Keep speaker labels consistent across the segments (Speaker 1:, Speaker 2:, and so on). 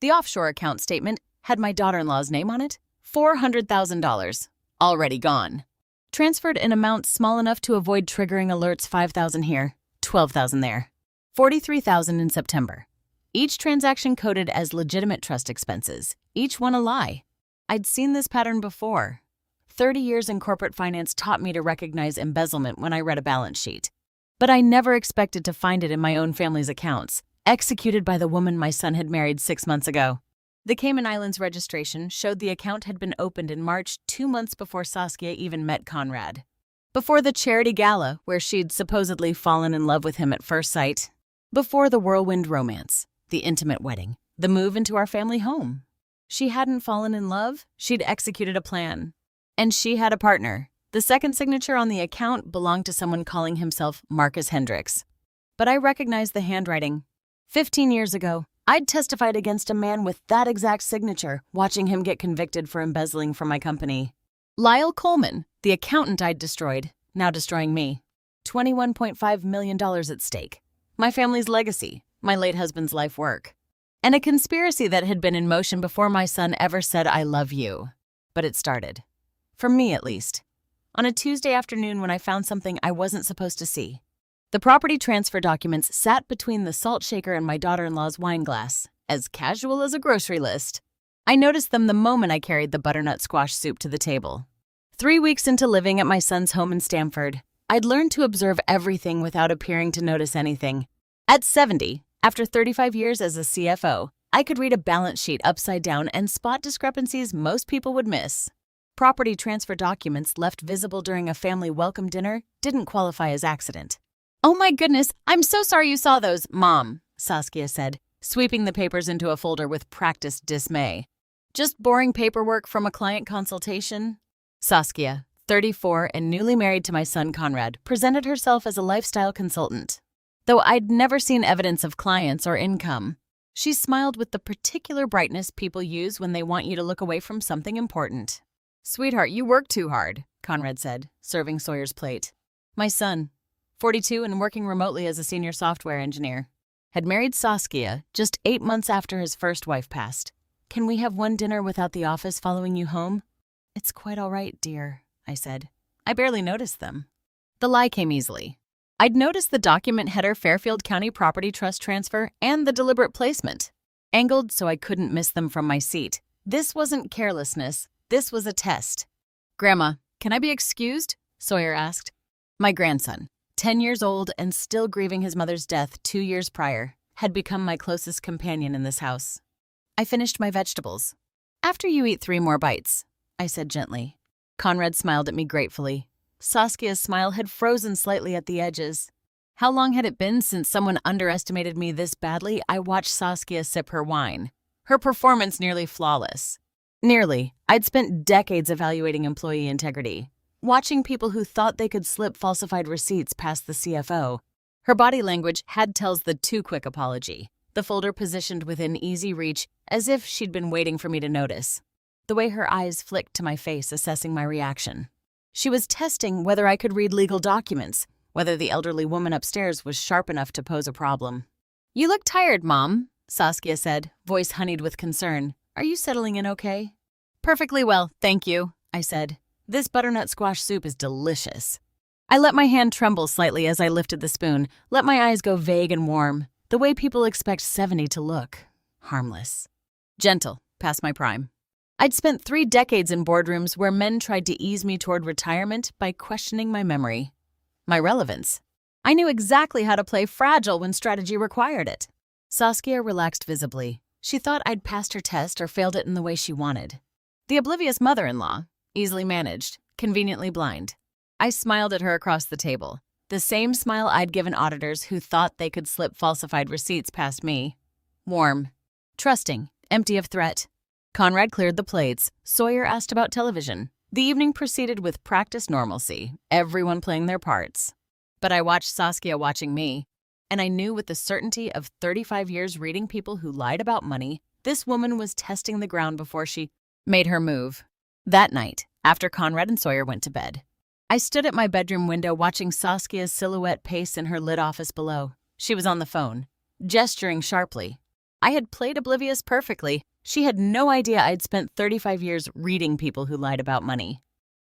Speaker 1: The offshore account statement had my daughter-in-law's name on it. $400,000. Already gone. Transferred in amounts small enough to avoid triggering alerts. $5,000 here, $12,000 there. $43,000 in September. Each transaction coded as legitimate trust expenses, each one a lie. I'd seen this pattern before. 30 years in corporate finance taught me to recognize embezzlement when I read a balance sheet. But I never expected to find it in my own family's accounts, executed by the woman my son had married 6 months ago. The Cayman Islands registration showed the account had been opened in March, 2 months before Saskia even met Conrad. Before the charity gala, where she'd supposedly fallen in love with him at first sight. Before the whirlwind romance, the intimate wedding, the move into our family home. She hadn't fallen in love, she'd executed a plan. And she had a partner. The second signature on the account belonged to someone calling himself Marcus Hendricks. But I recognized the handwriting. 15 years ago, I'd testified against a man with that exact signature, watching him get convicted for embezzling from my company. Lyle Coleman, the accountant I'd destroyed, now destroying me. $21.5 million at stake. My family's legacy, my late husband's life work. And a conspiracy that had been in motion before my son ever said, "I love you." But it started. For me, at least. On a Tuesday afternoon when I found something I wasn't supposed to see. The property transfer documents sat between the salt shaker and my daughter-in-law's wine glass, as casual as a grocery list. I noticed them the moment I carried the butternut squash soup to the table. 3 weeks into living at my son's home in Stamford, I'd learned to observe everything without appearing to notice anything. At 70, after 35 years as a CFO, I could read a balance sheet upside down and spot discrepancies most people would miss. Property transfer documents left visible during a family welcome dinner didn't qualify as accident. "Oh my goodness, I'm so sorry you saw those, Mom," Saskia said, sweeping the papers into a folder with practiced dismay. "Just boring paperwork from a client consultation?" Saskia, 34 and newly married to my son Conrad, presented herself as a lifestyle consultant. Though I'd never seen evidence of clients or income, she smiled with the particular brightness people use when they want you to look away from something important. "Sweetheart, you work too hard," Conrad said, serving Sawyer's plate. My son, 42 and working remotely as a senior software engineer, had married Saskia just 8 months after his first wife passed. "Can we have one dinner without the office following you home?" "It's quite all right, dear," I said. I barely noticed them. The lie came easily. I'd noticed the document header Fairfield County Property Trust Transfer and the deliberate placement, angled so I couldn't miss them from my seat. This wasn't carelessness. This was a test. "Grandma, can I be excused?" Sawyer asked. My grandson, 10 years old and still grieving his mother's death 2 years prior, had become my closest companion in this house. I finished my vegetables. "After you eat 3 more bites," I said gently. Conrad smiled at me gratefully. Saskia's smile had frozen slightly at the edges. How long had it been since someone underestimated me this badly? I watched Saskia sip her wine, her performance nearly flawless. Nearly. I'd spent decades evaluating employee integrity, watching people who thought they could slip falsified receipts past the CFO. Her body language had tells the too quick apology, the folder positioned within easy reach as if she'd been waiting for me to notice. The way her eyes flicked to my face, assessing my reaction. She was testing whether I could read legal documents, whether the elderly woman upstairs was sharp enough to pose a problem. "You look tired, Mom," Saskia said, voice honeyed with concern. "Are you settling in okay?" "Perfectly well, thank you," I said. "This butternut squash soup is delicious." I let my hand tremble slightly as I lifted the spoon, let my eyes go vague and warm, the way people expect 70 to look. Harmless. Gentle, past my prime. I'd spent 3 decades in boardrooms where men tried to ease me toward retirement by questioning my memory. My relevance. I knew exactly how to play fragile when strategy required it. Saskia relaxed visibly. She thought I'd passed her test or failed it in the way she wanted. The oblivious mother-in-law, easily managed, conveniently blind. I smiled at her across the table, the same smile I'd given auditors who thought they could slip falsified receipts past me. Warm, trusting, empty of threat. Conrad cleared the plates. Sawyer asked about television. The evening proceeded with practiced normalcy, everyone playing their parts. But I watched Saskia watching me, and I knew with the certainty of 35 years reading people who lied about money, this woman was testing the ground before she made her move. That night, after Conrad and Sawyer went to bed, I stood at my bedroom window watching Saskia's silhouette pace in her lit office below. She was on the phone, gesturing sharply. I had played oblivious perfectly. She had no idea I'd spent 35 years reading people who lied about money.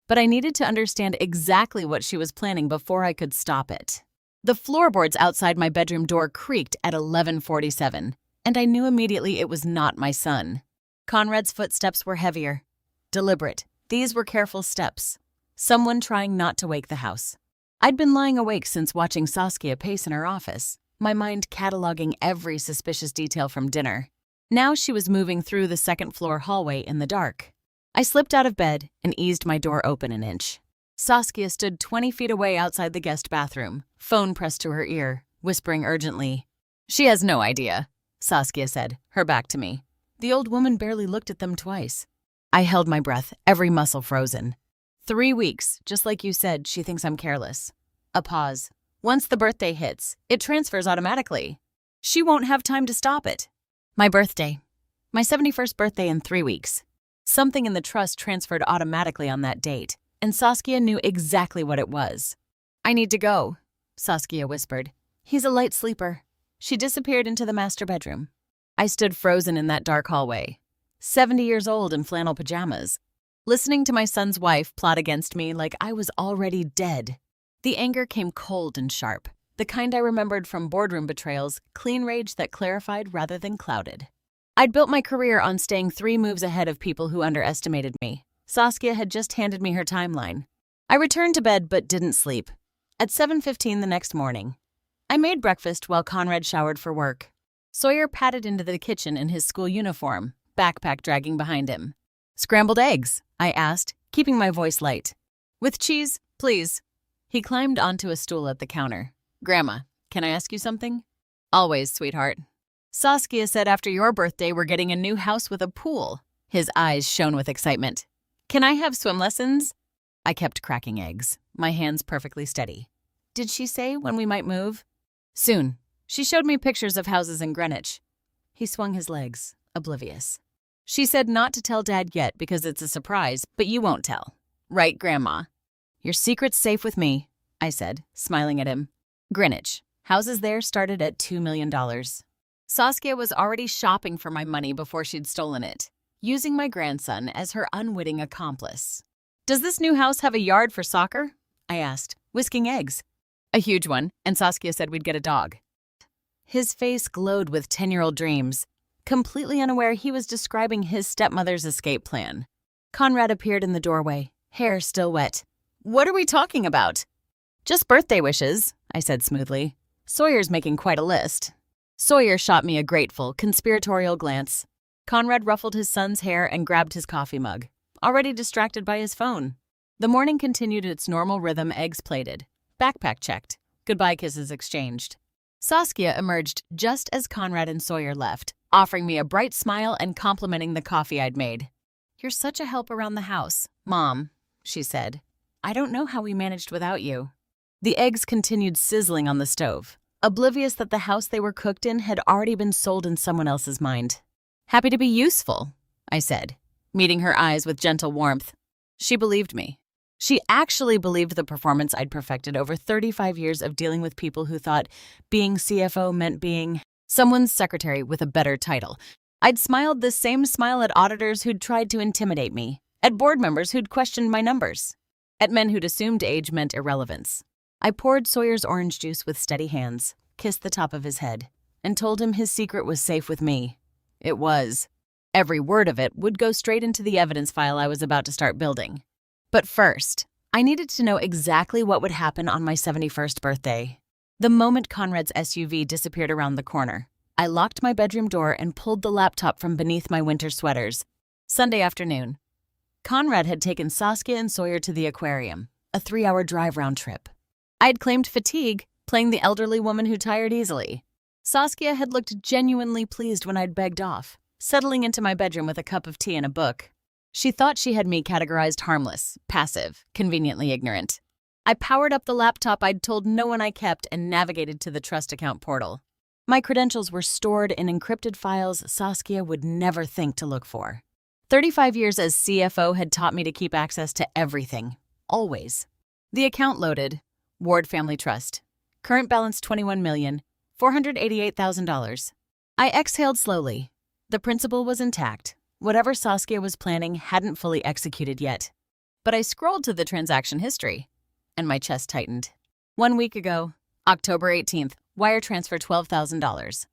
Speaker 1: But I needed to understand exactly what she was planning before I could stop it. The floorboards outside my bedroom door creaked at 11:47, and I knew immediately it was not my son. Conrad's footsteps were heavier, deliberate. These were careful steps. Someone trying not to wake the house. I'd been lying awake since watching Saskia pace in her office, my mind cataloging every suspicious detail from dinner. Now she was moving through the second-floor hallway in the dark. I slipped out of bed and eased my door open an inch. Saskia stood 20 feet away outside the guest bathroom, phone pressed to her ear, whispering urgently. "She has no idea," Saskia said, her back to me. The old woman barely looked at them twice. I held my breath, every muscle frozen. 3 weeks, just like you said, she thinks I'm careless. A pause. Once the birthday hits, it transfers automatically. She won't have time to stop it. My birthday. My 71st birthday in 3 weeks. Something in the trust transferred automatically on that date, and Saskia knew exactly what it was. "I need to go," Saskia whispered. "He's a light sleeper." She disappeared into the master bedroom. I stood frozen in that dark hallway, 70 years old in flannel pajamas, listening to my son's wife plot against me like I was already dead. The anger came cold and sharp, the kind I remembered from boardroom betrayals, clean rage that clarified rather than clouded. I'd built my career on staying 3 moves ahead of people who underestimated me. Saskia had just handed me her timeline. I returned to bed but didn't sleep. At 7:15 the next morning, I made breakfast while Conrad showered for work. Sawyer padded into the kitchen in his school uniform, backpack dragging behind him. "Scrambled eggs?" I asked, keeping my voice light. "With cheese, please." He climbed onto a stool at the counter. "Grandma, can I ask you something?" "Always, sweetheart." "Saskia said after your birthday we're getting a new house with a pool." His eyes shone with excitement. "Can I have swim lessons?" I kept cracking eggs, my hands perfectly steady. "Did she say when we might move?" "Soon. She showed me pictures of houses in Greenwich." He swung his legs, oblivious. "She said not to tell Dad yet because it's a surprise, but you won't tell. Right, Grandma?" "Your secret's safe with me," I said, smiling at him. Greenwich. Houses there started at $2 million. Saskia was already shopping for my money before she'd stolen it, using my grandson as her unwitting accomplice. "Does this new house have a yard for soccer?" I asked, whisking eggs. "A huge one, and Saskia said we'd get a dog." His face glowed with 10-year-old dreams, completely unaware he was describing his stepmother's escape plan. Conrad appeared in the doorway, hair still wet. "What are we talking about?" "Just birthday wishes," I said smoothly. "Sawyer's making quite a list." Sawyer shot me a grateful, conspiratorial glance. Conrad ruffled his son's hair and grabbed his coffee mug, already distracted by his phone. The morning continued its normal rhythm, eggs plated, backpack checked, goodbye kisses exchanged. Saskia emerged just as Conrad and Sawyer left, offering me a bright smile and complimenting the coffee I'd made. "You're such a help around the house, Mom," she said. "I don't know how we managed without you." The eggs continued sizzling on the stove, oblivious that the house they were cooked in had already been sold in someone else's mind. "Happy to be useful," I said, meeting her eyes with gentle warmth. She believed me. She actually believed the performance I'd perfected over 35 years of dealing with people who thought being CFO meant being someone's secretary with a better title. I'd smiled the same smile at auditors who'd tried to intimidate me, at board members who'd questioned my numbers, at men who'd assumed age meant irrelevance. I poured Sawyer's orange juice with steady hands, kissed the top of his head, and told him his secret was safe with me. It was. Every word of it would go straight into the evidence file I was about to start building. But first, I needed to know exactly what would happen on my 71st birthday. The moment Conrad's SUV disappeared around the corner, I locked my bedroom door and pulled the laptop from beneath my winter sweaters. Sunday afternoon. Conrad had taken Saskia and Sawyer to the aquarium, a 3-hour drive round trip. I'd claimed fatigue, playing the elderly woman who tired easily. Saskia had looked genuinely pleased when I'd begged off, settling into my bedroom with a cup of tea and a book. She thought she had me categorized harmless, passive, conveniently ignorant. I powered up the laptop I'd told no one I kept and navigated to the trust account portal. My credentials were stored in encrypted files Saskia would never think to look for. 35 years as CFO had taught me to keep access to everything, always. The account loaded. Ward Family Trust. Current balance $21,488,000. I exhaled slowly. The principal was intact. Whatever Saskia was planning hadn't fully executed yet. But I scrolled to the transaction history, and my chest tightened. 1 week ago, October 18th, wire transfer $12,000.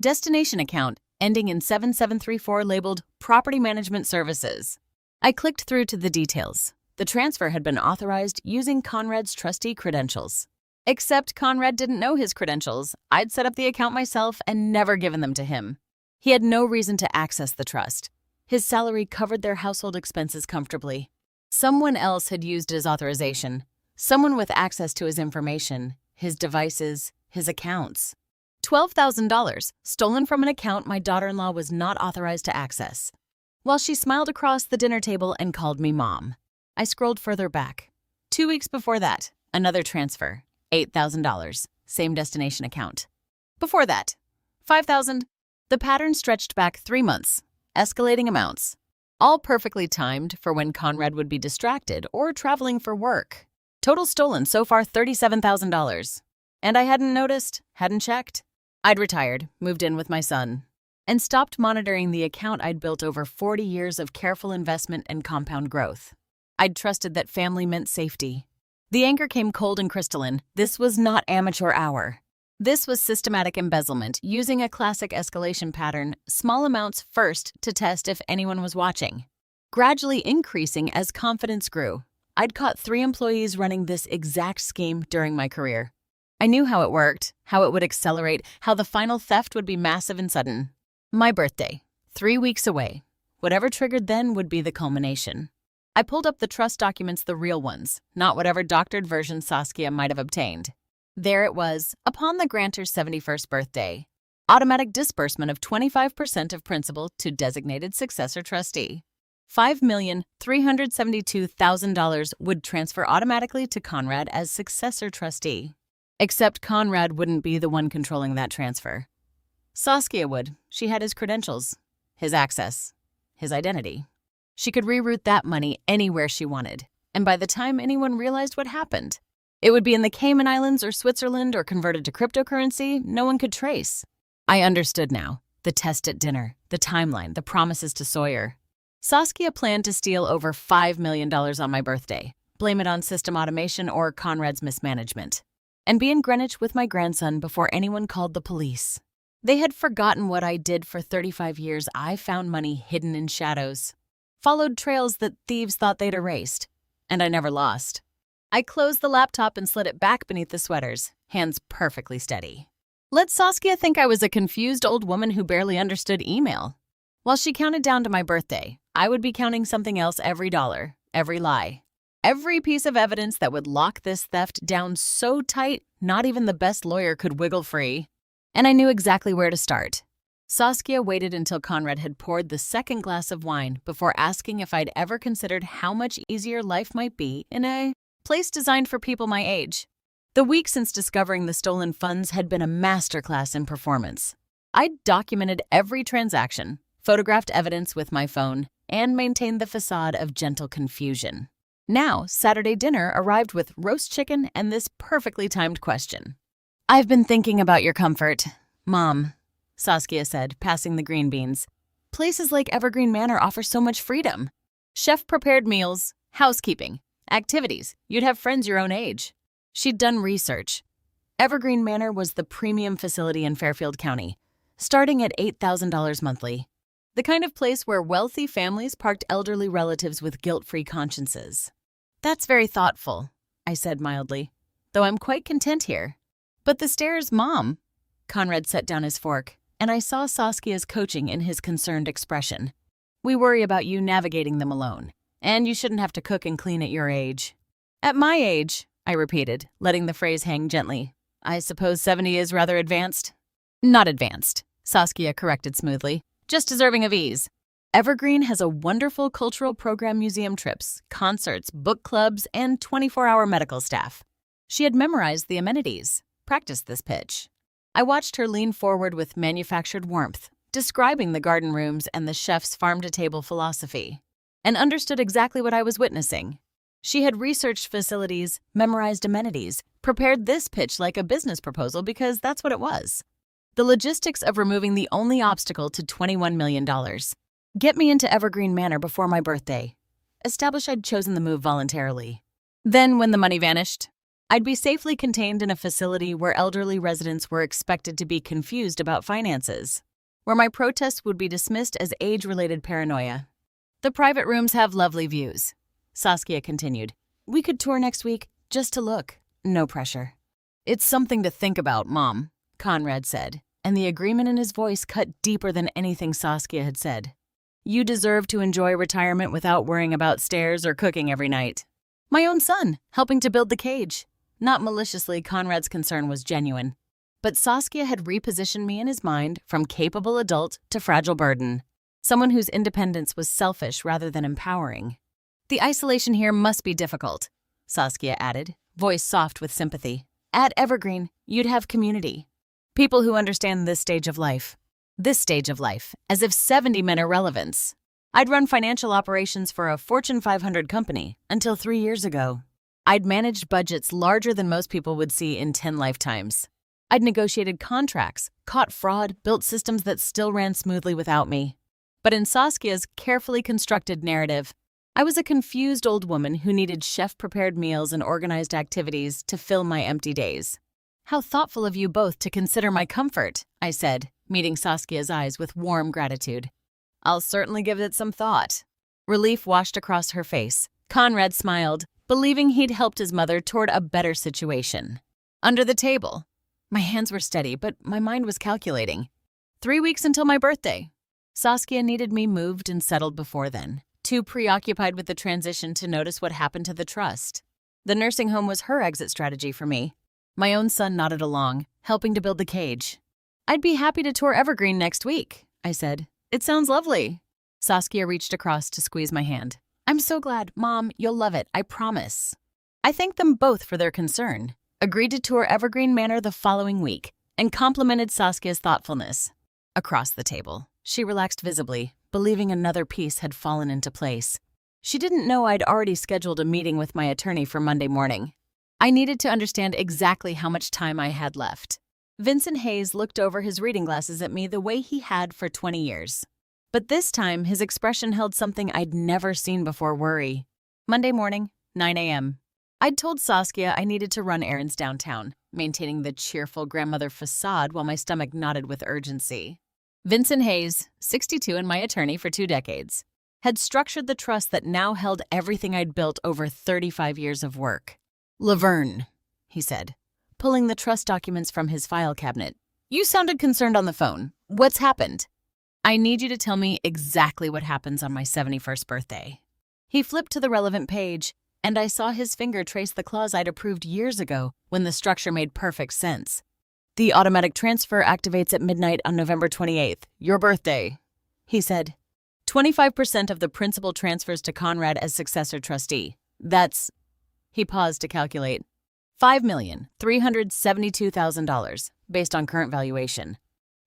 Speaker 1: Destination account ending in 7734 labeled Property Management Services. I clicked through to the details. The transfer had been authorized using Conrad's trustee credentials. Except Conrad didn't know his credentials. I'd set up the account myself and never given them to him. He had no reason to access the trust. His salary covered their household expenses comfortably. Someone else had used his authorization. Someone with access to his information, his devices, his accounts. $12,000 stolen from an account my daughter-in-law was not authorized to access. While she smiled across the dinner table and called me Mom, I scrolled further back. 2 weeks before that, another transfer, $8,000, same destination account. Before that, $5,000. The pattern stretched back 3 months, escalating amounts, all perfectly timed for when Conrad would be distracted or traveling for work. Total stolen so far $37,000. And I hadn't noticed, hadn't checked. I'd retired, moved in with my son, and stopped monitoring the account I'd built over 40 years of careful investment and compound growth. I'd trusted that family meant safety. The anger came cold and crystalline. This was not amateur hour. This was systematic embezzlement using a classic escalation pattern, small amounts first to test if anyone was watching, gradually increasing as confidence grew. I'd caught 3 employees running this exact scheme during my career. I knew how it worked, how it would accelerate, how the final theft would be massive and sudden. My birthday, 3 weeks away. Whatever triggered then would be the culmination. I pulled up the trust documents, the real ones, not whatever doctored version Saskia might have obtained. There it was, upon the grantor's 71st birthday. Automatic disbursement of 25% of principal to designated successor trustee. $5,372,000 would transfer automatically to Conrad as successor trustee. Except Conrad wouldn't be the one controlling that transfer. Saskia would. She had his credentials, his access, his identity. She could reroute that money anywhere she wanted, and by the time anyone realized what happened, it would be in the Cayman Islands or Switzerland or converted to cryptocurrency no one could trace. I understood now. The test at dinner, the timeline, the promises to Sawyer. Saskia planned to steal over $5 million on my birthday, blame it on system automation or Conrad's mismanagement, and be in Greenwich with my grandson before anyone called the police. They had forgotten what I did for 35 years. I found money hidden in shadows, followed trails that thieves thought they'd erased, and I never lost. I closed the laptop and slid it back beneath the sweaters, hands perfectly steady. Let Saskia think I was a confused old woman who barely understood email. While she counted down to my birthday, I would be counting something else every dollar, every lie, every piece of evidence that would lock this theft down so tight not even the best lawyer could wiggle free. And I knew exactly where to start. Saskia waited until Conrad had poured the second glass of wine before asking if I'd ever considered how much easier life might be in a place designed for people my age. The week since discovering the stolen funds had been a masterclass in performance. I'd documented every transaction, photographed evidence with my phone, and maintained the facade of gentle confusion. Now, Saturday dinner arrived with roast chicken and this perfectly timed question. "I've been thinking about your comfort, Mom," Saskia said, passing the green beans. "Places like Evergreen Manor offer so much freedom. Chef-prepared meals, housekeeping, activities. You'd have friends your own age." She'd done research. Evergreen Manor was the premium facility in Fairfield County, starting at $8,000 monthly. The kind of place where wealthy families parked elderly relatives with guilt-free consciences. "That's very thoughtful," I said mildly, "though I'm quite content here." "But the stairs, Mom." Conrad set down his fork, and I saw Saskia's coaching in his concerned expression. "We worry about you navigating them alone, and you shouldn't have to cook and clean at your age." "At my age," I repeated, letting the phrase hang gently. "I suppose 70 is rather advanced?" "Not advanced," Saskia corrected smoothly. "Just deserving of ease. Evergreen has a wonderful cultural program, museum trips, concerts, book clubs, and 24-hour medical staff." She had memorized the amenities, practiced this pitch. I watched her lean forward with manufactured warmth, describing the garden rooms and the chef's farm-to-table philosophy, and understood exactly what I was witnessing. She had researched facilities, memorized amenities, prepared this pitch like a business proposal because that's what it was. The logistics of removing the only obstacle to $21 million. Get me into Evergreen Manor before my birthday. Establish I'd chosen the move voluntarily. Then, when the money vanished, I'd be safely contained in a facility where elderly residents were expected to be confused about finances, where my protests would be dismissed as age-related paranoia. The private rooms have lovely views, Saskia continued. We could tour next week, just to look. No pressure. It's something to think about, Mom, Conrad said, and the agreement in his voice cut deeper than anything Saskia had said. You deserve to enjoy retirement without worrying about stairs or cooking every night. My own son, helping to build the cage. Not maliciously, Conrad's concern was genuine. But Saskia had repositioned me in his mind from capable adult to fragile burden. Someone whose independence was selfish rather than empowering. The isolation here must be difficult, Saskia added, voice soft with sympathy. At Evergreen, you'd have community. People who understand this stage of life. This stage of life, as if 70 meant irrelevance. I'd run financial operations for a Fortune 500 company until 3 years ago. I'd managed budgets larger than most people would see in 10 lifetimes. I'd negotiated contracts, caught fraud, built systems that still ran smoothly without me. But in Saskia's carefully constructed narrative, I was a confused old woman who needed chef-prepared meals and organized activities to fill my empty days. How thoughtful of you both to consider my comfort, I said, meeting Saskia's eyes with warm gratitude. I'll certainly give it some thought. Relief washed across her face. Conrad smiled, believing he'd helped his mother toward a better situation. Under the table. My hands were steady, but my mind was calculating. 3 weeks until my birthday. Saskia needed me moved and settled before then, too preoccupied with the transition to notice what happened to the trust. The nursing home was her exit strategy for me. My own son nodded along, helping to build the cage. I'd be happy to tour Evergreen next week, I said. It sounds lovely. Saskia reached across to squeeze my hand. I'm so glad, Mom, you'll love it, I promise. I thanked them both for their concern, agreed to tour Evergreen Manor the following week, and complimented Saskia's thoughtfulness. Across the table, she relaxed visibly, believing another piece had fallen into place. She didn't know I'd already scheduled a meeting with my attorney for Monday morning. I needed to understand exactly how much time I had left. Vincent Hayes looked over his reading glasses at me the way he had for 20 years. But this time, his expression held something I'd never seen before: worry. Monday morning, 9 a.m. I'd told Saskia I needed to run errands downtown, maintaining the cheerful grandmother facade while my stomach nodded with urgency. Vincent Hayes, 62 and my attorney for 2 decades, had structured the trust that now held everything I'd built over 35 years of work. Laverne, he said, pulling the trust documents from his file cabinet. You sounded concerned on the phone. What's happened? I need you to tell me exactly what happens on my 71st birthday. He flipped to the relevant page, and I saw his finger trace the clause I'd approved years ago when the structure made perfect sense. The automatic transfer activates at midnight on November 28th, your birthday, he said. 25% of the principal transfers to Conrad as successor trustee. That's, he paused to calculate, $5,372,000 based on current valuation.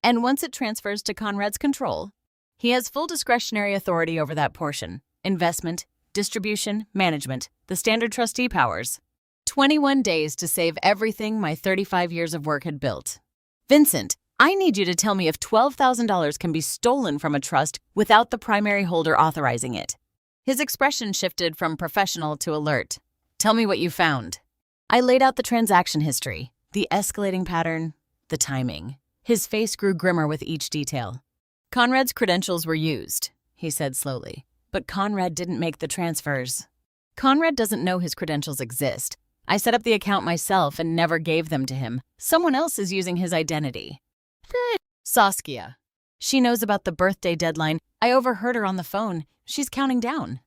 Speaker 1: And once it transfers to Conrad's control, he has full discretionary authority over that portion: investment, distribution, management, the standard trustee powers. 21 days to save everything my 35 years of work had built. Vincent, I need you to tell me if $12,000 can be stolen from a trust without the primary holder authorizing it. His expression shifted from professional to alert. Tell me what you found. I laid out the transaction history, the escalating pattern, the timing. His face grew grimmer with each detail. Conrad's credentials were used, he said slowly, but Conrad didn't make the transfers. Conrad doesn't know his credentials exist. I set up the account myself and never gave them to him. Someone else is using his identity. Saskia. She knows about the birthday deadline. I overheard her on the phone. She's counting down.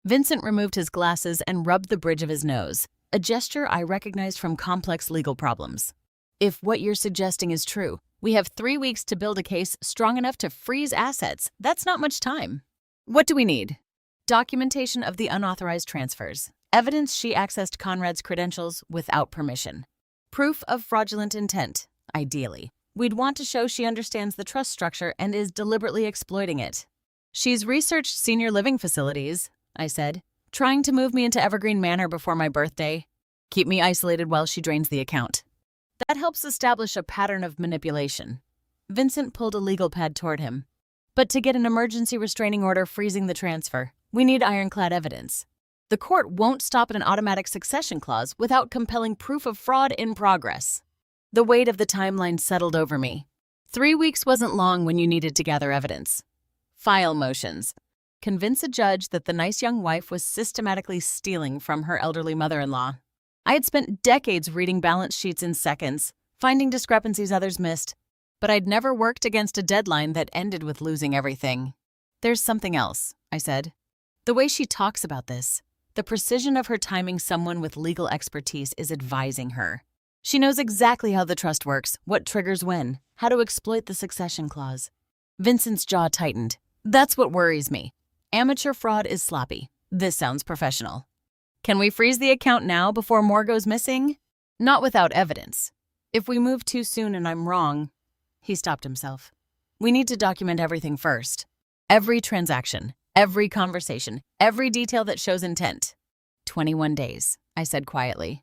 Speaker 1: Vincent removed his glasses and rubbed the bridge of his nose, a gesture I recognized from complex legal problems. If what you're suggesting is true, we have 3 weeks to build a case strong enough to freeze assets. That's not much time. What do we need? Documentation of the unauthorized transfers. Evidence she accessed Conrad's credentials without permission. Proof of fraudulent intent, ideally. We'd want to show she understands the trust structure and is deliberately exploiting it. She's researched senior living facilities, I said, trying to move me into Evergreen Manor before my birthday. Keep me isolated while she drains the account. That helps establish a pattern of manipulation. Vincent pulled a legal pad toward him. But to get an emergency restraining order freezing the transfer, we need ironclad evidence. The court won't stop at an automatic succession clause without compelling proof of fraud in progress. The weight of the timeline settled over me. 3 weeks wasn't long when you needed to gather evidence. File motions. Convince a judge that the nice young wife was systematically stealing from her elderly mother-in-law. I had spent decades reading balance sheets in seconds, finding discrepancies others missed, but I'd never worked against a deadline that ended with losing everything. There's something else, I said. The way she talks about this, the precision of her timing someone with legal expertise is advising her. She knows exactly how the trust works, what triggers when, how to exploit the succession clause. Vincent's jaw tightened. That's what worries me. Amateur fraud is sloppy. This sounds professional. Can we freeze the account now before more goes missing? Not without evidence. If we move too soon and I'm wrong... He stopped himself. We need to document everything first. Every transaction, every conversation, every detail that shows intent. 21 days, I said quietly.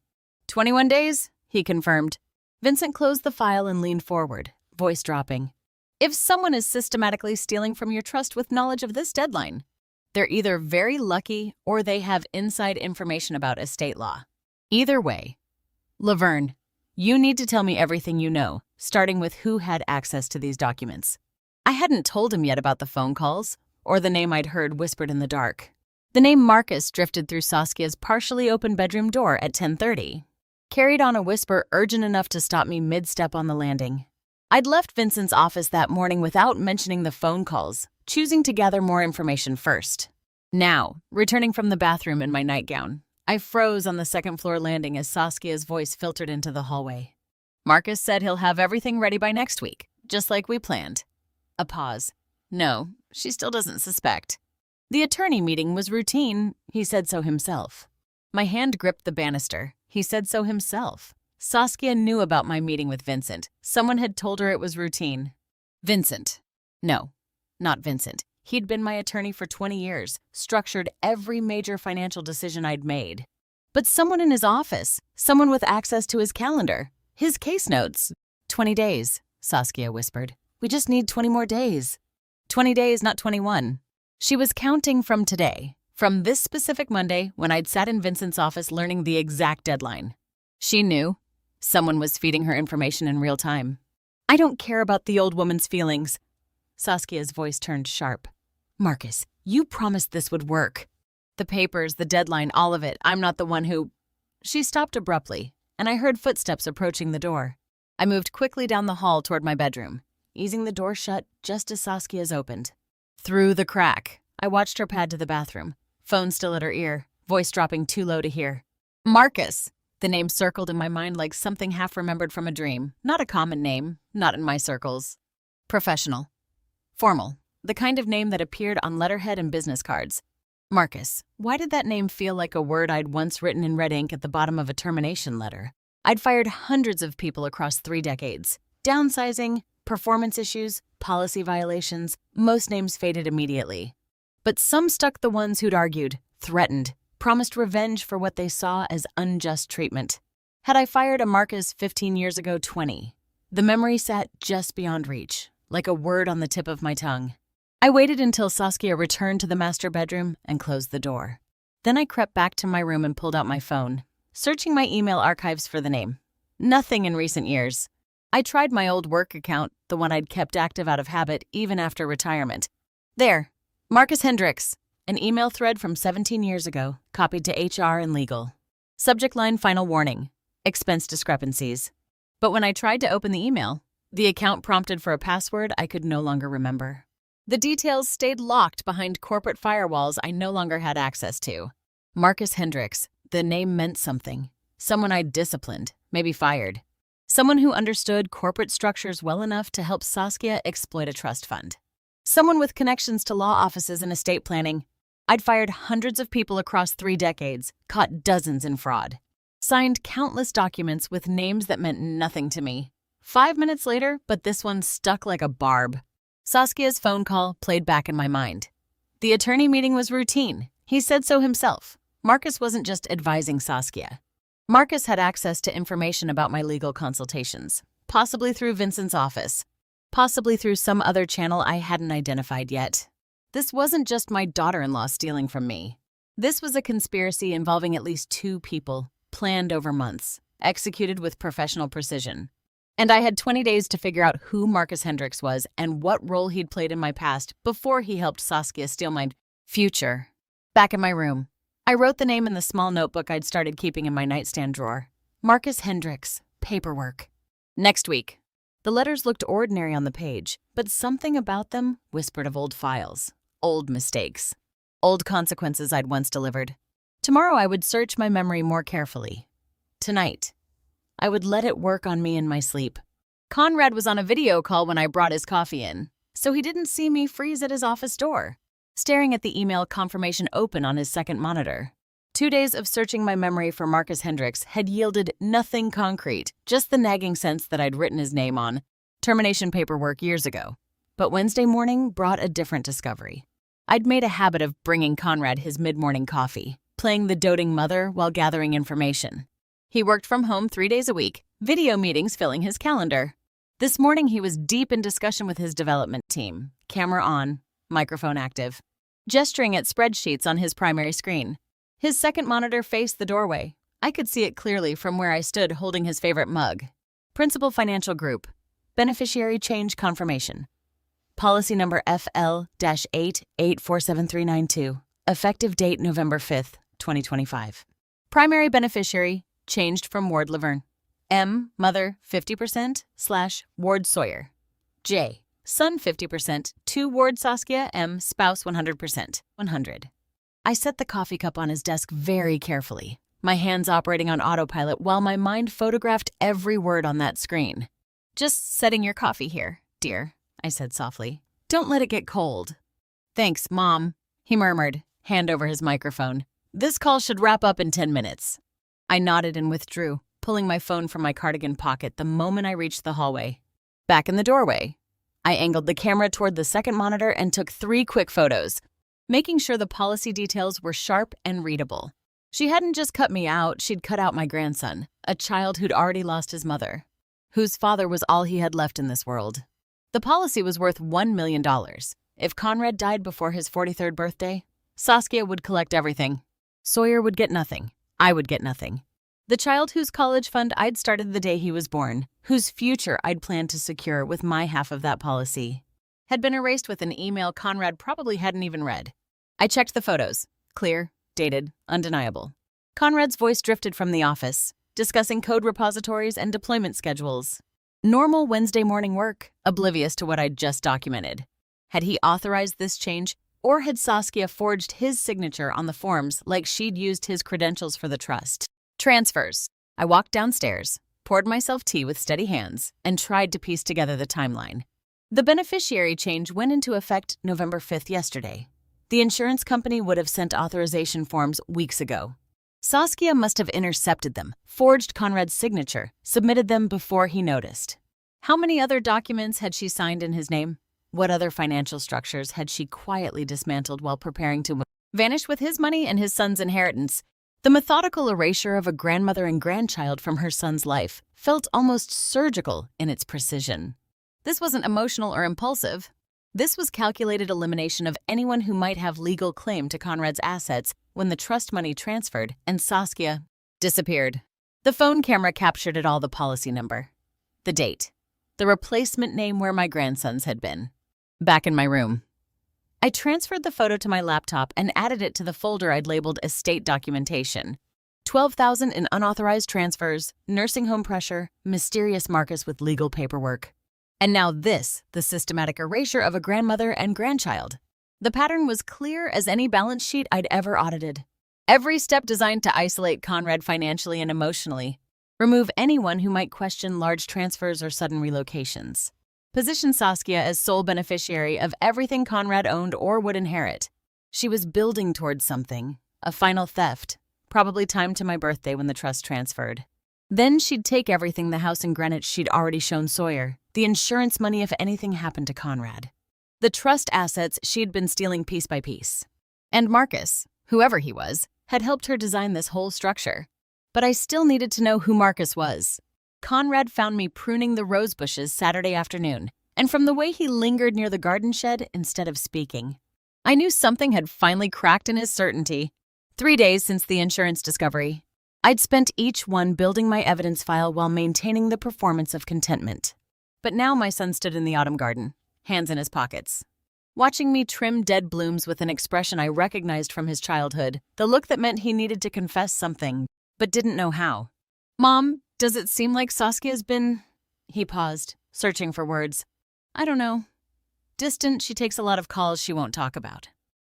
Speaker 1: 21 days? He confirmed. Vincent closed the file and leaned forward, voice dropping. If someone is systematically stealing from your trust with knowledge of this deadline, they're either very lucky or they have inside information about estate law. Either way, Laverne, you need to tell me everything you know, starting with who had access to these documents. I hadn't told him yet about the phone calls or the name I'd heard whispered in the dark. The name Marcus drifted through Saskia's partially open bedroom door at 10:30. Carried on a whisper urgent enough to stop me mid-step on the landing. I'd left Vincent's office that morning without mentioning the phone calls, choosing to gather more information first. Now, returning from the bathroom in my nightgown, I froze on the second-floor landing as Saskia's voice filtered into the hallway. Marcus said he'll have everything ready by next week, just like we planned. A pause. No, she still doesn't suspect. The attorney meeting was routine, he said so himself. My hand gripped the banister. He said so himself. Saskia knew about my meeting with Vincent. Someone had told her it was routine. Vincent. No, not Vincent. He'd been my attorney for 20 years, structured every major financial decision I'd made. But someone in his office, someone with access to his calendar, his case notes. 20 days, Saskia whispered. We just need 20 more days. 20 days, not 21. She was counting from today. From this specific Monday, when I'd sat in Vincent's office learning the exact deadline. She knew. Someone was feeding her information in real time. I don't care about the old woman's feelings. Saskia's voice turned sharp. Marcus, you promised this would work. The papers, the deadline, all of it. I'm not the one who... She stopped abruptly, and I heard footsteps approaching the door. I moved quickly down the hall toward my bedroom, easing the door shut just as Saskia's opened. Through the crack, I watched her pad to the bathroom. Phone still at her ear, voice dropping too low to hear. Marcus! The name circled in my mind like something half-remembered from a dream. Not a common name, not in my circles. Professional. Formal. The kind of name that appeared on letterhead and business cards. Marcus. Why did that name feel like a word I'd once written in red ink at the bottom of a termination letter? I'd fired hundreds of people across 3 decades. Downsizing, performance issues, policy violations, most names faded immediately. But some stuck, the ones who'd argued, threatened, promised revenge for what they saw as unjust treatment. Had I fired a Marcus 15 years ago, 20? The memory sat just beyond reach, like a word on the tip of my tongue. I waited until Saskia returned to the master bedroom and closed the door. Then I crept back to my room and pulled out my phone, searching my email archives for the name. Nothing in recent years. I tried my old work account, the one I'd kept active out of habit even after retirement. There. Marcus Hendricks, an email thread from 17 years ago, copied to HR and legal. Subject line, final warning, expense discrepancies. But when I tried to open the email, the account prompted for a password I could no longer remember. The details stayed locked behind corporate firewalls I no longer had access to. Marcus Hendricks, the name meant something. Someone I'd disciplined, maybe fired. Someone who understood corporate structures well enough to help Saskia exploit a trust fund. Someone with connections to law offices and estate planning. I'd fired hundreds of people across 3 decades, caught dozens in fraud. Signed countless documents with names that meant nothing to me. 5 minutes later, but this one stuck like a barb. Saskia's phone call played back in my mind. The attorney meeting was routine. He said so himself. Marcus wasn't just advising Saskia. Marcus had access to information about my legal consultations, possibly through Vincent's office, possibly through some other channel I hadn't identified yet. This wasn't just my daughter-in-law stealing from me. This was a conspiracy involving at least 2 people, planned over months, executed with professional precision. And I had 20 days to figure out who Marcus Hendricks was and what role he'd played in my past before he helped Saskia steal my future. Back in my room, I wrote the name in the small notebook I'd started keeping in my nightstand drawer. Marcus Hendricks, paperwork. Next week. The letters looked ordinary on the page, but something about them whispered of old files, old mistakes, old consequences I'd once delivered. Tomorrow I would search my memory more carefully. Tonight, I would let it work on me in my sleep. Conrad was on a video call when I brought his coffee in, so he didn't see me freeze at his office door, staring at the email confirmation open on his second monitor. 2 days of searching my memory for Marcus Hendricks had yielded nothing concrete, just the nagging sense that I'd written his name on termination paperwork years ago. But Wednesday morning brought a different discovery. I'd made a habit of bringing Conrad his mid-morning coffee, playing the doting mother while gathering information. He worked from home 3 days a week, video meetings filling his calendar. This morning he was deep in discussion with his development team, camera on, microphone active, gesturing at spreadsheets on his primary screen. His second monitor faced the doorway. I could see it clearly from where I stood holding his favorite mug. Principal Financial Group. Beneficiary Change Confirmation. Policy number FL-8847392. Effective date November 5th, 2025. Primary beneficiary changed from Ward Laverne. M. Mother 50% / Ward Sawyer. J. Son 50% to Ward Saskia. M. Spouse 100%. 100. I set the coffee cup on his desk very carefully, my hands operating on autopilot while my mind photographed every word on that screen. Just setting your coffee here, dear, I said softly. Don't let it get cold. Thanks, Mom, he murmured, hand over his microphone. This call should wrap up in 10 minutes. I nodded and withdrew, pulling my phone from my cardigan pocket the moment I reached the hallway. Back in the doorway, I angled the camera toward the second monitor and took 3 quick photos, making sure the policy details were sharp and readable. She hadn't just cut me out, she'd cut out my grandson, a child who'd already lost his mother, whose father was all he had left in this world. The policy was worth $1 million. If Conrad died before his 43rd birthday, Saskia would collect everything. Sawyer would get nothing. I would get nothing. The child whose college fund I'd started the day he was born, whose future I'd planned to secure with my half of that policy, had been erased with an email Conrad probably hadn't even read. I checked the photos. Clear, dated, undeniable. Conrad's voice drifted from the office, discussing code repositories and deployment schedules. Normal Wednesday morning work, oblivious to what I'd just documented. Had he authorized this change, or had Saskia forged his signature on the forms like she'd used his credentials for the trust? Transfers. I walked downstairs, poured myself tea with steady hands, and tried to piece together the timeline. The beneficiary change went into effect November 5th yesterday. The insurance company would have sent authorization forms weeks ago. Saskia must have intercepted them, forged Conrad's signature, submitted them before he noticed. How many other documents had she signed in his name? What other financial structures had she quietly dismantled while preparing to vanish with his money and his son's inheritance? The methodical erasure of a grandmother and grandchild from her son's life felt almost surgical in its precision. This wasn't emotional or impulsive. This was calculated elimination of anyone who might have legal claim to Conrad's assets when the trust money transferred and Saskia disappeared. The phone camera captured it all: the policy number, the date, the replacement name where my grandson's had been. Back in my room, I transferred the photo to my laptop and added it to the folder I'd labeled estate documentation. 12,000 in unauthorized transfers, nursing home pressure, mysterious Marcus with legal paperwork. And now this, the systematic erasure of a grandmother and grandchild. The pattern was clear as any balance sheet I'd ever audited. Every step designed to isolate Conrad financially and emotionally, remove anyone who might question large transfers or sudden relocations, position Saskia as sole beneficiary of everything Conrad owned or would inherit. She was building towards something, a final theft, probably timed to my birthday when the trust transferred. Then she'd take everything, the house in Greenwich she'd already shown Sawyer, the insurance money if anything happened to Conrad, the trust assets she'd been stealing piece by piece. And Marcus, whoever he was, had helped her design this whole structure. But I still needed to know who Marcus was. Conrad found me pruning the rose bushes Saturday afternoon, and from the way he lingered near the garden shed instead of speaking. I knew something had finally cracked in his certainty. 3 days since the insurance discovery. I'd spent each one building my evidence file while maintaining the performance of contentment. But now my son stood in the autumn garden, hands in his pockets, watching me trim dead blooms with an expression I recognized from his childhood, the look that meant he needed to confess something, but didn't know how. "Mom, does it seem like Saskia's been—" He paused, searching for words. "I don't know. Distant, she takes a lot of calls she won't talk about."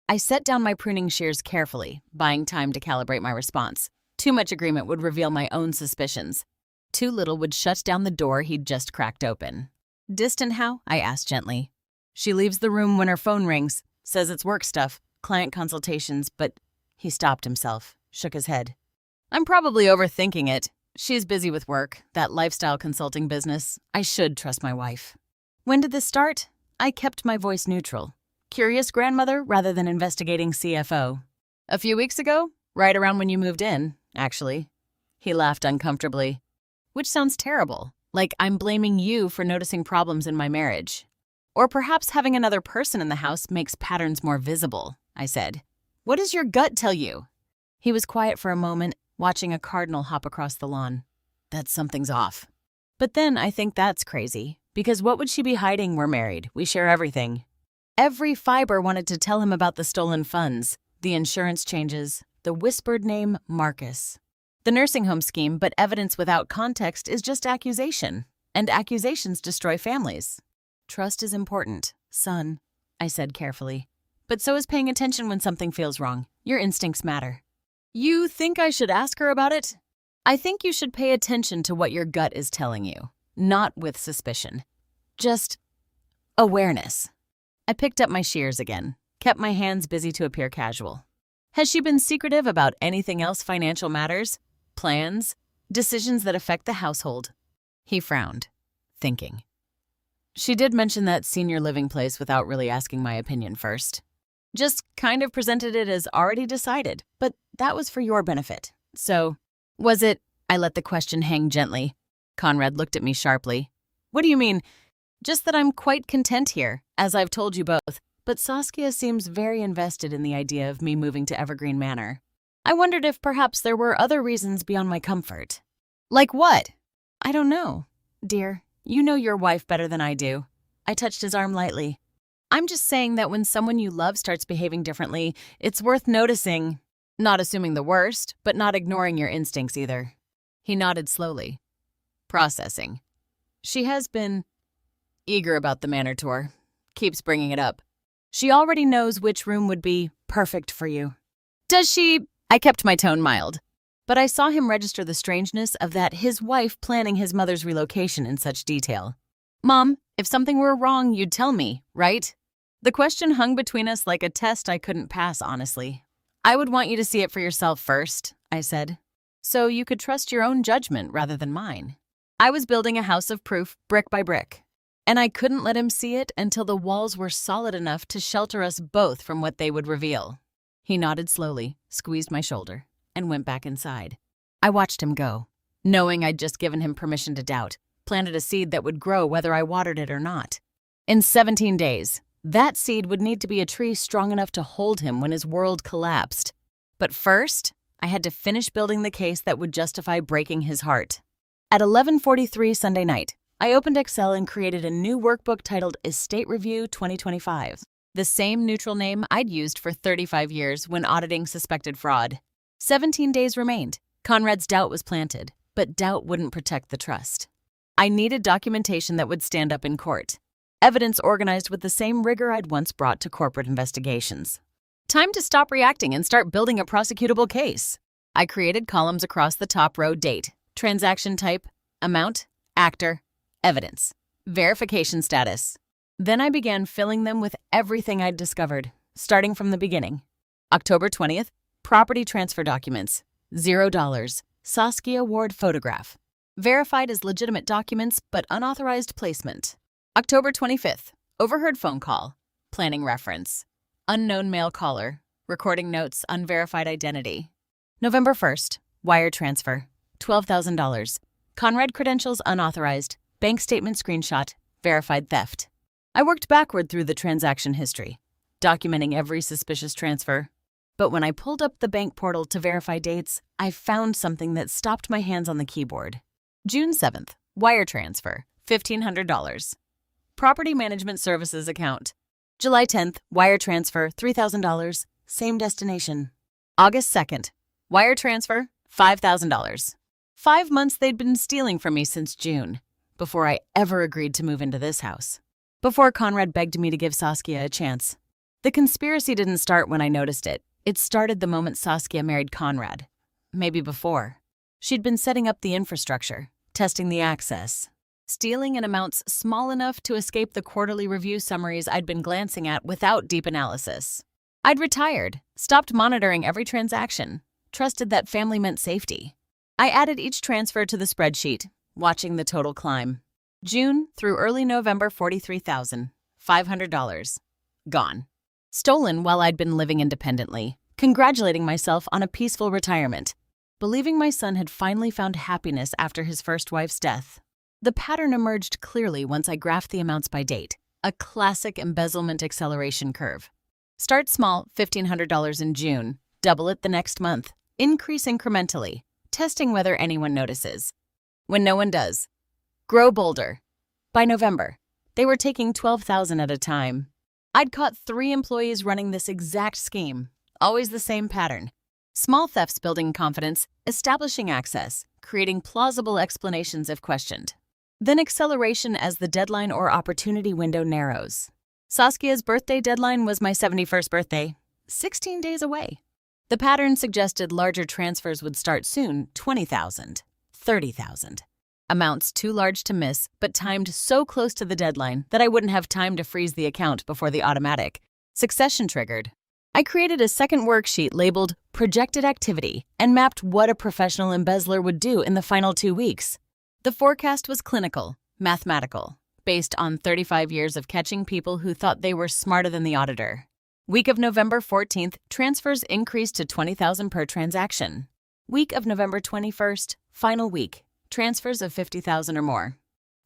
Speaker 1: I set down my pruning shears carefully, buying time to calibrate my response. Too much agreement would reveal my own suspicions. Too little would shut down the door he'd just cracked open. "Distant how?" I asked gently. "She leaves the room when her phone rings, says it's work stuff, client consultations, but—" He stopped himself, shook his head. "I'm probably overthinking it. She's busy with work, that lifestyle consulting business. I should trust my wife." When did this start? I kept my voice neutral. Curious grandmother rather than investigating CFO. "A few weeks ago, right around when you moved in, actually." He laughed uncomfortably. "Which sounds terrible, like I'm blaming you for noticing problems in my marriage. Or perhaps having another person in the house makes patterns more visible," I said. "What does your gut tell you?" He was quiet for a moment, watching a cardinal hop across the lawn. "That something's off." But then I think that's crazy, because what would she be hiding? We're married. We share everything. Every fiber wanted to tell him about the stolen funds, the insurance changes, the whispered name Marcus. The nursing home scheme, but evidence without context is just accusation, and accusations destroy families. "Trust is important, son," I said carefully. "But so is paying attention when something feels wrong. Your instincts matter." "You think I should ask her about it?" "I think you should pay attention to what your gut is telling you, not with suspicion. Just awareness." I picked up my shears again, kept my hands busy to appear casual. "Has she been secretive about anything else? Financial matters? Plans? Decisions that affect the household?" He frowned, thinking. "She did mention that senior living place without really asking my opinion first. Just kind of presented it as already decided, but that was for your benefit. So, was it—" I let the question hang gently. Conrad looked at me sharply. "What do you mean?" "Just that I'm quite content here, as I've told you both, but Saskia seems very invested in the idea of me moving to Evergreen Manor. I wondered if perhaps there were other reasons beyond my comfort." "Like what?" "I don't know. Dear, you know your wife better than I do." I touched his arm lightly. "I'm just saying that when someone you love starts behaving differently, it's worth noticing. Not assuming the worst, but not ignoring your instincts either." He nodded slowly, processing. "She has been eager about the manor tour. Keeps bringing it up. She already knows which room would be perfect for you." "Does she—" I kept my tone mild, but I saw him register the strangeness of that his wife planning his mother's relocation in such detail. "Mom, if something were wrong, you'd tell me, right?" The question hung between us like a test I couldn't pass, honestly. "I would want you to see it for yourself first," I said, "so you could trust your own judgment rather than mine." I was building a house of proof, brick by brick, and I couldn't let him see it until the walls were solid enough to shelter us both from what they would reveal. He nodded slowly, squeezed my shoulder, and went back inside. I watched him go, knowing I'd just given him permission to doubt, planted a seed that would grow whether I watered it or not. In 17 days, that seed would need to be a tree strong enough to hold him when his world collapsed. But first, I had to finish building the case that would justify breaking his heart. At 11:43 Sunday night, I opened Excel and created a new workbook titled Estate Review 2025, the same neutral name I'd used for 35 years when auditing suspected fraud. 17 days remained. Conrad's doubt was planted, but doubt wouldn't protect the trust. I needed documentation that would stand up in court. Evidence organized with the same rigor I'd once brought to corporate investigations. Time to stop reacting and start building a prosecutable case. I created columns across the top row: date, transaction type, amount, actor, evidence, verification status. Then I began filling them with everything I'd discovered, starting from the beginning. October 20th, property transfer documents, $0, Saskia Ward photograph. Verified as legitimate documents, but unauthorized placement. October 25th, overheard phone call, planning reference. Unknown male caller, recording notes, unverified identity. November 1st, wire transfer, $12,000. Conrad credentials unauthorized, bank statement screenshot, verified theft. I worked backward through the transaction history, documenting every suspicious transfer. But when I pulled up the bank portal to verify dates, I found something that stopped my hands on the keyboard. June 7th, wire transfer, $1,500. Property management services account. July 10th, wire transfer, $3,000, same destination. August 2nd, wire transfer, $5,000. 5 months they'd been stealing from me since June, before I ever agreed to move into this house. Before Conrad begged me to give Saskia a chance. The conspiracy didn't start when I noticed it. It started the moment Saskia married Conrad. Maybe before. She'd been setting up the infrastructure, testing the access, stealing in amounts small enough to escape the quarterly review summaries I'd been glancing at without deep analysis. I'd retired, stopped monitoring every transaction, trusted that family meant safety. I added each transfer to the spreadsheet, watching the total climb. June through early November, $43,500. Gone. Stolen while I'd been living independently, congratulating myself on a peaceful retirement, believing my son had finally found happiness after his first wife's death. The pattern emerged clearly once I graphed the amounts by date, a classic embezzlement acceleration curve. Start small, $1,500 in June, double it the next month, increase incrementally, testing whether anyone notices. When no one does, grow bolder. By November, they were taking $12,000 at a time. I'd caught 3 employees running this exact scheme, always the same pattern. Small thefts building confidence, establishing access, creating plausible explanations if questioned. Then acceleration as the deadline or opportunity window narrows. Saskia's birthday deadline was my 71st birthday, 16 days away. The pattern suggested larger transfers would start soon, $20,000, $30,000. Amounts too large to miss, but timed so close to the deadline that I wouldn't have time to freeze the account before the automatic succession triggered. I created a second worksheet labeled Projected Activity and mapped what a professional embezzler would do in the final 2 weeks. The forecast was clinical, mathematical, based on 35 years of catching people who thought they were smarter than the auditor. Week of November 14th, transfers increased to $20,000 per transaction. Week of November 21st, final week, transfers of $50,000 or more.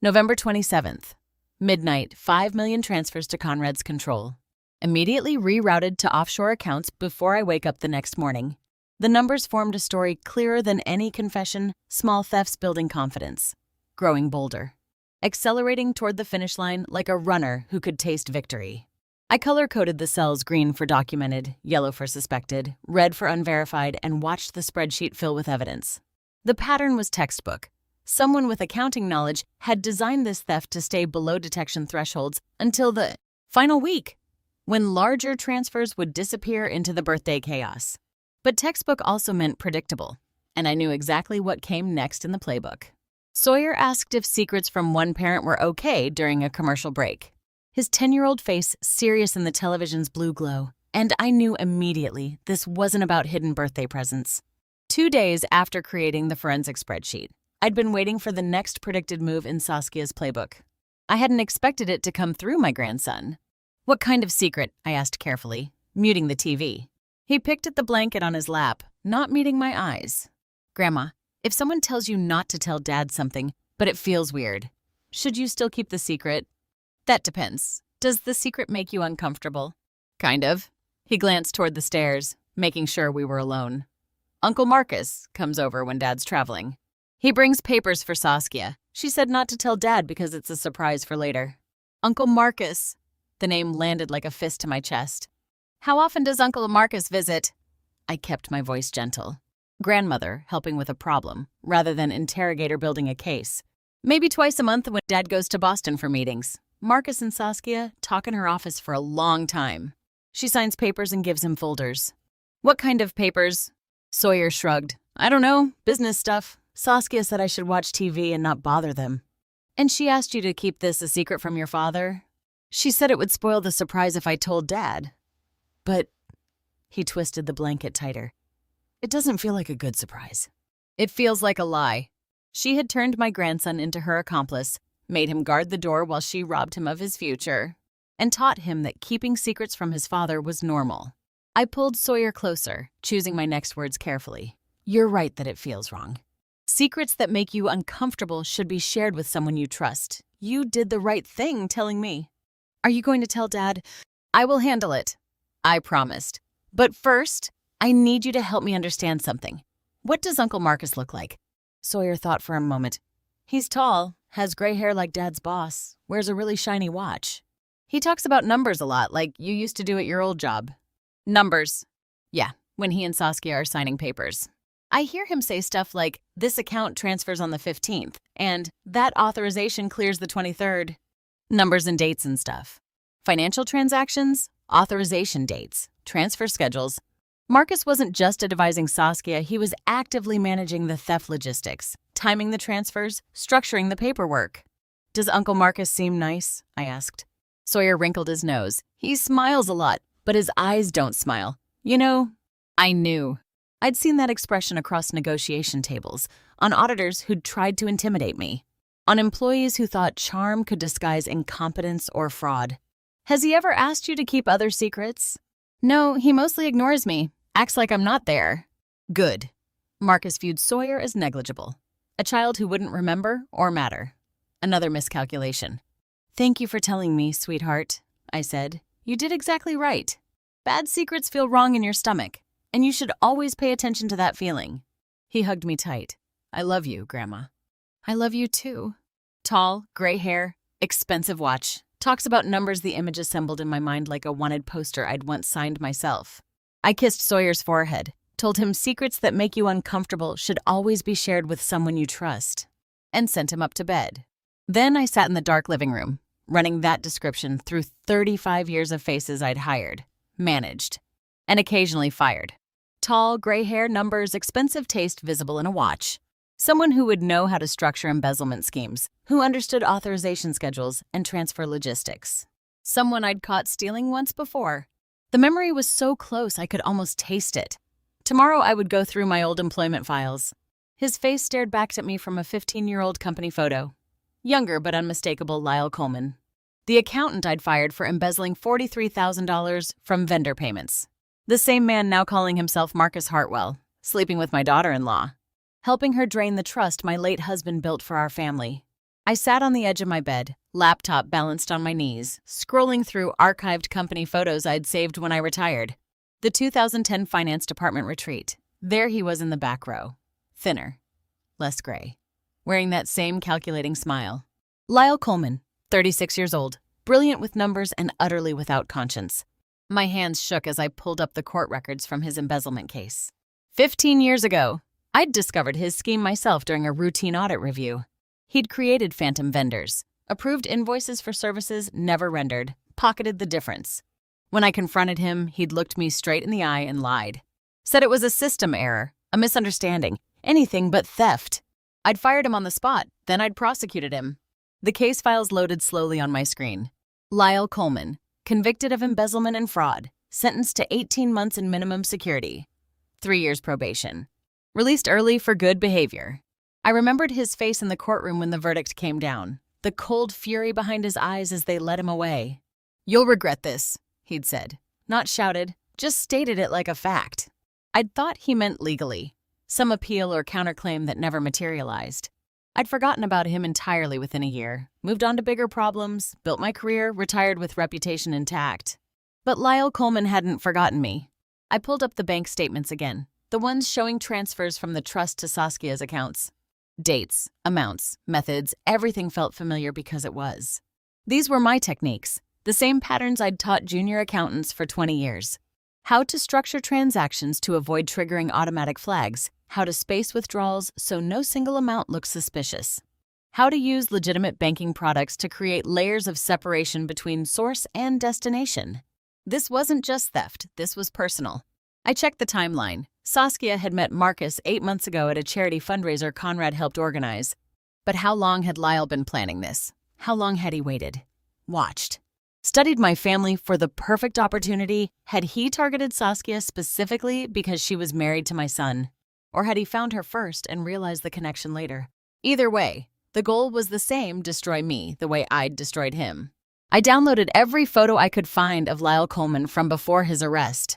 Speaker 1: November 27th, midnight, 5 million transfers to Conrad's control. Immediately rerouted to offshore accounts before I wake up the next morning. The numbers formed a story clearer than any confession, small thefts building confidence, growing bolder, accelerating toward the finish line like a runner who could taste victory. I color-coded the cells green for documented, yellow for suspected, red for unverified, and watched the spreadsheet fill with evidence. The pattern was textbook. Someone with accounting knowledge had designed this theft to stay below detection thresholds until the final week, when larger transfers would disappear into the birthday chaos. But textbook also meant predictable, and I knew exactly what came next in the playbook. Sawyer asked if secrets from one parent were okay during a commercial break. His 10-year-old face serious in the television's blue glow, and I knew immediately this wasn't about hidden birthday presents. 2 days after creating the forensic spreadsheet, I'd been waiting for the next predicted move in Saskia's playbook. I hadn't expected it to come through my grandson. "What kind of secret?" I asked carefully, muting the TV. He picked at the blanket on his lap, not meeting my eyes. "Grandma, if someone tells you not to tell Dad something, but it feels weird, should you still keep the secret?" "That depends. Does the secret make you uncomfortable?" "Kind of." He glanced toward the stairs, making sure we were alone. "Uncle Marcus comes over when Dad's traveling. He brings papers for Saskia. She said not to tell Dad because it's a surprise for later." "Uncle Marcus." The name landed like a fist to my chest. "How often does Uncle Marcus visit?" I kept my voice gentle. Grandmother helping with a problem, rather than interrogator building a case. "Maybe twice a month when Dad goes to Boston for meetings. Marcus and Saskia talk in her office for a long time. She signs papers and gives him folders." "What kind of papers?" Sawyer shrugged. "I don't know, business stuff. Saskia said I should watch TV and not bother them." "And she asked you to keep this a secret from your father?" "She said it would spoil the surprise if I told Dad." "But," he twisted the blanket tighter, "it doesn't feel like a good surprise." "It feels like a lie." She had turned my grandson into her accomplice, made him guard the door while she robbed him of his future, and taught him that keeping secrets from his father was normal. I pulled Sawyer closer, choosing my next words carefully. "You're right that it feels wrong. Secrets that make you uncomfortable should be shared with someone you trust. You did the right thing telling me." Are you going to tell Dad? I will handle it, I promised. But first, I need you to help me understand something. What does Uncle Marcus look like? Sawyer thought for a moment. He's tall, has gray hair like Dad's boss, wears a really shiny watch. He talks about numbers a lot, like you used to do at your old job. Numbers. Yeah, when he and Saskia are signing papers. I hear him say stuff like, this account transfers on the 15th, and that authorization clears the 23rd. Numbers and dates and stuff. Financial transactions, authorization dates, transfer schedules. Marcus wasn't just advising Saskia, he was actively managing the theft logistics, timing the transfers, structuring the paperwork. Does Uncle Marcus seem nice? I asked. Sawyer wrinkled his nose. He smiles a lot, but his eyes don't smile. You know, I knew. I'd seen that expression across negotiation tables, on auditors who'd tried to intimidate me, on employees who thought charm could disguise incompetence or fraud. Has he ever asked you to keep other secrets? No, he mostly ignores me, acts like I'm not there. Good. Marcus viewed Sawyer as negligible, a child who wouldn't remember or matter. Another miscalculation. Thank you for telling me, sweetheart, I said. You did exactly right. Bad secrets feel wrong in your stomach, and you should always pay attention to that feeling. He hugged me tight. I love you, Grandma. I love you too. Tall, gray hair, expensive watch. Talks about numbers the image assembled in my mind like a wanted poster I'd once signed myself. I kissed Sawyer's forehead, told him secrets that make you uncomfortable should always be shared with someone you trust, and sent him up to bed. Then I sat in the dark living room, running that description through 35 years of faces I'd hired, managed, and occasionally fired. Tall, gray hair, numbers, expensive taste visible in a watch. Someone who would know how to structure embezzlement schemes, who understood authorization schedules and transfer logistics. Someone I'd caught stealing once before. The memory was so close I could almost taste it. Tomorrow I would go through my old employment files. His face stared back at me from a 15-year-old company photo. Younger but unmistakable Lyle Coleman. The accountant I'd fired for embezzling $43,000 from vendor payments. The same man now calling himself Marcus Hartwell, sleeping with my daughter-in-law, helping her drain the trust my late husband built for our family. I sat on the edge of my bed, laptop balanced on my knees, scrolling through archived company photos I'd saved when I retired. The 2010 Finance Department retreat. There he was in the back row. Thinner, less gray, wearing that same calculating smile. Lyle Coleman, 36 years old, brilliant with numbers and utterly without conscience. My hands shook as I pulled up the court records from his embezzlement case. 15 years ago, I'd discovered his scheme myself during a routine audit review. He'd created phantom vendors, approved invoices for services never rendered, pocketed the difference. When I confronted him, he'd looked me straight in the eye and lied. Said it was a system error, a misunderstanding, anything but theft. I'd fired him on the spot, then I'd prosecuted him. The case files loaded slowly on my screen. Lyle Coleman, convicted of embezzlement and fraud, sentenced to 18 months in minimum security, 3 years probation. Released early for good behavior. I remembered his face in the courtroom when the verdict came down, the cold fury behind his eyes as they led him away. You'll regret this, he'd said. Not shouted, just stated it like a fact. I'd thought he meant legally, some appeal or counterclaim that never materialized. I'd forgotten about him entirely within a year, moved on to bigger problems, built my career, retired with reputation intact. But Lyle Coleman hadn't forgotten me. I pulled up the bank statements again, the ones showing transfers from the trust to Saskia's accounts. Dates, amounts, methods, everything felt familiar because it was. These were my techniques, the same patterns I'd taught junior accountants for 20 years. How to structure transactions to avoid triggering automatic flags, how to space withdrawals so no single amount looks suspicious. How to use legitimate banking products to create layers of separation between source and destination. This wasn't just theft, this was personal. I checked the timeline. Saskia had met Marcus 8 months ago at a charity fundraiser Conrad helped organize. But how long had Lyle been planning this? How long had he waited? Watched. Studied my family for the perfect opportunity. Had he targeted Saskia specifically because she was married to my son? Or had he found her first and realized the connection later? Either way, the goal was the same: destroy me the way I'd destroyed him. I downloaded every photo I could find of Lyle Coleman from before his arrest.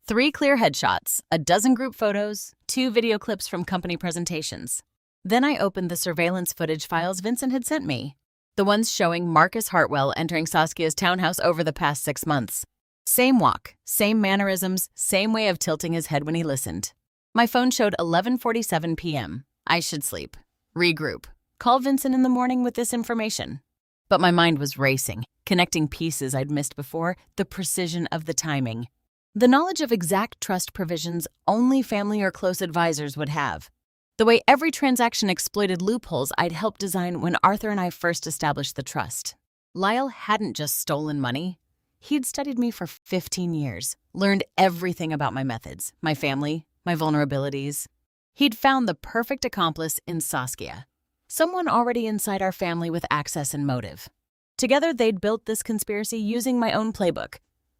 Speaker 1: 3 clear headshots, a dozen group photos, 2 video clips from company presentations. Then I opened the surveillance footage files Vincent had sent me. The ones showing Marcus Hartwell entering Saskia's townhouse over the past 6 months. Same walk, same mannerisms, same way of tilting his head when he listened. My phone showed 11:47 p.m. I should sleep. Regroup. Call Vincent in the morning with this information. But my mind was racing, connecting pieces I'd missed before, the precision of the timing. The knowledge of exact trust provisions only family or close advisors would have. The way every transaction exploited loopholes I'd helped design when Arthur and I first established the trust. Lyle hadn't just stolen money. He'd studied me for 15 years, learned everything about my methods, my family, my vulnerabilities. He'd found the perfect accomplice in Saskia, someone already inside our family with access and motive. Together, they'd built this conspiracy using my own playbook,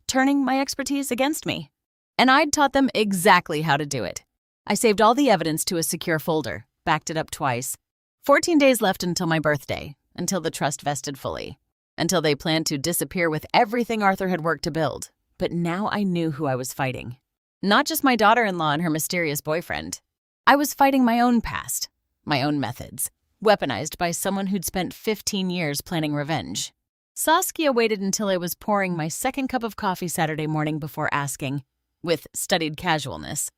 Speaker 1: turning my expertise against me. And I'd taught them exactly how to do it. I saved all the evidence to a secure folder, backed it up twice. 14 days left until my birthday, until the trust vested fully, until they planned to disappear with everything Arthur had worked to build. But now I knew who I was fighting. Not just my daughter-in-law and her mysterious boyfriend. I was fighting my own past, my own methods, weaponized by someone who'd spent 15 years planning revenge. Saskia waited until I was pouring my second cup of coffee Saturday morning before asking, with studied casualness,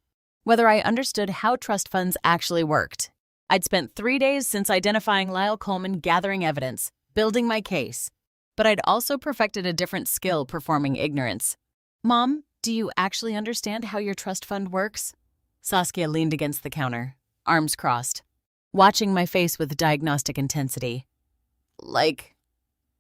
Speaker 1: whether I understood how trust funds actually worked. I'd spent 3 days since identifying Lyle Coleman gathering evidence, building my case, but I'd also perfected a different skill performing ignorance. Mom, do you actually understand how your trust fund works? Saskia leaned against the counter, arms crossed, watching my face with diagnostic intensity. Like,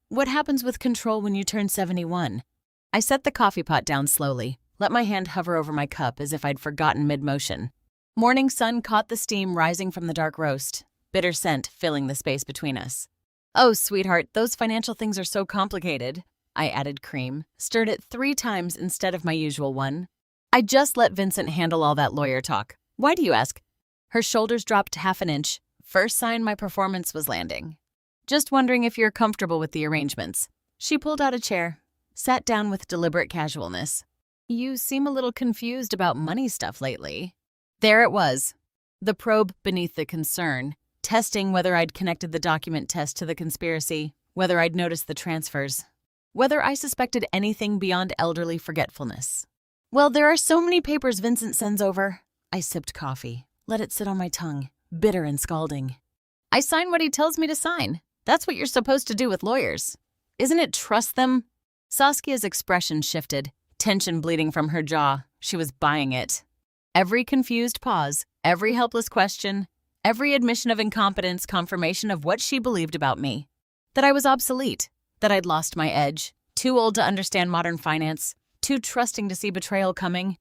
Speaker 1: what happens with control when you turn 71? I set the coffee pot down slowly, let my hand hover over my cup as if I'd forgotten mid-motion. Morning sun caught the steam rising from the dark roast, bitter scent filling the space between us. Oh, sweetheart, those financial things are so complicated. I added cream, stirred it 3 times instead of my usual one. I just let Vincent handle all that lawyer talk. Why do you ask? Her shoulders dropped half an inch, first sign my performance was landing. Just wondering if you're comfortable with the arrangements. She pulled out a chair, sat down with deliberate casualness. You seem a little confused about money stuff lately. There it was, the probe beneath the concern, testing whether I'd connected the document test to the conspiracy, whether I'd noticed the transfers, whether I suspected anything beyond elderly forgetfulness. Well, there are so many papers Vincent sends over. I sipped coffee, let it sit on my tongue, bitter and scalding. I sign what he tells me to sign. That's what you're supposed to do with lawyers. Isn't it trust them? Saskia's expression shifted, tension bleeding from her jaw. She was buying it. Every confused pause, every helpless question, every admission of incompetence, confirmation of what she believed about me. That I was obsolete, that I'd lost my edge, too old to understand modern finance, too trusting to see betrayal coming.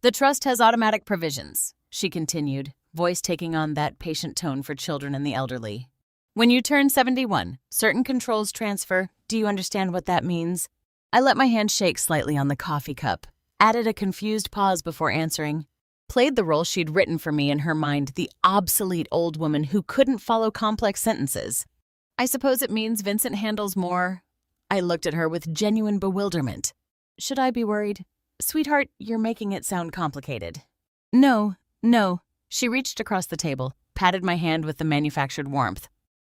Speaker 1: The trust has automatic provisions, she continued, voice taking on that patient tone for children and the elderly. When you turn 71, certain controls transfer. Do you understand what that means? I let my hand shake slightly on the coffee cup, added a confused pause before answering, played the role she'd written for me in her mind, the obsolete old woman who couldn't follow complex sentences. I suppose it means Vincent handles more. I looked at her with genuine bewilderment. Should I be worried? Sweetheart, you're making it sound complicated. No. She reached across the table, patted my hand with the manufactured warmth.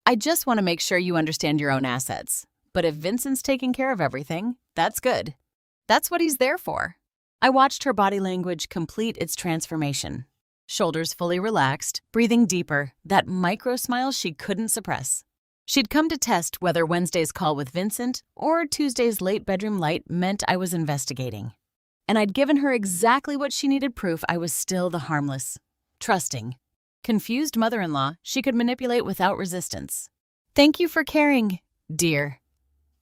Speaker 1: I just want to make sure you understand your own assets. But if Vincent's taking care of everything, that's good. That's what he's there for. I watched her body language complete its transformation. Shoulders fully relaxed, breathing deeper, that micro smile she couldn't suppress. She'd come to test whether Wednesday's call with Vincent or Tuesday's late bedroom light meant I was investigating. And I'd given her exactly what she needed, proof I was still the harmless, trusting, confused mother-in-law she could manipulate without resistance. Thank you for caring, dear.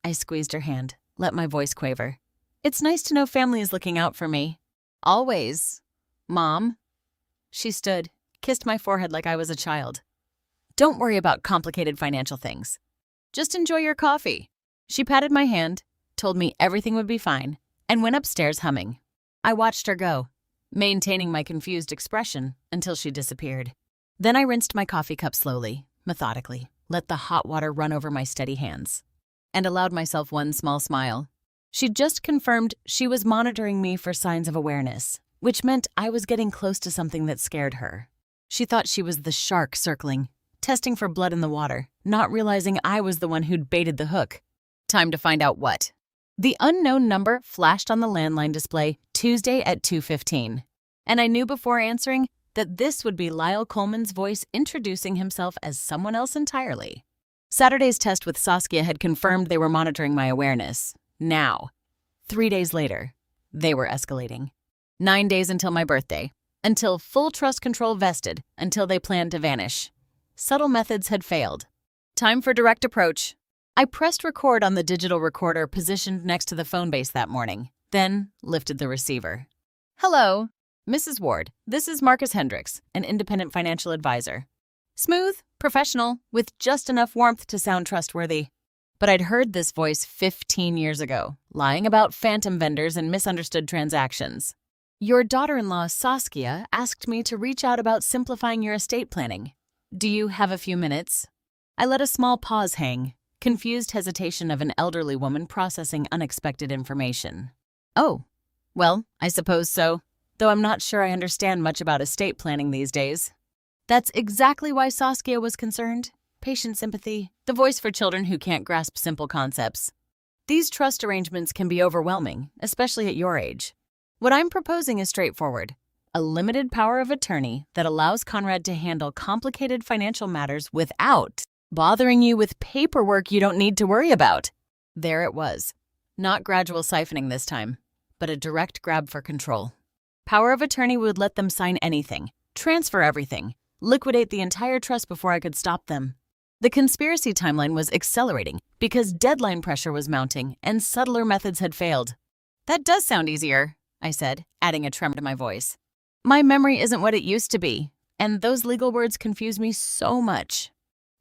Speaker 1: I squeezed her hand, let my voice quaver. It's nice to know family is looking out for me. Always. Mom. She stood, kissed my forehead like I was a child. Don't worry about complicated financial things. Just enjoy your coffee. She patted my hand, told me everything would be fine, and went upstairs humming. I watched her go, maintaining my confused expression until she disappeared. Then I rinsed my coffee cup slowly, methodically, let the hot water run over my steady hands, and allowed myself one small smile. She'd just confirmed she was monitoring me for signs of awareness, which meant I was getting close to something that scared her. She thought she was the shark circling, testing for blood in the water, not realizing I was the one who'd baited the hook. Time to find out what. The unknown number flashed on the landline display Tuesday at 2:15, and I knew before answering that this would be Lyle Coleman's voice introducing himself as someone else entirely. Saturday's test with Saskia had confirmed they were monitoring my awareness. Now, 3 days later, they were escalating. 9 days until my birthday, until full trust control vested, until they planned to vanish. Subtle methods had failed. Time for direct approach. I pressed record on the digital recorder positioned next to the phone base that morning, then lifted the receiver. Hello, Mrs. Ward, this is Marcus Hendricks, an independent financial advisor. Smooth, professional, with just enough warmth to sound trustworthy. But I'd heard this voice 15 years ago, lying about phantom vendors and misunderstood transactions. Your daughter-in-law, Saskia, asked me to reach out about simplifying your estate planning. Do you have a few minutes? I let a small pause hang, confused hesitation of an elderly woman processing unexpected information. Oh, well, I suppose so, though I'm not sure I understand much about estate planning these days. That's exactly why Saskia was concerned. Patient sympathy, the voice for children who can't grasp simple concepts. These trust arrangements can be overwhelming, especially at your age. What I'm proposing is straightforward. A limited power of attorney that allows Conrad to handle complicated financial matters without bothering you with paperwork you don't need to worry about. There it was. Not gradual siphoning this time, but a direct grab for control. Power of attorney would let them sign anything, transfer everything, liquidate the entire trust before I could stop them. The conspiracy timeline was accelerating because deadline pressure was mounting and subtler methods had failed. That does sound easier, I said, adding a tremor to my voice. My memory isn't what it used to be, and those legal words confuse me so much.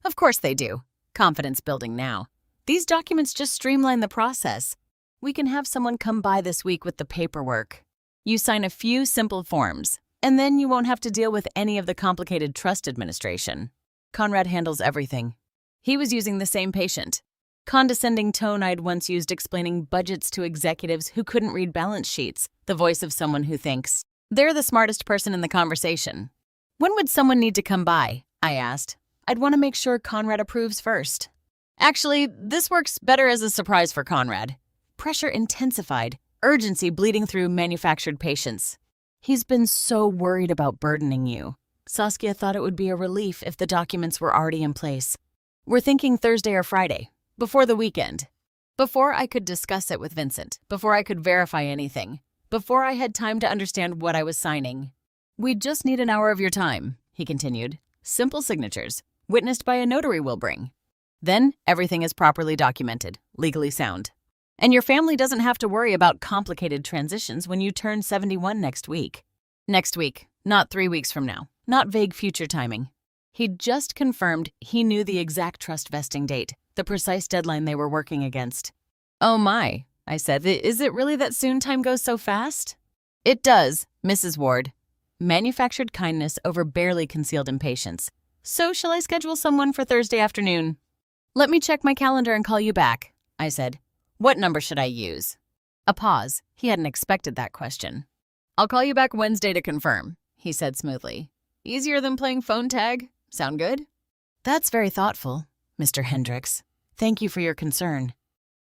Speaker 1: Of course they do. Confidence building now. These documents just streamline the process. We can have someone come by this week with the paperwork. You sign a few simple forms, and then you won't have to deal with any of the complicated trust administration. Conrad handles everything. He was using the same patient. Condescending tone I'd once used explaining budgets to executives who couldn't read balance sheets, the voice of someone who thinks they're the smartest person in the conversation. When would someone need to come by? I asked. I'd want to make sure Conrad approves first. Actually, this works better as a surprise for Conrad. Pressure intensified, urgency bleeding through manufactured patients. He's been so worried about burdening you. Saskia thought it would be a relief if the documents were already in place. We're thinking Thursday or Friday, before the weekend. Before I could discuss it with Vincent, before I could verify anything, before I had time to understand what I was signing. We just need an hour of your time, he continued. Simple signatures, witnessed by a notary will bring. Then everything is properly documented, legally sound. And your family doesn't have to worry about complicated transitions when you turn 71 next week. Next week, not 3 weeks from now, not vague future timing. He'd just confirmed he knew the exact trust vesting date, the precise deadline they were working against. Oh my, I said, is it really that soon time goes so fast? It does, Mrs. Ward. Manufactured kindness over barely concealed impatience. So shall I schedule someone for Thursday afternoon? Let me check my calendar and call you back, I said. What number should I use? A pause. He hadn't expected that question. I'll call you back Wednesday to confirm, he said smoothly. Easier than playing phone tag. Sound good? That's very thoughtful, Mr. Hendricks. Thank you for your concern.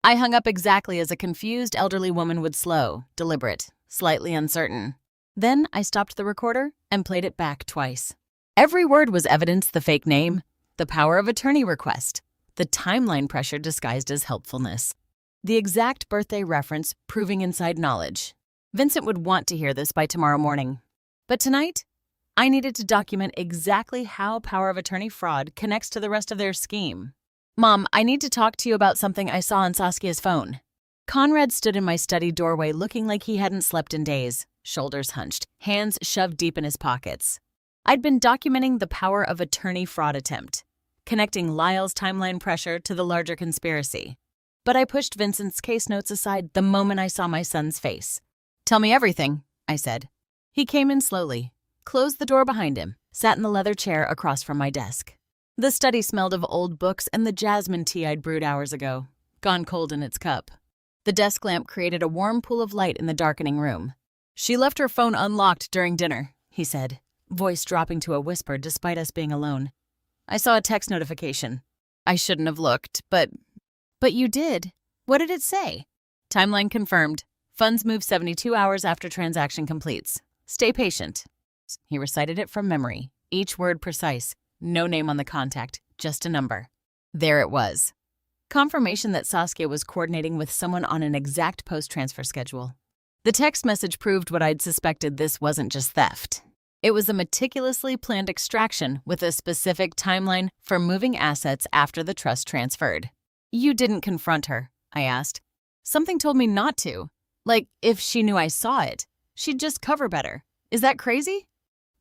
Speaker 1: I hung up exactly as a confused elderly woman would slow, deliberate, slightly uncertain. Then I stopped the recorder and played it back twice. Every word was evidence the fake name, the power of attorney request, the timeline pressure disguised as helpfulness, the exact birthday reference proving inside knowledge. Vincent would want to hear this by tomorrow morning. But tonight, I needed to document exactly how power of attorney fraud connects to the rest of their scheme. Mom, I need to talk to you about something I saw on Saskia's phone. Conrad stood in my study doorway looking like he hadn't slept in days, shoulders hunched, hands shoved deep in his pockets. I'd been documenting the power of attorney fraud attempt, connecting Lyle's timeline pressure to the larger conspiracy. But I pushed Vincent's case notes aside the moment I saw my son's face. Tell me everything, I said. He came in slowly, closed the door behind him, sat in the leather chair across from my desk. The study smelled of old books and the jasmine tea I'd brewed hours ago, gone cold in its cup. The desk lamp created a warm pool of light in the darkening room. She left her phone unlocked during dinner, he said, voice dropping to a whisper despite us being alone. I saw a text notification. I shouldn't have looked, but you did. What did it say? Timeline confirmed. Funds move 72 hours after transaction completes. Stay patient. He recited it from memory, each word precise. No name on the contact, just a number. There it was. Confirmation that Saskia was coordinating with someone on an exact post-transfer schedule. The text message proved what I'd suspected: this wasn't just theft. It was a meticulously planned extraction with a specific timeline for moving assets after the trust transferred. You didn't confront her, I asked. Something told me not to. Like, if she knew I saw it, she'd just cover better. Is that crazy?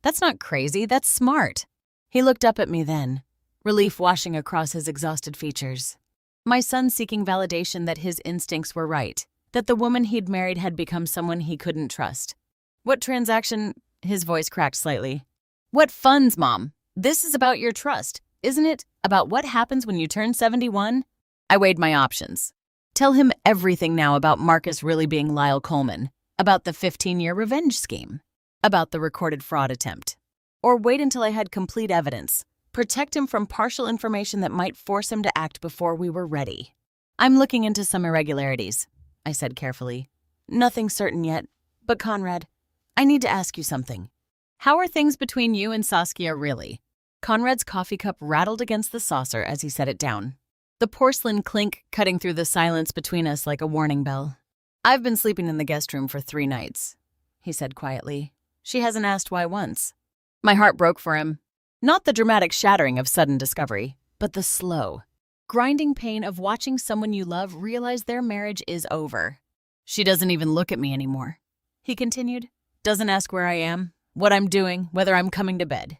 Speaker 1: That's not crazy, that's smart. He looked up at me then, relief washing across his exhausted features. My son seeking validation that his instincts were right, that the woman he'd married had become someone he couldn't trust. What transaction? His voice cracked slightly. What funds, Mom? This is about your trust, isn't it? About what happens when you turn 71? I weighed my options. Tell him everything now about Marcus really being Lyle Coleman, about the 15-year revenge scheme, about the recorded fraud attempt. Or wait until I had complete evidence, protect him from partial information that might force him to act before we were ready. I'm looking into some irregularities, I said carefully. Nothing certain yet, but Conrad, I need to ask you something. How are things between you and Saskia really? Conrad's coffee cup rattled against the saucer as he set it down, the porcelain clink cutting through the silence between us like a warning bell. I've been sleeping in the guest room for 3 nights, he said quietly. She hasn't asked why once. My heart broke for him. Not the dramatic shattering of sudden discovery, but the slow, grinding pain of watching someone you love realize their marriage is over. She doesn't even look at me anymore, he continued. Doesn't ask where I am, what I'm doing, whether I'm coming to bed.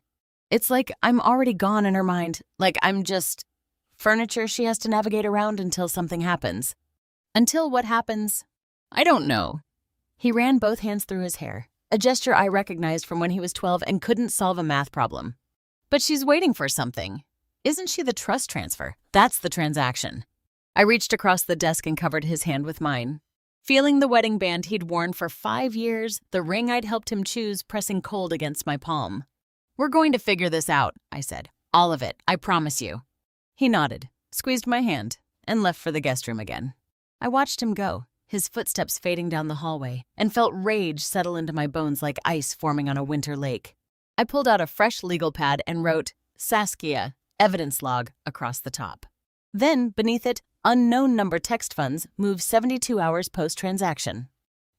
Speaker 1: It's like I'm already gone in her mind, like I'm just furniture she has to navigate around until something happens. Until what happens? I don't know. He ran both hands through his hair, a gesture I recognized from when he was 12 and couldn't solve a math problem. But she's waiting for something. Isn't she the trust transfer? That's the transaction. I reached across the desk and covered his hand with mine, feeling the wedding band he'd worn for 5 years, the ring I'd helped him choose pressing cold against my palm. We're going to figure this out, I said. All of it, I promise you. He nodded, squeezed my hand, and left for the guest room again. I watched him go, his footsteps fading down the hallway, and felt rage settle into my bones like ice forming on a winter lake. I pulled out a fresh legal pad and wrote, Saskia, evidence log, across the top. Then, beneath it, unknown number text funds move 72 hours post-transaction.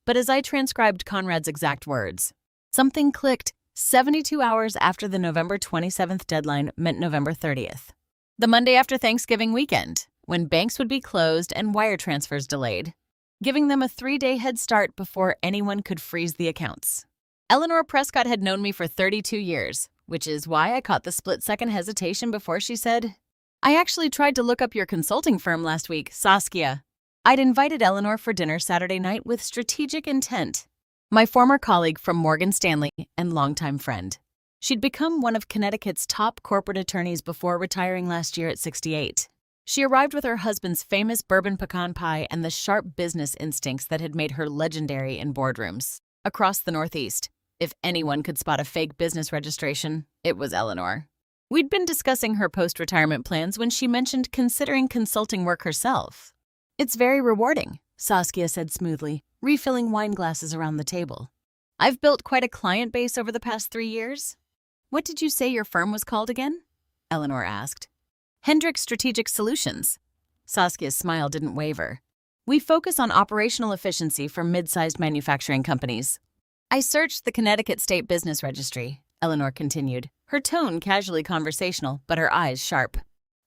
Speaker 1: But as I transcribed Conrad's exact words, something clicked. 72 hours after the November 27th deadline meant November 30th. The Monday after Thanksgiving weekend, when banks would be closed and wire transfers delayed, giving them a 3-day head start before anyone could freeze the accounts. Eleanor Prescott had known me for 32 years, which is why I caught the split-second hesitation before she said, I actually tried to look up your consulting firm last week, Saskia. I'd invited Eleanor for dinner Saturday night with strategic intent. My former colleague from Morgan Stanley and longtime friend. She'd become one of Connecticut's top corporate attorneys before retiring last year at 68. She arrived with her husband's famous bourbon pecan pie and the sharp business instincts that had made her legendary in boardrooms. Across the Northeast, if anyone could spot a fake business registration, it was Eleanor. We'd been discussing her post-retirement plans when she mentioned considering consulting work herself. It's very rewarding, Saskia said smoothly, refilling wine glasses around the table. I've built quite a client base over the past 3 years. What did you say your firm was called again? Eleanor asked. Hendrick Strategic Solutions. Saskia's smile didn't waver. We focus on operational efficiency for mid-sized manufacturing companies. I searched the Connecticut State Business Registry, Eleanor continued, her tone casually conversational, but her eyes sharp.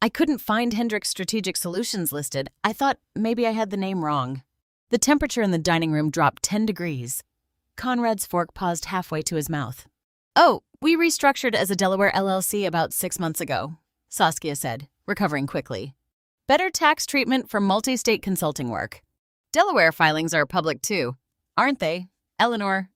Speaker 1: I couldn't find Hendrick Strategic Solutions listed. I thought maybe I had the name wrong. The temperature in the dining room dropped 10 degrees. Conrad's fork paused halfway to his mouth. Oh, we restructured as a Delaware LLC about 6 months ago, Saskia said, recovering quickly. Better tax treatment for multi-state consulting work. Delaware filings are public too, aren't they, Eleanor?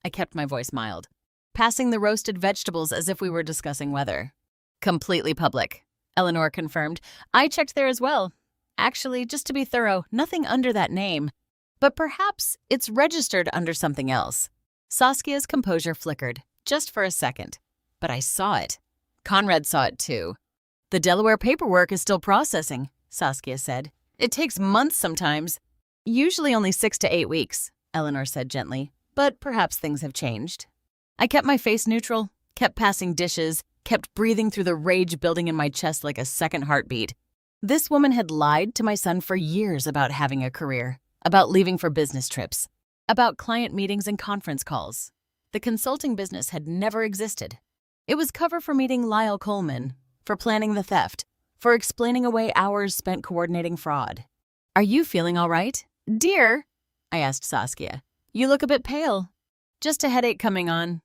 Speaker 1: I kept my voice mild, passing the roasted vegetables as if we were discussing weather. Completely public, Eleanor confirmed. I checked there as well. Actually, just to be thorough, nothing under that name. But perhaps it's registered under something else. Saskia's composure flickered, just for a second. But I saw it. Conrad saw it too. The Delaware paperwork is still processing, Saskia said. It takes months sometimes. Usually only 6 to 8 weeks, Eleanor said gently, but perhaps things have changed. I kept my face neutral, kept passing dishes, kept breathing through the rage building in my chest like a second heartbeat. This woman had lied to my son for years about having a career, about leaving for business trips, about client meetings and conference calls. The consulting business had never existed. It was cover for meeting Lyle Coleman, for planning the theft, for explaining away hours spent coordinating fraud. Are you feeling all right? Dear, I asked Saskia. You look a bit pale. Just a headache coming on.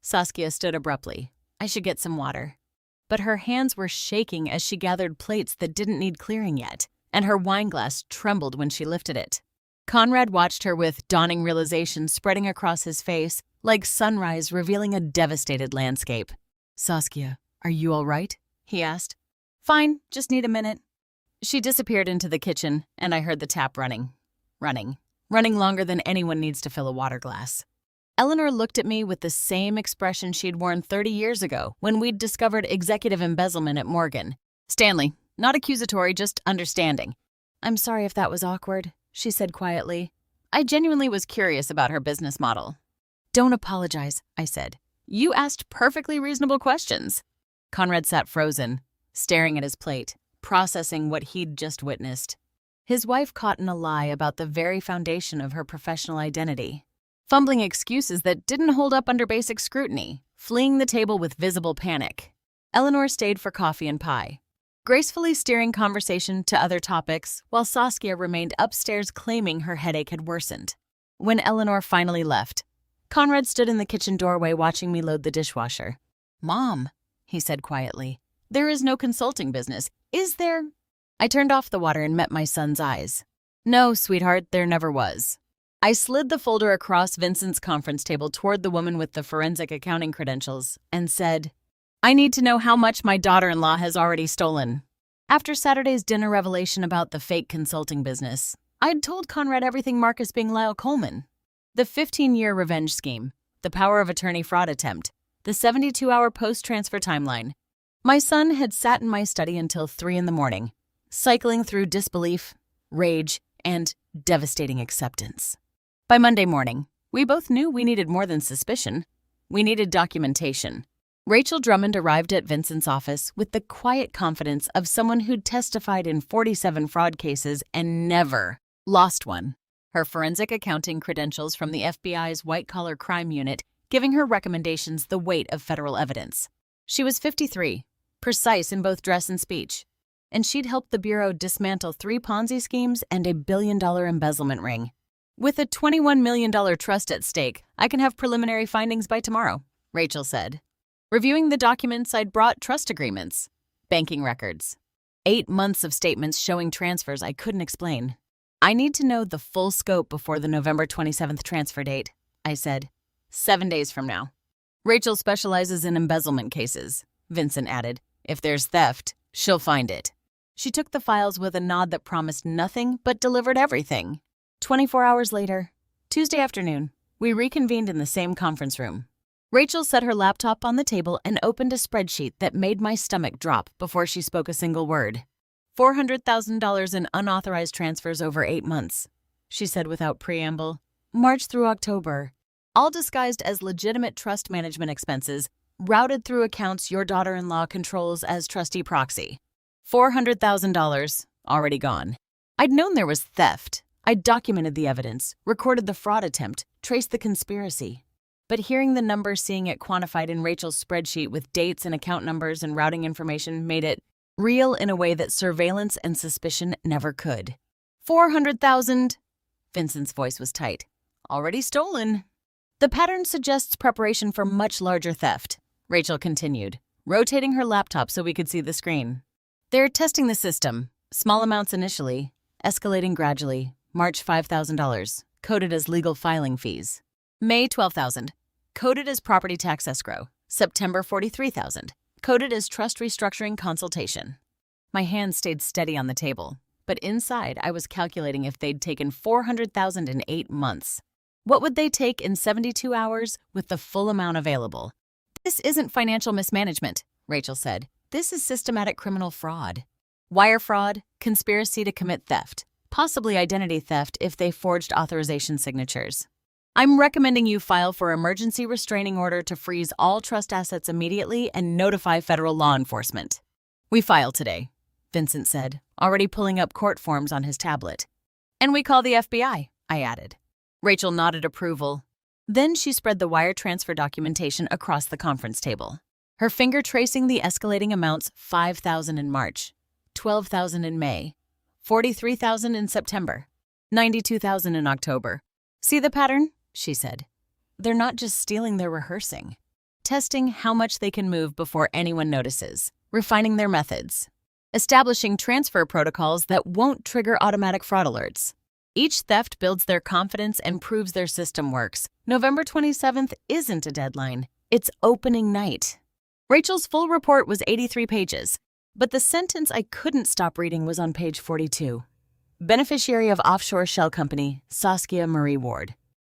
Speaker 1: Saskia stood abruptly. I should get some water. But her hands were shaking as she gathered plates that didn't need clearing yet, and her wine glass trembled when she lifted it. Conrad watched her with dawning realization spreading across his face, like sunrise revealing a devastated landscape. Saskia, are you all right? He asked. Fine, just need a minute. She disappeared into the kitchen, and I heard the tap running. Running longer than anyone needs to fill a water glass. Eleanor looked at me with the same expression she'd worn 30 years ago when we'd discovered executive embezzlement at Morgan. Stanley, not accusatory, just understanding. I'm sorry if that was awkward, she said quietly. I genuinely was curious about her business model. Don't apologize, I said. You asked perfectly reasonable questions. Conrad sat frozen, staring at his plate, processing what he'd just witnessed. His wife caught in a lie about the very foundation of her professional identity. Fumbling excuses that didn't hold up under basic scrutiny, fleeing the table with visible panic. Eleanor stayed for coffee and pie, gracefully steering conversation to other topics while Saskia remained upstairs claiming her headache had worsened. When Eleanor finally left, Conrad stood in the kitchen doorway watching me load the dishwasher. Mom, he said quietly, there is no consulting business, is there? I turned off the water and met my son's eyes. No, sweetheart, there never was. I slid the folder across Vincent's conference table toward the woman with the forensic accounting credentials and said, I need to know how much my daughter-in-law has already stolen. After Saturday's dinner revelation about the fake consulting business, I'd told Conrad everything Marcus being Lyle Coleman. The 15-year revenge scheme, the power of attorney fraud attempt, the 72-hour post-transfer timeline. My son had sat in my study until 3 a.m, cycling through disbelief, rage, and devastating acceptance. By Monday morning, we both knew we needed more than suspicion. We needed documentation. Rachel Drummond arrived at Vincent's office with the quiet confidence of someone who'd testified in 47 fraud cases and never lost one. Her forensic accounting credentials from the FBI's white-collar crime unit giving her recommendations the weight of federal evidence. She was 53, precise in both dress and speech, and she'd helped the Bureau dismantle 3 Ponzi schemes and a $1 billion embezzlement ring. With a $21 million trust at stake, I can have preliminary findings by tomorrow, Rachel said. Reviewing the documents, I'd brought trust agreements, banking records, 8 months of statements showing transfers I couldn't explain. I need to know the full scope before the November 27th transfer date, I said. 7 days from now. Rachel specializes in embezzlement cases, Vincent added. If there's theft, she'll find it. She took the files with a nod that promised nothing but delivered everything. 24 hours later, Tuesday afternoon, we reconvened in the same conference room. Rachel set her laptop on the table and opened a spreadsheet that made my stomach drop before she spoke a single word. $400,000 in unauthorized transfers over 8 months, she said without preamble. March through October, all disguised as legitimate trust management expenses, routed through accounts your daughter-in-law controls as trustee proxy. $400,000, already gone. I'd known there was theft. I'd documented the evidence, recorded the fraud attempt, traced the conspiracy. But hearing the number, seeing it quantified in Rachel's spreadsheet with dates and account numbers and routing information made it real in a way that surveillance and suspicion never could. 400,000. Vincent's voice was tight. Already stolen. The pattern suggests preparation for much larger theft, Rachel continued, rotating her laptop so we could see the screen. They're testing the system. Small amounts initially, escalating gradually. March $5,000, coded as legal filing fees. May $12,000, coded as property tax escrow. September $43,000, coded as trust restructuring consultation. My hands stayed steady on the table, but inside I was calculating if they'd taken $400,000 in 8 months. What would they take in 72 hours with the full amount available? This isn't financial mismanagement, Rachel said. This is systematic criminal fraud. Wire fraud, conspiracy to commit theft, possibly identity theft if they forged authorization signatures. I'm recommending you file for emergency restraining order to freeze all trust assets immediately and notify federal law enforcement. We file today, Vincent said, already pulling up court forms on his tablet. And we call the FBI, I added. Rachel nodded approval. Then she spread the wire transfer documentation across the conference table, her finger tracing the escalating amounts: $5,000 in March, $12,000 in May, $43,000 in September, $92,000 in October. See the pattern? She said. They're not just stealing, they're rehearsing. Testing how much they can move before anyone notices, refining their methods, establishing transfer protocols that won't trigger automatic fraud alerts. Each theft builds their confidence and proves their system works. November 27th isn't a deadline. It's opening night. Rachel's full report was 83 pages, but the sentence I couldn't stop reading was on page 42. Beneficiary of offshore shell company, Saskia Marie Ward.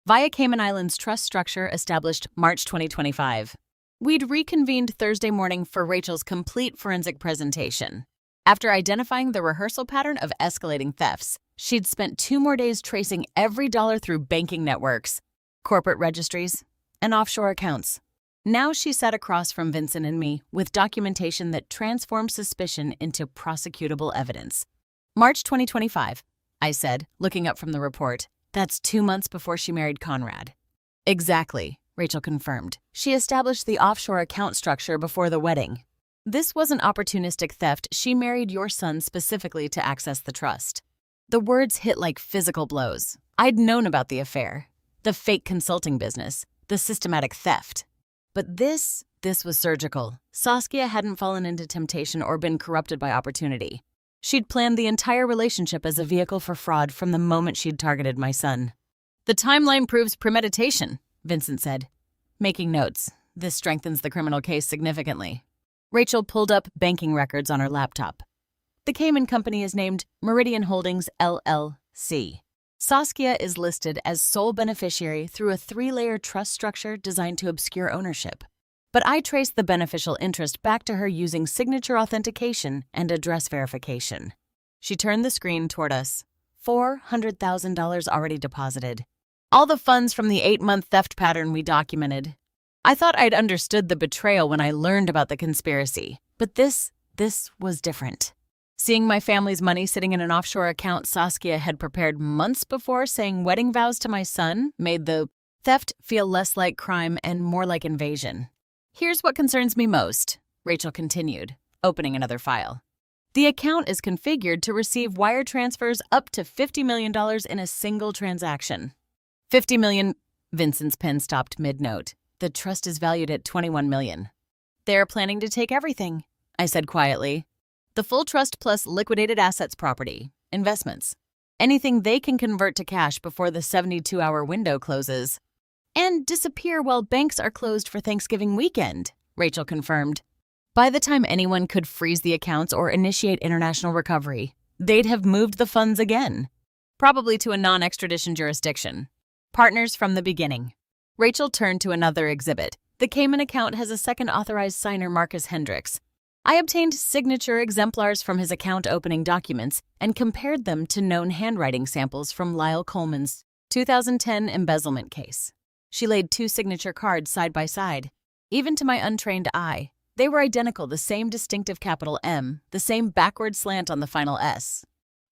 Speaker 1: Via Cayman Islands trust structure established March 2025. We'd reconvened Thursday morning for Rachel's complete forensic presentation. After identifying the rehearsal pattern of escalating thefts, she'd spent 2 more days tracing every dollar through banking networks, corporate registries, and offshore accounts. Now she sat across from Vincent and me with documentation that transformed suspicion into prosecutable evidence. March 2025, I said, looking up from the report. That's 2 months before she married Conrad. Exactly, Rachel confirmed. She established the offshore account structure before the wedding. This wasn't opportunistic theft. She married your son specifically to access the trust. The words hit like physical blows. I'd known about the affair, the fake consulting business, the systematic theft. But this was surgical. Saskia hadn't fallen into temptation or been corrupted by opportunity. She'd planned the entire relationship as a vehicle for fraud from the moment she'd targeted my son. The timeline proves premeditation, Vincent said. Making notes. This strengthens the criminal case significantly. Rachel pulled up banking records on her laptop. The Cayman company is named Meridian Holdings, LLC. Saskia is listed as sole beneficiary through a 3-layer trust structure designed to obscure ownership. But I traced the beneficial interest back to her using signature authentication and address verification. She turned the screen toward us. $400,000 already deposited. All the funds from the 8-month theft pattern we documented. I thought I'd understood the betrayal when I learned about the conspiracy, but this was different. Seeing my family's money sitting in an offshore account Saskia had prepared months before saying wedding vows to my son made the theft feel less like crime and more like invasion. Here's what concerns me most, Rachel continued, opening another file. The account is configured to receive wire transfers up to $50 million in a single transaction. $50 million, Vincent's pen stopped mid-note. The trust is valued at $21 million. They're planning to take everything, I said quietly. The full trust plus liquidated assets, property, investments. Anything they can convert to cash before the 72-hour window closes. And disappear while banks are closed for Thanksgiving weekend, Rachel confirmed. By the time anyone could freeze the accounts or initiate international recovery, they'd have moved the funds again. Probably to a non-extradition jurisdiction. Partners from the beginning. Rachel turned to another exhibit. The Cayman account has a second authorized signer, Marcus Hendricks. I obtained signature exemplars from his account opening documents and compared them to known handwriting samples from Lyle Coleman's 2010 embezzlement case. She laid 2 signature cards side by side. Even to my untrained eye, they were identical, the same distinctive capital M, the same backward slant on the final S.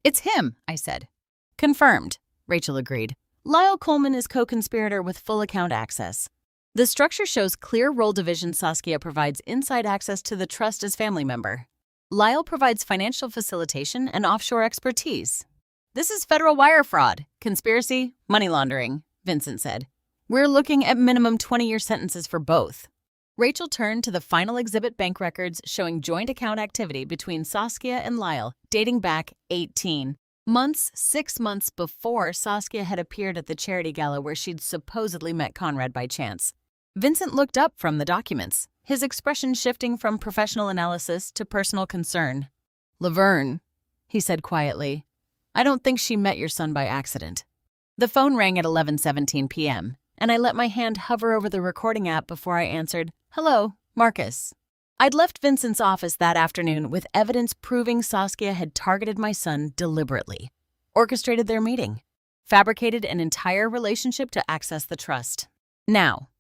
Speaker 1: It's him, I said. Confirmed, Rachel agreed. Lyle Coleman is co-conspirator with full account access. The structure shows clear role division. Saskia provides inside access to the trust as family member. Lyle provides financial facilitation and offshore expertise. This is federal wire fraud, conspiracy, money laundering, Vincent said. We're looking at minimum 20-year sentences for both. Rachel turned to the final exhibit bank records showing joint account activity between Saskia and Lyle dating back 18 months, 6 months before Saskia had appeared at the charity gala where she'd supposedly met Conrad by chance. Vincent looked up from the documents, his expression shifting from professional analysis to personal concern. Laverne, he said quietly, I don't think she met your son by accident. The phone rang at 11:17 p.m., and I let my hand hover over the recording app before I answered, Hello, Marcus. I'd left Vincent's office that afternoon with evidence proving Saskia had targeted my son deliberately, orchestrated their meeting, fabricated an entire relationship to access the trust. Now,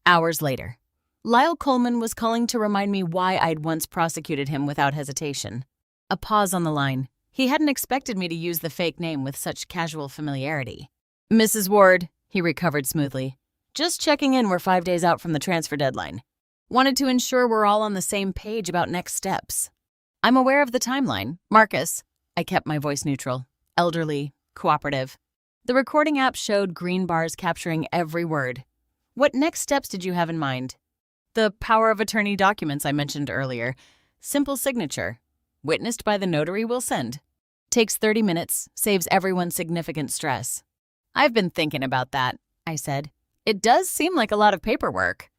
Speaker 1: hours later, Lyle Coleman was calling to remind me why I'd once prosecuted him without hesitation. A pause on the line. He hadn't expected me to use the fake name with such casual familiarity. "Mrs. Ward," he recovered smoothly. "Just checking in, we're 5 days out from the transfer deadline. Wanted to ensure we're all on the same page about next steps." "I'm aware of the timeline. Marcus," I kept my voice neutral, elderly, cooperative. The recording app showed green bars capturing every word. "What next steps did you have in mind?" "The power of attorney documents I mentioned earlier. Simple signature. Witnessed by the notary will send. Takes 30 minutes, saves everyone significant stress." "I've been thinking about that," I said. "It does seem like a lot of paperwork."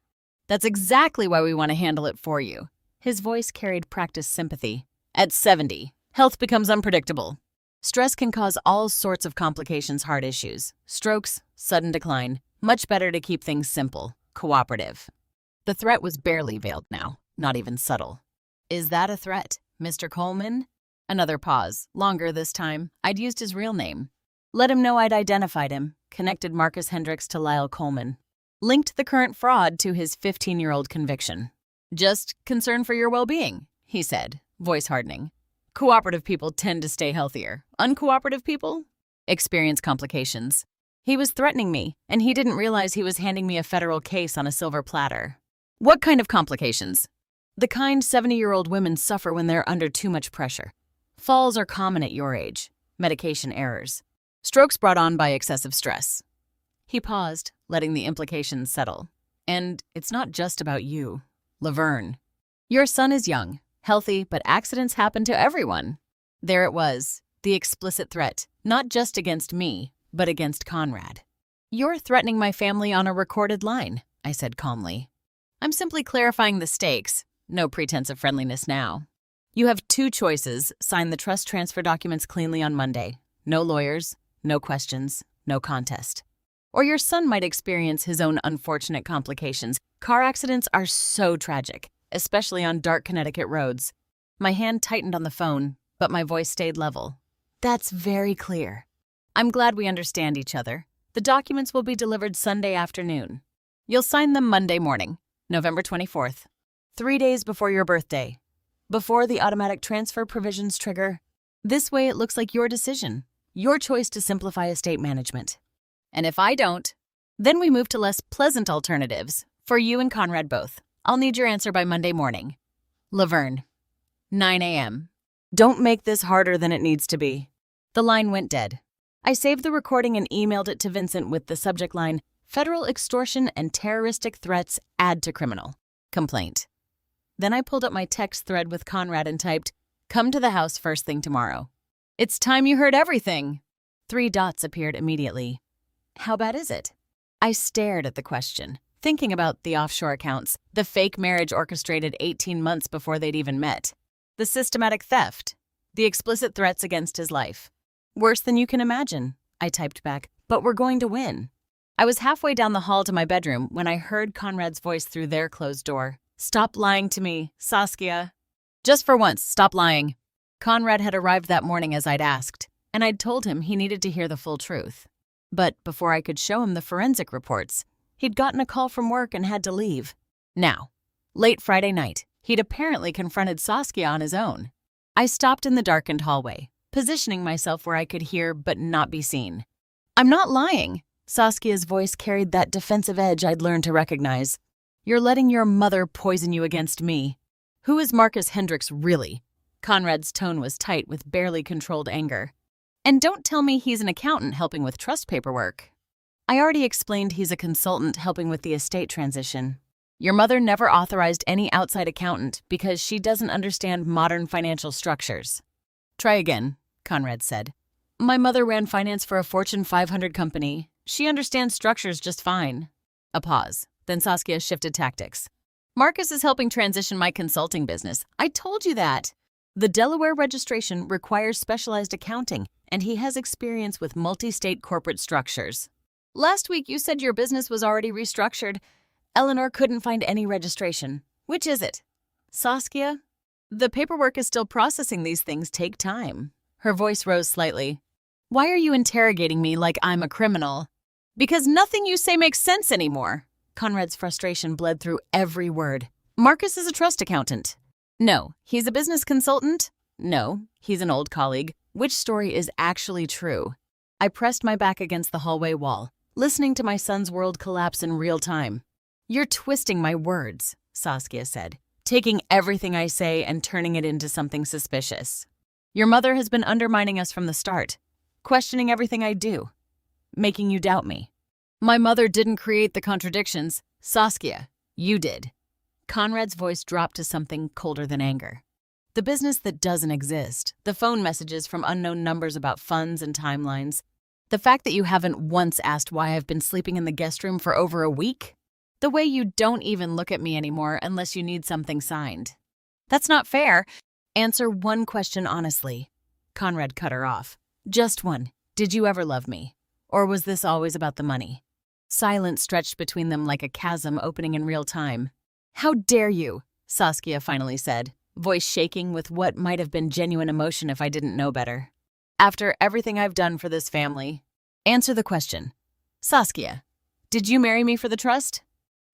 Speaker 1: "That's exactly why we want to handle it for you." His voice carried practiced sympathy. "At 70, health becomes unpredictable. Stress can cause all sorts of complications, heart issues, strokes, sudden decline. Much better to keep things simple, cooperative." The threat was barely veiled now, not even subtle. "Is that a threat, Mr. Coleman?" Another pause, longer this time. I'd used his real name. Let him know I'd identified him, connected Marcus Hendricks to Lyle Coleman. Linked the current fraud to his 15-year-old conviction. "Just concern for your well-being," he said, voice hardening. "Cooperative people tend to stay healthier. Uncooperative people experience complications." He was threatening me, and he didn't realize he was handing me a federal case on a silver platter. "What kind of complications?" "The kind 70-year-old women suffer when they're under too much pressure. Falls are common at your age. Medication errors. Strokes brought on by excessive stress." He paused, letting the implications settle. "And it's not just about you, Laverne. Your son is young, healthy, but accidents happen to everyone." There it was, the explicit threat, not just against me, but against Conrad. "You're threatening my family on a recorded line," I said calmly. "I'm simply clarifying the stakes. No pretense of friendliness now. You have 2 choices. Sign the trust transfer documents cleanly on Monday. No lawyers, no questions, no contest. Or your son might experience his own unfortunate complications. Car accidents are so tragic, especially on dark Connecticut roads." My hand tightened on the phone, but my voice stayed level. "That's very clear. I'm glad we understand each other. The documents will be delivered Sunday afternoon. You'll sign them Monday morning, November 24th, 3 days before your birthday, before the automatic transfer provisions trigger. This way it looks like your decision, your choice to simplify estate management. And if I don't, then we move to less pleasant alternatives, for you and Conrad both. I'll need your answer by Monday morning. Laverne, 9 a.m. Don't make this harder than it needs to be." The line went dead. I saved the recording and emailed it to Vincent with the subject line, "Federal extortion and terroristic threats add to criminal complaint." Then I pulled up my text thread with Conrad and typed, "Come to the house first thing tomorrow." "It's time you heard everything." 3 dots appeared immediately. "How bad is it?" I stared at the question, thinking about the offshore accounts, the fake marriage orchestrated 18 months before they'd even met, the systematic theft, the explicit threats against his life. "Worse than you can imagine," I typed back, "but we're going to win." I was halfway down the hall to my bedroom when I heard Conrad's voice through their closed door. "Stop lying to me, Saskia. Just for once, stop lying." Conrad had arrived that morning as I'd asked, and I'd told him he needed to hear the full truth. But before I could show him the forensic reports, he'd gotten a call from work and had to leave. Now, late Friday night, he'd apparently confronted Saskia on his own. I stopped in the darkened hallway, positioning myself where I could hear but not be seen. "I'm not lying." Saskia's voice carried that defensive edge I'd learned to recognize. "You're letting your mother poison you against me. Who is Marcus Hendricks really?" Conrad's tone was tight with barely controlled anger. "And don't tell me he's an accountant helping with trust paperwork." I already explained he's a consultant helping with the estate transition. Your mother never authorized any outside accountant because she doesn't understand modern financial structures. "Try again," Conrad said. "My mother ran finance for a Fortune 500 company. She understands structures just fine." A pause. Then Saskia shifted tactics. "Marcus is helping transition my consulting business. I told you that. The Delaware registration requires specialized accounting, and he has experience with multi-state corporate structures. Last week you said your business was already restructured. Eleanor couldn't find any registration. Which is it?" Saskia, the paperwork is still processing. These things take time. Her voice rose slightly. Why are you interrogating me like I'm a criminal? Because nothing you say makes sense anymore. Conrad's frustration bled through every word. Marcus is a trust accountant. No, he's a business consultant. No, he's an old colleague. Which story is actually true? I pressed my back against the hallway wall, listening to my son's world collapse in real time. You're twisting my words, Saskia said, taking everything I say and turning it into something suspicious. Your mother has been undermining us from the start, questioning everything I do, making you doubt me. My mother didn't create the contradictions. Saskia, you did. Conrad's voice dropped to something colder than anger. The business that doesn't exist, the phone messages from unknown numbers about funds and timelines, the fact that you haven't once asked why I've been sleeping in the guest room for over a week, the way you don't even look at me anymore unless you need something signed. That's not fair. Answer one question honestly. Conrad cut her off. Just one. Did you ever love me? Or was this always about the money? Silence stretched between them like a chasm opening in real time. How dare you? Saskia finally said, voice shaking with what might have been genuine emotion if I didn't know better. After everything I've done for this family, answer the question. Saskia, did you marry me for the trust?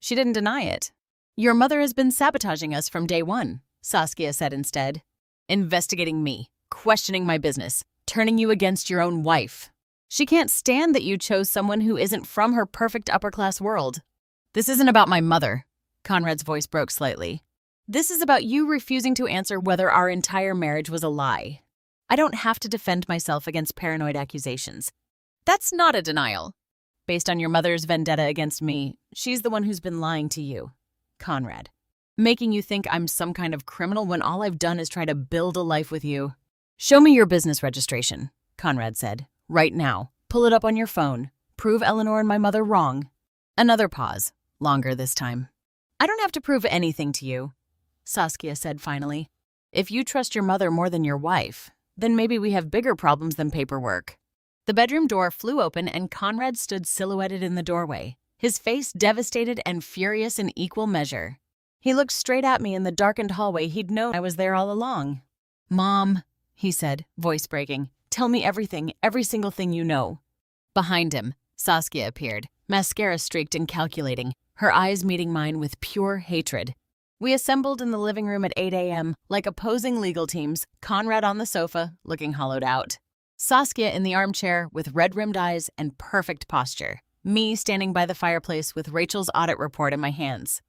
Speaker 1: She didn't deny it. Your mother has been sabotaging us from day one, Saskia said instead. Investigating me, questioning my business, turning you against your own wife. She can't stand that you chose someone who isn't from her perfect upper-class world. This isn't about my mother. Conrad's voice broke slightly. This is about you refusing to answer whether our entire marriage was a lie. I don't have to defend myself against paranoid accusations. That's not a denial. Based on your mother's vendetta against me, she's the one who's been lying to you, Conrad. Making you think I'm some kind of criminal when all I've done is try to build a life with you. Show me your business registration, Conrad said. Right now. Pull it up on your phone. Prove Eleanor and my mother wrong. Another pause. Longer this time. I don't have to prove anything to you, Saskia said finally. If you trust your mother more than your wife, then maybe we have bigger problems than paperwork. The bedroom door flew open and Conrad stood silhouetted in the doorway, his face devastated and furious in equal measure. He looked straight at me in the darkened hallway. He'd known I was there all along. Mom, he said, voice breaking, tell me everything, every single thing you know. Behind him, Saskia appeared, mascara streaked and calculating, her eyes meeting mine with pure hatred. We assembled in the living room at 8 a.m. like opposing legal teams, Conrad on the sofa, looking hollowed out. Saskia in the armchair with red-rimmed eyes and perfect posture. Me standing by the fireplace with Rachel's audit report in my hands.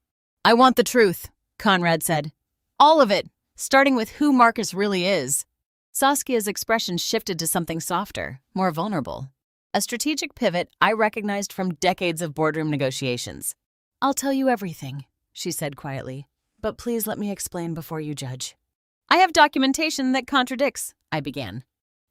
Speaker 1: I want the truth, Conrad said. All of it, starting with who Marcus really is. Saskia's expression shifted to something softer, more vulnerable. A strategic pivot I recognized from decades of boardroom negotiations. I'll tell you everything, she said quietly, but please let me explain before you judge. I have documentation that contradicts, I began.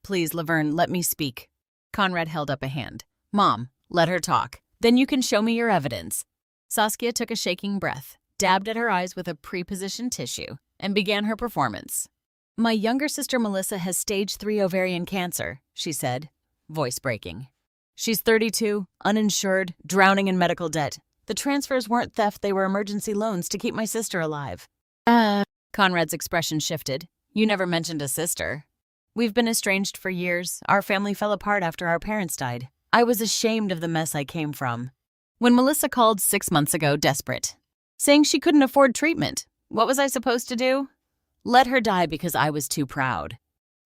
Speaker 1: Please, Laverne, let me speak. Conrad held up a hand. Mom, let her talk. Then you can show me your evidence. Saskia took a shaking breath, dabbed at her eyes with a pre-positioned tissue, and began her performance. My younger sister Melissa has stage 3 ovarian cancer, she said, voice breaking. She's 32, uninsured, drowning in medical debt. The transfers weren't theft, they were emergency loans to keep my sister alive. Conrad's expression shifted. You never mentioned a sister. We've been estranged for years. Our family fell apart after our parents died. I was ashamed of the mess I came from. When Melissa called 6 months ago, desperate, saying she couldn't afford treatment, what was I supposed to do? Let her die because I was too proud.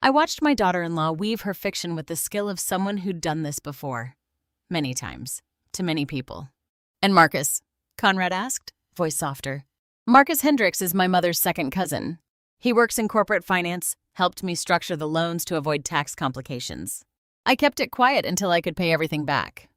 Speaker 1: I watched my daughter-in-law weave her fiction with the skill of someone who'd done this before. Many times. To many people. And Marcus? Conrad asked, voice softer. Marcus Hendricks is my mother's second cousin. He works in corporate finance, helped me structure the loans to avoid tax complications. I kept it quiet until I could pay everything back.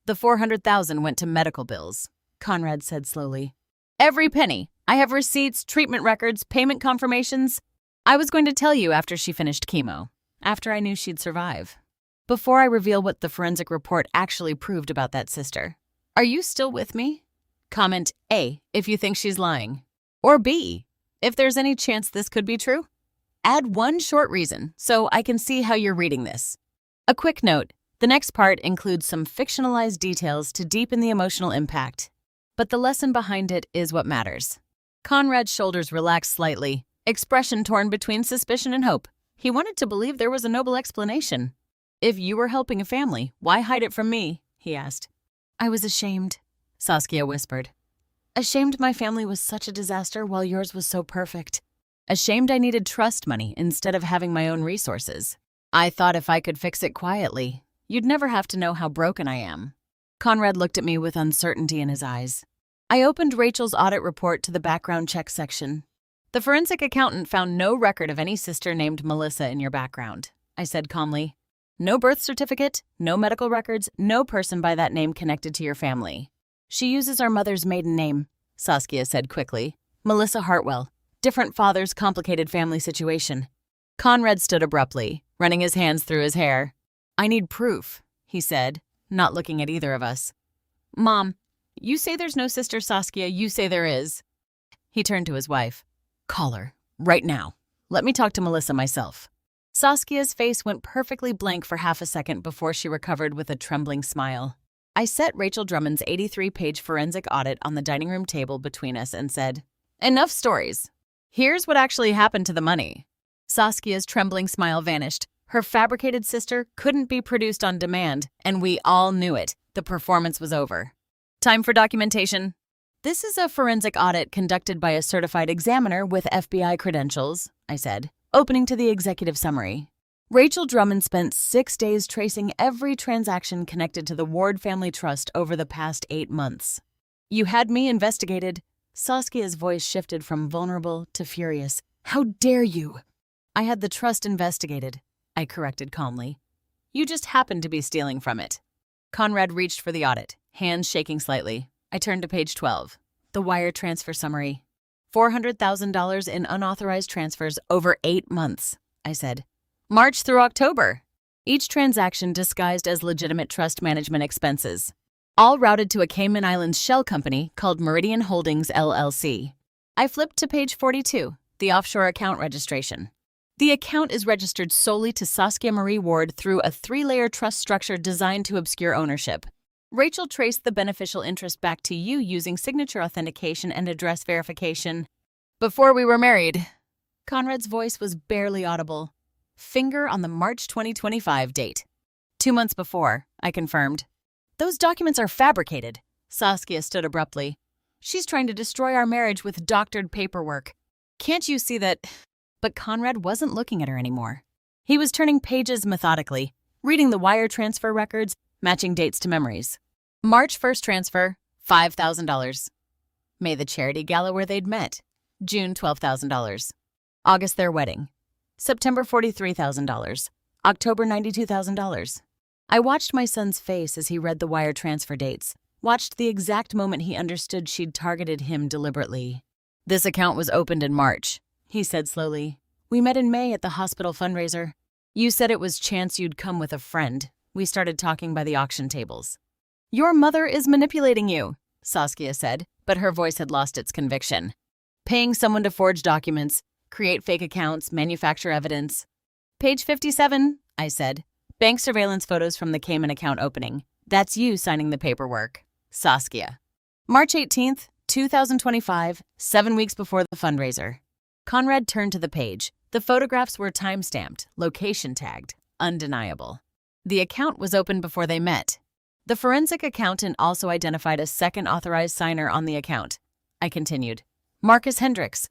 Speaker 1: The $400,000 went to medical bills, Conrad said slowly. Every penny. I have receipts, treatment records, payment confirmations. I was going to tell you after she finished chemo, after I knew she'd survive. Before I reveal what the forensic report actually proved about that sister. Are you still with me? Comment A if you think she's lying. Or B if there's any chance this could be true. Add one short reason so I can see how you're reading this. A quick note, the next part includes some fictionalized details to deepen the emotional impact. But the lesson behind it is what matters. Conrad's shoulders relaxed slightly, expression torn between suspicion and hope. He wanted to believe there was a noble explanation. "If you were helping a family, why hide it from me?" he asked. "I was ashamed," Saskia whispered. "Ashamed my family was such a disaster while yours was so perfect. Ashamed I needed trust money instead of having my own resources. I thought if I could fix it quietly, you'd never have to know how broken I am." Conrad looked at me with uncertainty in his eyes. I opened Rachel's audit report to the background check section. "The forensic accountant found no record of any sister named Melissa in your background," I said calmly. "No birth certificate, no medical records, no person by that name connected to your family." "She uses our mother's maiden name," Saskia said quickly. "Melissa Hartwell. Different fathers, complicated family situation." Conrad stood abruptly, running his hands through his hair. "I need proof," he said, not looking at either of us. "Mom, you say there's no sister Saskia, you say there is." He turned to his wife. "Call her, right now. Let me talk to Melissa myself." Saskia's face went perfectly blank for half a second before she recovered with a trembling smile. I set Rachel Drummond's 83-page forensic audit on the dining room table between us and said, "Enough stories. Here's what actually happened to the money." Saskia's trembling smile vanished. Her fabricated sister couldn't be produced on demand, and we all knew it. The performance was over. "Time for documentation." "This is a forensic audit conducted by a certified examiner with FBI credentials," I said, opening to the executive summary. Rachel Drummond spent 6 days tracing every transaction connected to the Ward Family Trust over the past 8 months. "You had me investigated." Saskia's voice shifted from vulnerable to furious. "How dare you?" "I had the trust investigated," I corrected calmly. "You just happened to be stealing from it." Conrad reached for the audit, hands shaking slightly. I turned to page 12. The wire transfer summary. $400,000 in unauthorized transfers over 8 months, I said. March through October. Each transaction disguised as legitimate trust management expenses. All routed to a Cayman Islands shell company called Meridian Holdings, LLC. I flipped to page 42, the offshore account registration. The account is registered solely to Saskia Marie Ward through a 3-layer trust structure designed to obscure ownership. Rachel traced the beneficial interest back to you using signature authentication and address verification. Before we were married. Conrad's voice was barely audible. Finger on the March 2025 date. 2 months before, I confirmed. Those documents are fabricated. Saskia stood abruptly. She's trying to destroy our marriage with doctored paperwork. Can't you see that? But Conrad wasn't looking at her anymore. He was turning pages methodically, reading the wire transfer records, matching dates to memories. March 1st transfer, $5,000. May the charity gala where they'd met, June $12,000. August their wedding, September $43,000, October $92,000. I watched my son's face as he read the wire transfer dates, watched the exact moment he understood she'd targeted him deliberately. This account was opened in March, he said slowly. We met in May at the hospital fundraiser. You said it was chance you'd come with a friend. We started talking by the auction tables. Your mother is manipulating you, Saskia said, but her voice had lost its conviction. Paying someone to forge documents, create fake accounts, manufacture evidence. Page 57, I said. Bank surveillance photos from the Cayman account opening. That's you signing the paperwork. Saskia. March 18th, 2025, 7 weeks before the fundraiser. Conrad turned to the page. The photographs were time-stamped, location tagged, undeniable. The account was opened before they met. The forensic accountant also identified a second authorized signer on the account. I continued. Marcus Hendricks.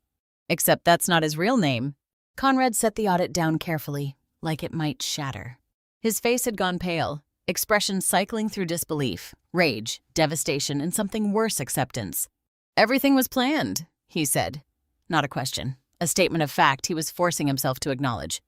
Speaker 1: Except that's not his real name. Conrad set the audit down carefully, like it might shatter. His face had gone pale, expression cycling through disbelief, rage, devastation, and something worse, acceptance. Everything was planned, he said. Not a question. A statement of fact he was forcing himself to acknowledge.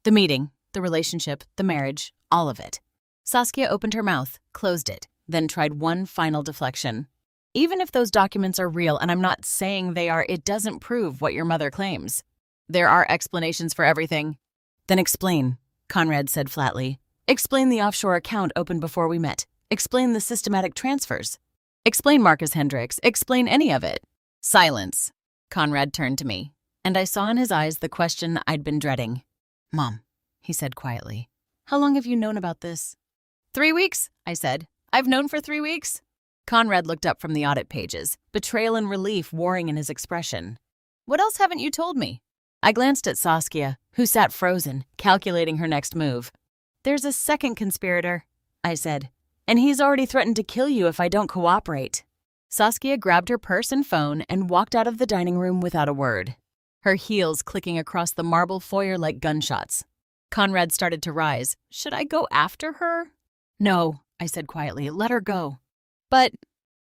Speaker 1: The meeting, the relationship, the marriage, all of it. Saskia opened her mouth, closed it, then tried one final deflection. Even if those documents are real, and I'm not saying they are, it doesn't prove what your mother claims. There are explanations for everything. Then explain, Conrad said flatly. Explain the offshore account opened before we met. Explain the systematic transfers. Explain Marcus Hendricks. Explain any of it. Silence. Conrad turned to me, and I saw in his eyes the question I'd been dreading. Mom, he said quietly, how long have you known about this? 3 weeks, I said. I've known for 3 weeks. Conrad looked up from the audit pages, betrayal and relief warring in his expression. What else haven't you told me? I glanced at Saskia, who sat frozen, calculating her next move. There's a second conspirator, I said, and he's already threatened to kill you if I don't cooperate. Saskia grabbed her purse and phone and walked out of the dining room without a word, her heels clicking across the marble foyer like gunshots. Conrad started to rise. Should I go after her? No, I said quietly. Let her go. But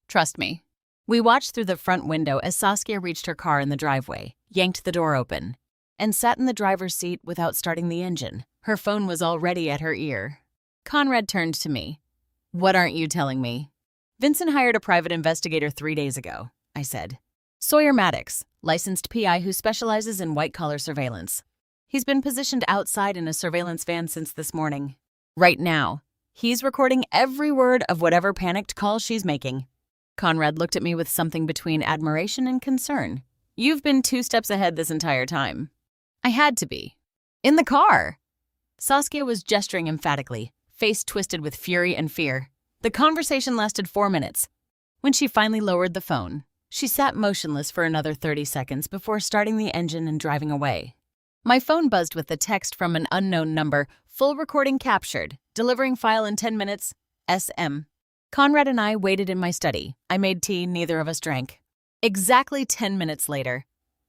Speaker 1: trust me. We watched through the front window as Saskia reached her car in the driveway, yanked the door open, and sat in the driver's seat without starting the engine. Her phone was already at her ear. Conrad turned to me. What aren't you telling me? Vincent hired a private investigator 3 days ago, I said. Sawyer Maddox, licensed PI who specializes in white-collar surveillance. He's been positioned outside in a surveillance van since this morning. Right now, he's recording every word of whatever panicked call she's making. Conrad looked at me with something between admiration and concern. You've been 2 steps ahead this entire time. I had to be. In the car. Saskia was gesturing emphatically, face twisted with fury and fear. The conversation lasted 4 minutes. When she finally lowered the phone, she sat motionless for another 30 seconds before starting the engine and driving away. My phone buzzed with the text from an unknown number, full recording captured, delivering file in 10 minutes, SM. Conrad and I waited in my study. I made tea, neither of us drank. Exactly 10 minutes later,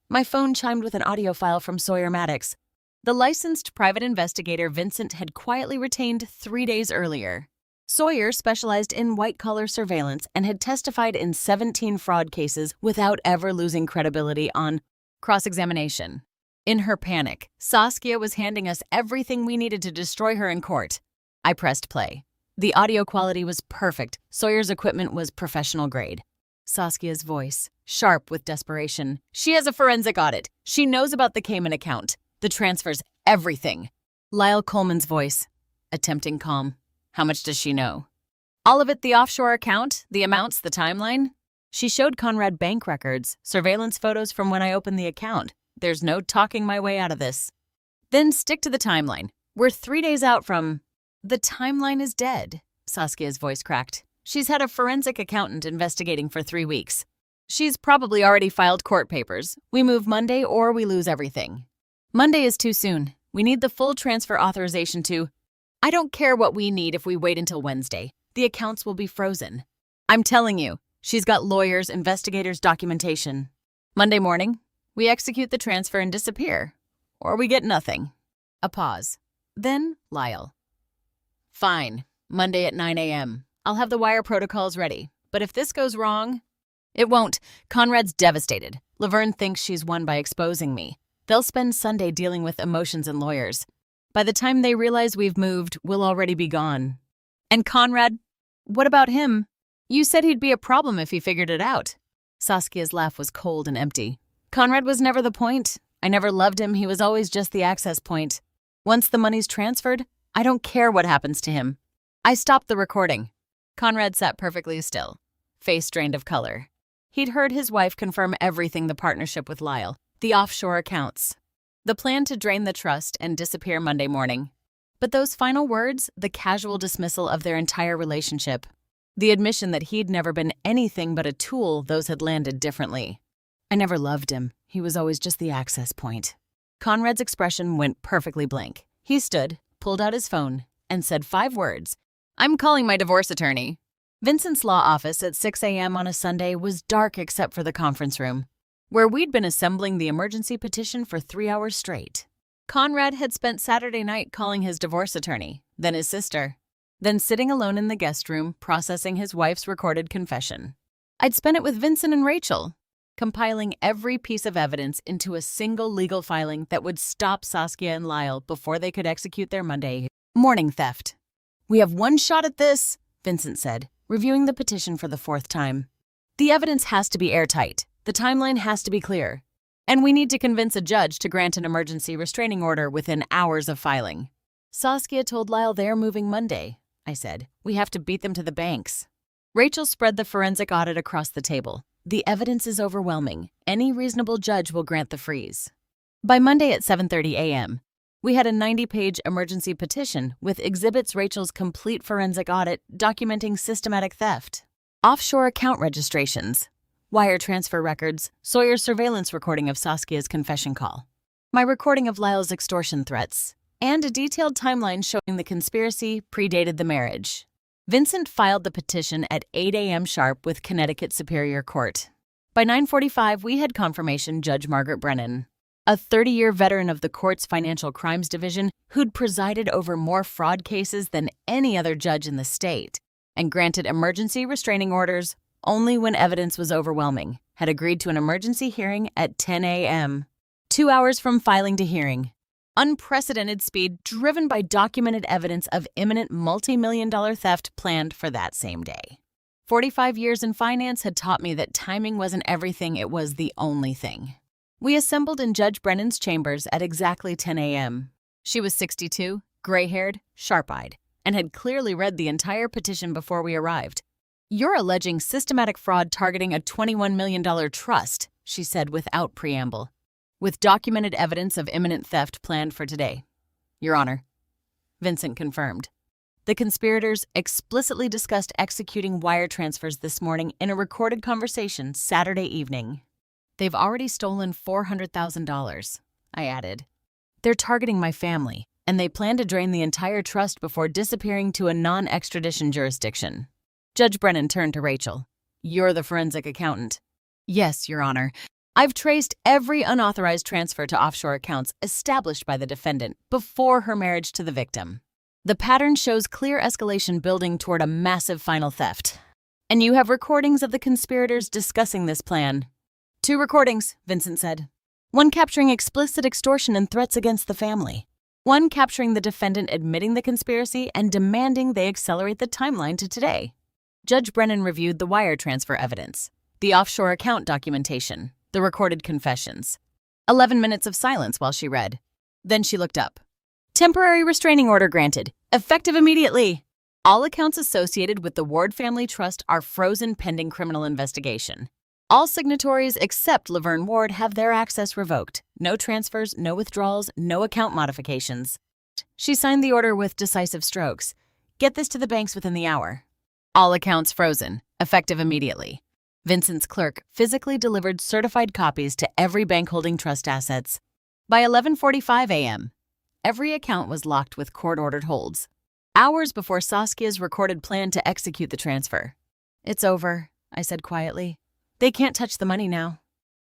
Speaker 1: my phone chimed with an audio file from Sawyer Maddox, the licensed private investigator Vincent had quietly retained 3 days earlier. Sawyer specialized in white-collar surveillance and had testified in 17 fraud cases without ever losing credibility on cross-examination. In her panic, Saskia was handing us everything we needed to destroy her in court. I pressed play. The audio quality was perfect. Sawyer's equipment was professional grade. Saskia's voice, sharp with desperation. She has a forensic audit. She knows about the Cayman account, the transfers, everything. Lyle Coleman's voice, attempting calm. How much does she know? All of it, the offshore account, the amounts, the timeline. She showed Conrad bank records, surveillance photos from when I opened the account. There's no talking my way out of this. Then stick to the timeline. We're 3 days out from... The timeline is dead, Saskia's voice cracked. She's had a forensic accountant investigating for 3 weeks. She's probably already filed court papers. We move Monday or we lose everything. Monday is too soon. We need the full transfer authorization to... I don't care what we need if we wait until Wednesday. The accounts will be frozen. I'm telling you, she's got lawyers, investigators, documentation. Monday morning, we execute the transfer and disappear. Or we get nothing. A pause. Then, Lyle. Fine. Monday at 9 a.m. I'll have the wire protocols ready. But if this goes wrong... It won't. Conrad's devastated. Laverne thinks she's won by exposing me. They'll spend Sunday dealing with emotions and lawyers. By the time they realize we've moved, we'll already be gone. And Conrad? What about him? You said he'd be a problem if he figured it out. Saskia's laugh was cold and empty. Conrad was never the point. I never loved him. He was always just the access point. Once the money's transferred, I don't care what happens to him. I stopped the recording. Conrad sat perfectly still, face drained of color. He'd heard his wife confirm everything: the partnership with Lyle, the offshore accounts, the plan to drain the trust and disappear Monday morning. But those final words, the casual dismissal of their entire relationship, the admission that he'd never been anything but a tool, those had landed differently. I never loved him. He was always just the access point. Conrad's expression went perfectly blank. He stood, pulled out his phone, and said 5 words. I'm calling my divorce attorney. Vincent's law office at 6 a.m. on a Sunday was dark except for the conference room, where we'd been assembling the emergency petition for 3 hours straight. Conrad had spent Saturday night calling his divorce attorney, then his sister, then sitting alone in the guest room processing his wife's recorded confession. I'd spent it with Vincent and Rachel, compiling every piece of evidence into a single legal filing that would stop Saskia and Lyle before they could execute their Monday morning theft. We have one shot at this, Vincent said, reviewing the petition for the 4th time. The evidence has to be airtight. The timeline has to be clear. And we need to convince a judge to grant an emergency restraining order within hours of filing. Saskia told Lyle they're moving Monday, I said. We have to beat them to the banks. Rachel spread the forensic audit across the table. The evidence is overwhelming. Any reasonable judge will grant the freeze. By Monday at 7:30 a.m., we had a 90-page emergency petition with exhibits Rachel's complete forensic audit documenting systematic theft. Offshore account registrations, wire transfer records, Sawyer's surveillance recording of Saskia's confession call, my recording of Lyle's extortion threats, and a detailed timeline showing the conspiracy predated the marriage. Vincent filed the petition at 8 a.m. sharp with Connecticut Superior Court. By 9:45, we had confirmation Judge Margaret Brennan, a 30-year veteran of the court's Financial Crimes Division who'd presided over more fraud cases than any other judge in the state, and granted emergency restraining orders only when evidence was overwhelming, had agreed to an emergency hearing at 10 a.m., 2 hours from filing to hearing. Unprecedented speed driven by documented evidence of imminent multi-million-dollar theft planned for that same day. 45 years in finance had taught me that timing wasn't everything, it was the only thing. We assembled in Judge Brennan's chambers at exactly 10 a.m. She was 62, gray-haired, sharp-eyed, and had clearly read the entire petition before we arrived. "You're alleging systematic fraud targeting a $21 million trust," she said without preamble, "with documented evidence of imminent theft planned for today." "Your Honor." Vincent confirmed. The conspirators explicitly discussed executing wire transfers this morning in a recorded conversation Saturday evening. "They've already stolen $400,000, I added. "They're targeting my family, and they plan to drain the entire trust before disappearing to a non-extradition jurisdiction." Judge Brennan turned to Rachel. "You're the forensic accountant." "Yes, Your Honor. I've traced every unauthorized transfer to offshore accounts established by the defendant before her marriage to the victim. The pattern shows clear escalation building toward a massive final theft. And you have recordings of the conspirators discussing this plan." "2 recordings," Vincent said. "One capturing explicit extortion and threats against the family. One capturing the defendant admitting the conspiracy and demanding they accelerate the timeline to today." Judge Brennan reviewed the wire transfer evidence, the offshore account documentation, the recorded confessions. 11 minutes of silence while she read. Then she looked up. "Temporary restraining order granted, effective immediately. All accounts associated with the Ward Family Trust are frozen pending criminal investigation. All signatories except Laverne Ward have their access revoked. No transfers, no withdrawals, no account modifications." She signed the order with decisive strokes. "Get this to the banks within the hour. All accounts frozen, effective immediately." Vincent's clerk physically delivered certified copies to every bank holding trust assets. By 11:45 a.m., every account was locked with court-ordered holds, hours before Saskia's recorded plan to execute the transfer. "It's over," I said quietly. "They can't touch the money now."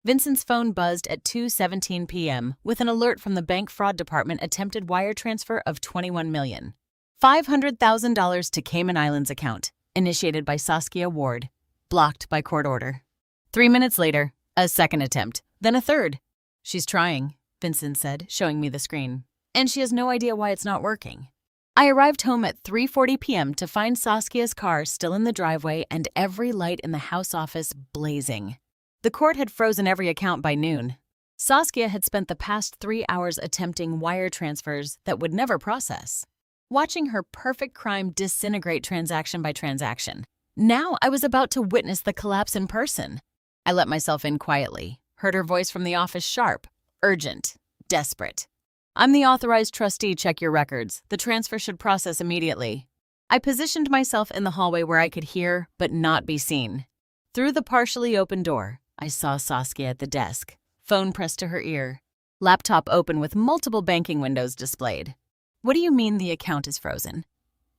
Speaker 1: Vincent's phone buzzed at 2:17 p.m. with an alert from the bank fraud department attempted wire transfer of $21,500,000 to Cayman Islands account, initiated by Saskia Ward, blocked by court order. 3 minutes later, a second attempt, then a third. "She's trying," Vincent said, showing me the screen. "And she has no idea why it's not working." I arrived home at 3:40 p.m. to find Saskia's car still in the driveway and every light in the house office blazing. The court had frozen every account by noon. Saskia had spent the past 3 hours attempting wire transfers that would never process, watching her perfect crime disintegrate transaction by transaction. Now I was about to witness the collapse in person. I let myself in quietly, heard her voice from the office sharp, urgent, desperate. "I'm the authorized trustee, check your records. The transfer should process immediately." I positioned myself in the hallway where I could hear but not be seen. Through the partially open door, I saw Saskia at the desk, phone pressed to her ear, laptop open with multiple banking windows displayed. "What do you mean the account is frozen?"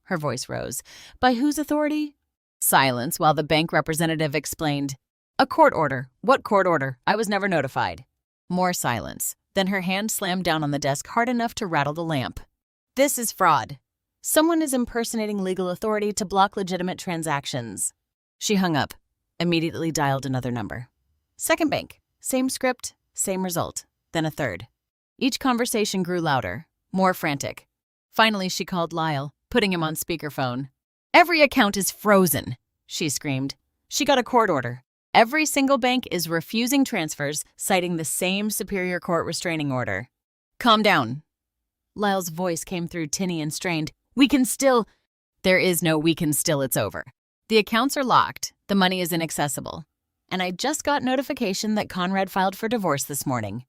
Speaker 1: Her voice rose. "By whose authority?" Silence while the bank representative explained. "A court order. What court order? I was never notified." More silence. Then her hand slammed down on the desk hard enough to rattle the lamp. "This is fraud. Someone is impersonating legal authority to block legitimate transactions." She hung up, immediately dialed another number. Second bank. Same script, same result. Then a third. Each conversation grew louder, more frantic. Finally, she called Lyle, putting him on speakerphone. "Every account is frozen," she screamed. She got a court order. Every single bank is refusing transfers, citing the same Superior Court restraining order. "Calm down." Lyle's voice came through tinny and strained. "We can still—" "There is no we can still, it's over. The accounts are locked, the money is inaccessible. And I just got notification that Conrad filed for divorce this morning."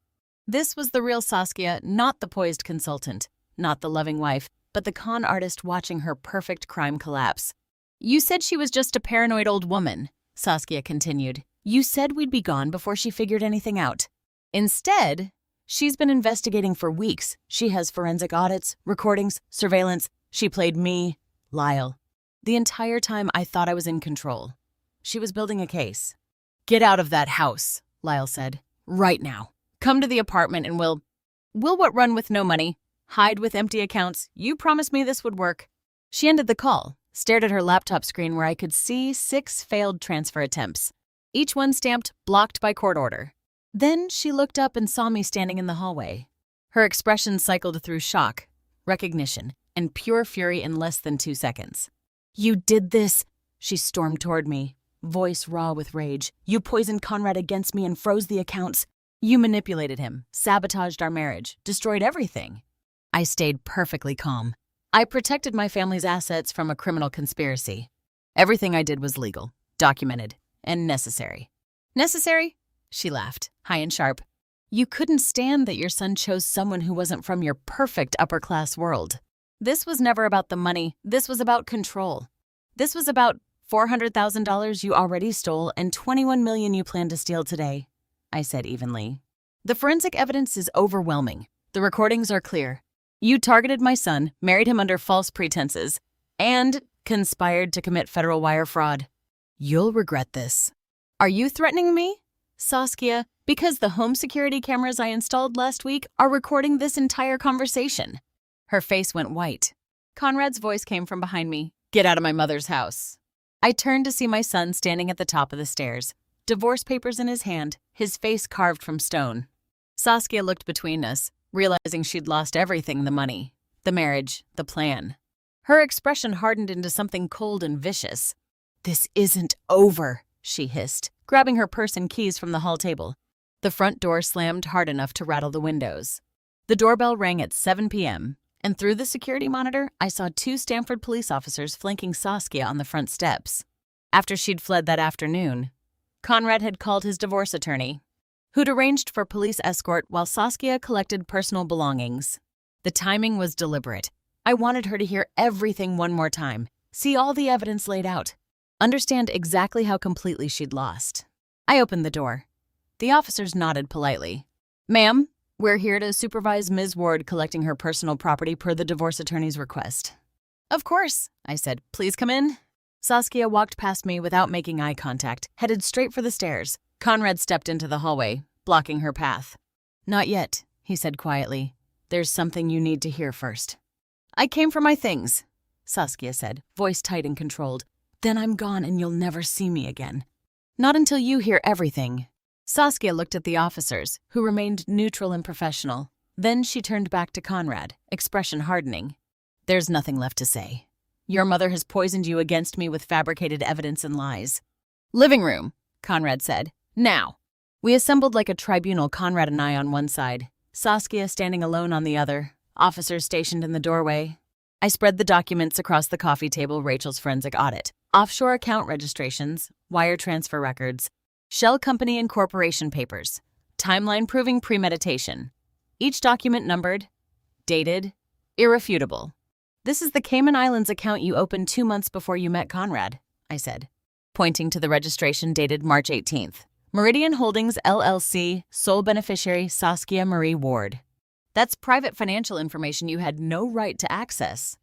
Speaker 1: This was the real Saskia, not the poised consultant, not the loving wife, but the con artist watching her perfect crime collapse. You said she was just a paranoid old woman, Saskia continued. You said we'd be gone before she figured anything out. Instead, she's been investigating for weeks. She has forensic audits, recordings, surveillance. She played me, Lyle. The entire time I thought I was in control. She was building a case. Get out of that house, Lyle said. Right now. Come to the apartment and we'll what run with no money, hide with empty accounts. You promised me this would work. She ended the call, stared at her laptop screen where I could see 6 failed transfer attempts, each one stamped blocked by court order. Then she looked up and saw me standing in the hallway. Her expression cycled through shock, recognition, and pure fury in less than 2 seconds. You did this, she stormed toward me, voice raw with rage. You poisoned Conrad against me and froze the accounts. You manipulated him, sabotaged our marriage, destroyed everything. I stayed perfectly calm. I protected my family's assets from a criminal conspiracy. Everything I did was legal, documented, and necessary. Necessary? She laughed, high and sharp. You couldn't stand that your son chose someone who wasn't from your perfect upper-class world. This was never about the money. This was about control. This was about $400,000 you already stole and $21 million you plan to steal today, I said evenly. The forensic evidence is overwhelming. The recordings are clear. You targeted my son, married him under false pretenses, and conspired to commit federal wire fraud. You'll regret this. Are you threatening me? Saskia, because the home security cameras I installed last week are recording this entire conversation. Her face went white. Conrad's voice came from behind me. Get out of my mother's house. I turned to see my son standing at the top of the stairs, divorce papers in his hand, his face carved from stone. Saskia looked between us, realizing she'd lost everything: the money, the marriage, the plan. Her expression hardened into something cold and vicious. This isn't over, she hissed, grabbing her purse and keys from the hall table. The front door slammed hard enough to rattle the windows. The doorbell rang at 7 p.m., and through the security monitor, I saw 2 Stanford police officers flanking Saskia on the front steps. After she'd fled that afternoon, Conrad had called his divorce attorney, who'd arranged for police escort while Saskia collected personal belongings. The timing was deliberate. I wanted her to hear everything one more time, see all the evidence laid out, understand exactly how completely she'd lost. I opened the door. The officers nodded politely. Ma'am, we're here to supervise Ms. Ward collecting her personal property per the divorce attorney's request. Of course, I said. Please come in. Saskia walked past me without making eye contact, headed straight for the stairs. Conrad stepped into the hallway, blocking her path. Not yet, he said quietly. There's something you need to hear first. I came for my things, Saskia said, voice tight and controlled. Then I'm gone and you'll never see me again. Not until you hear everything. Saskia looked at the officers, who remained neutral and professional. Then she turned back to Conrad, expression hardening. There's nothing left to say. Your mother has poisoned you against me with fabricated evidence and lies. Living room, Conrad said. Now. We assembled like a tribunal, Conrad and I on one side, Saskia standing alone on the other, officers stationed in the doorway. I spread the documents across the coffee table: Rachel's forensic audit, offshore account registrations, wire transfer records, shell company and corporation papers, timeline proving premeditation. Each document numbered, dated, irrefutable. This is the Cayman Islands account you opened 2 months before you met Conrad, I said, pointing to the registration dated March 18th. Meridian Holdings, LLC, sole beneficiary Saskia Marie Ward. That's private financial information you had no right to access.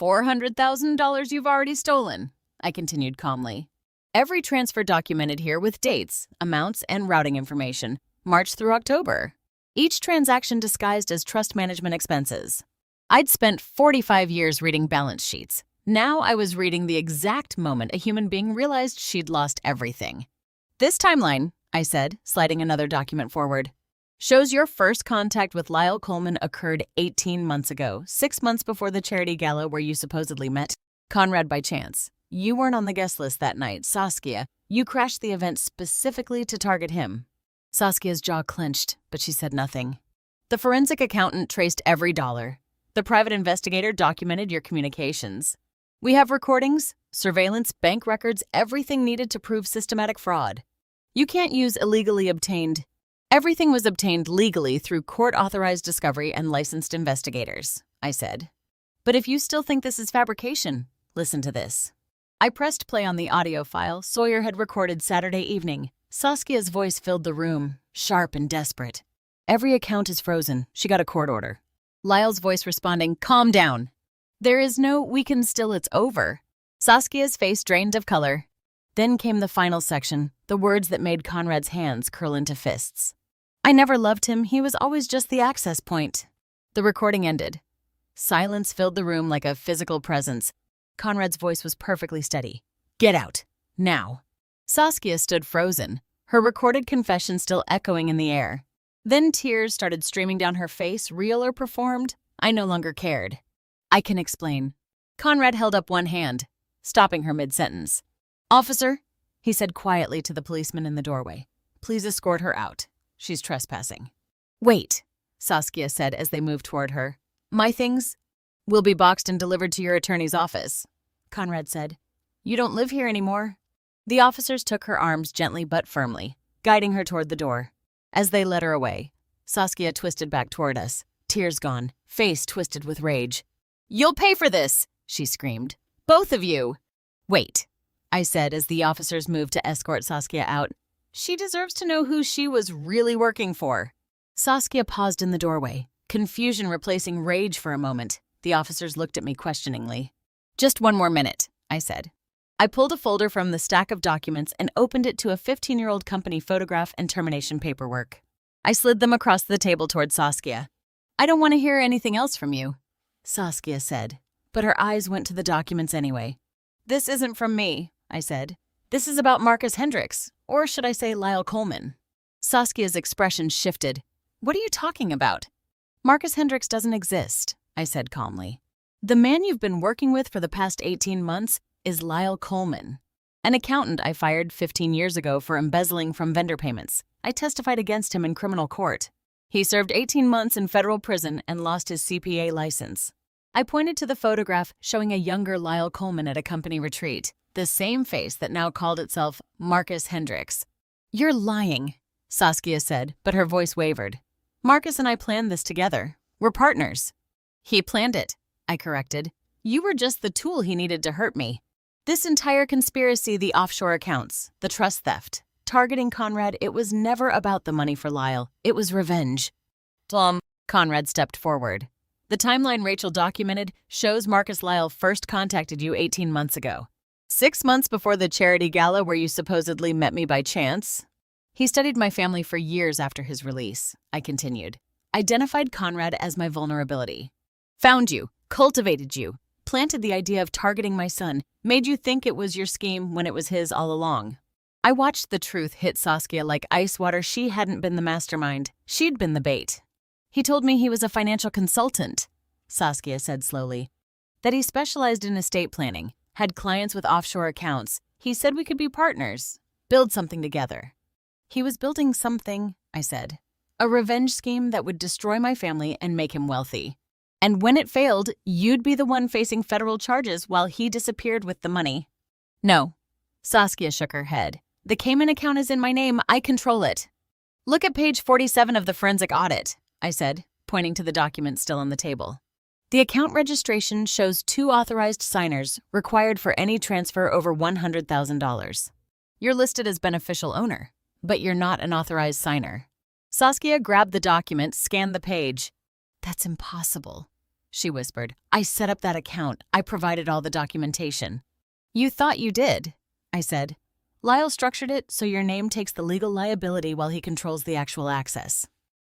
Speaker 1: $400,000 you've already stolen, I continued calmly. Every transfer documented here with dates, amounts, and routing information, March through October. Each transaction disguised as trust management expenses. I'd spent 45 years reading balance sheets. Now I was reading the exact moment a human being realized she'd lost everything. This timeline, I said, sliding another document forward, shows your first contact with Lyle Coleman occurred 18 months ago, 6 months before the charity gala where you supposedly met Conrad by chance. You weren't on the guest list that night, Saskia. You crashed the event specifically to target him. Saskia's jaw clenched, but she said nothing. The forensic accountant traced every dollar. The private investigator documented your communications. We have recordings, surveillance, bank records, everything needed to prove systematic fraud. You can't use illegally obtained. Everything was obtained legally through court-authorized discovery and licensed investigators, I said. But if you still think this is fabrication, listen to this. I pressed play on the audio file Sawyer had recorded Saturday evening. Saskia's voice filled the room, sharp and desperate. Every account is frozen. She got a court order. Lyle's voice responding, calm down. There is no, we can still, it's over. Saskia's face drained of color. Then came the final section, the words that made Conrad's hands curl into fists. I never loved him. He was always just the access point. The recording ended. Silence filled the room like a physical presence. Conrad's voice was perfectly steady. Get out. Now. Saskia stood frozen, her recorded confession still echoing in the air. Then tears started streaming down her face, real or performed. I no longer cared. I can explain. Conrad held up one hand, stopping her mid-sentence. Officer, he said quietly to the policeman in the doorway, please escort her out. She's trespassing. Wait, Saskia said as they moved toward her. My things will be boxed and delivered to your attorney's office, Conrad said. You don't live here anymore. The officers took her arms gently but firmly, guiding her toward the door. As they led her away, Saskia twisted back toward us, tears gone, face twisted with rage. You'll pay for this, she screamed. Both of you. Wait, I said as the officers moved to escort Saskia out. She deserves to know who she was really working for. Saskia paused in the doorway, confusion replacing rage for a moment. The officers looked at me questioningly. Just one more minute, I said. I pulled a folder from the stack of documents and opened it to a 15-year-old company photograph and termination paperwork. I slid them across the table toward Saskia. I don't want to hear anything else from you, Saskia said, but her eyes went to the documents anyway. This isn't from me, I said. This is about Marcus Hendricks, or should I say Lyle Coleman. Saskia's expression shifted. What are you talking about? Marcus Hendricks doesn't exist, I said calmly. The man you've been working with for the past 18 months is Lyle Coleman, an accountant I fired 15 years ago for embezzling from vendor payments. I testified against him in criminal court. He served 18 months in federal prison and lost his CPA license. I pointed to the photograph showing a younger Lyle Coleman at a company retreat, the same face that now called itself Marcus Hendricks. You're lying, Saskia said, but her voice wavered. Marcus and I planned this together. We're partners. He planned it, I corrected. You were just the tool he needed to hurt me. This entire conspiracy, the offshore accounts, the trust theft, targeting Conrad, it was never about the money for Lyle. It was revenge. Tom, Conrad stepped forward. The timeline Rachel documented shows Marcus Lyle first contacted you 18 months ago. 6 months before the charity gala where you supposedly met me by chance. He studied my family for years after his release, I continued. Identified Conrad as my vulnerability. Found you, cultivated you, planted the idea of targeting my son, made you think it was your scheme when it was his all along. I watched the truth hit Saskia like ice water. She hadn't been the mastermind. She'd been the bait. He told me he was a financial consultant, Saskia said slowly. That he specialized in estate planning, had clients with offshore accounts. He said we could be partners, build something together. He was building something, I said. A revenge scheme that would destroy my family and make him wealthy. And when it failed, you'd be the one facing federal charges while he disappeared with the money. No. Saskia shook her head. The Cayman account is in my name. I control it. Look at page 47 of the forensic audit, I said, pointing to the document still on the table. The account registration shows 2 authorized signers required for any transfer over $100,000. You're listed as beneficial owner, but you're not an authorized signer. Saskia grabbed the document, scanned the page. That's impossible, she whispered. I set up that account. I provided all the documentation. You thought you did, I said. Lyle structured it so your name takes the legal liability while he controls the actual access.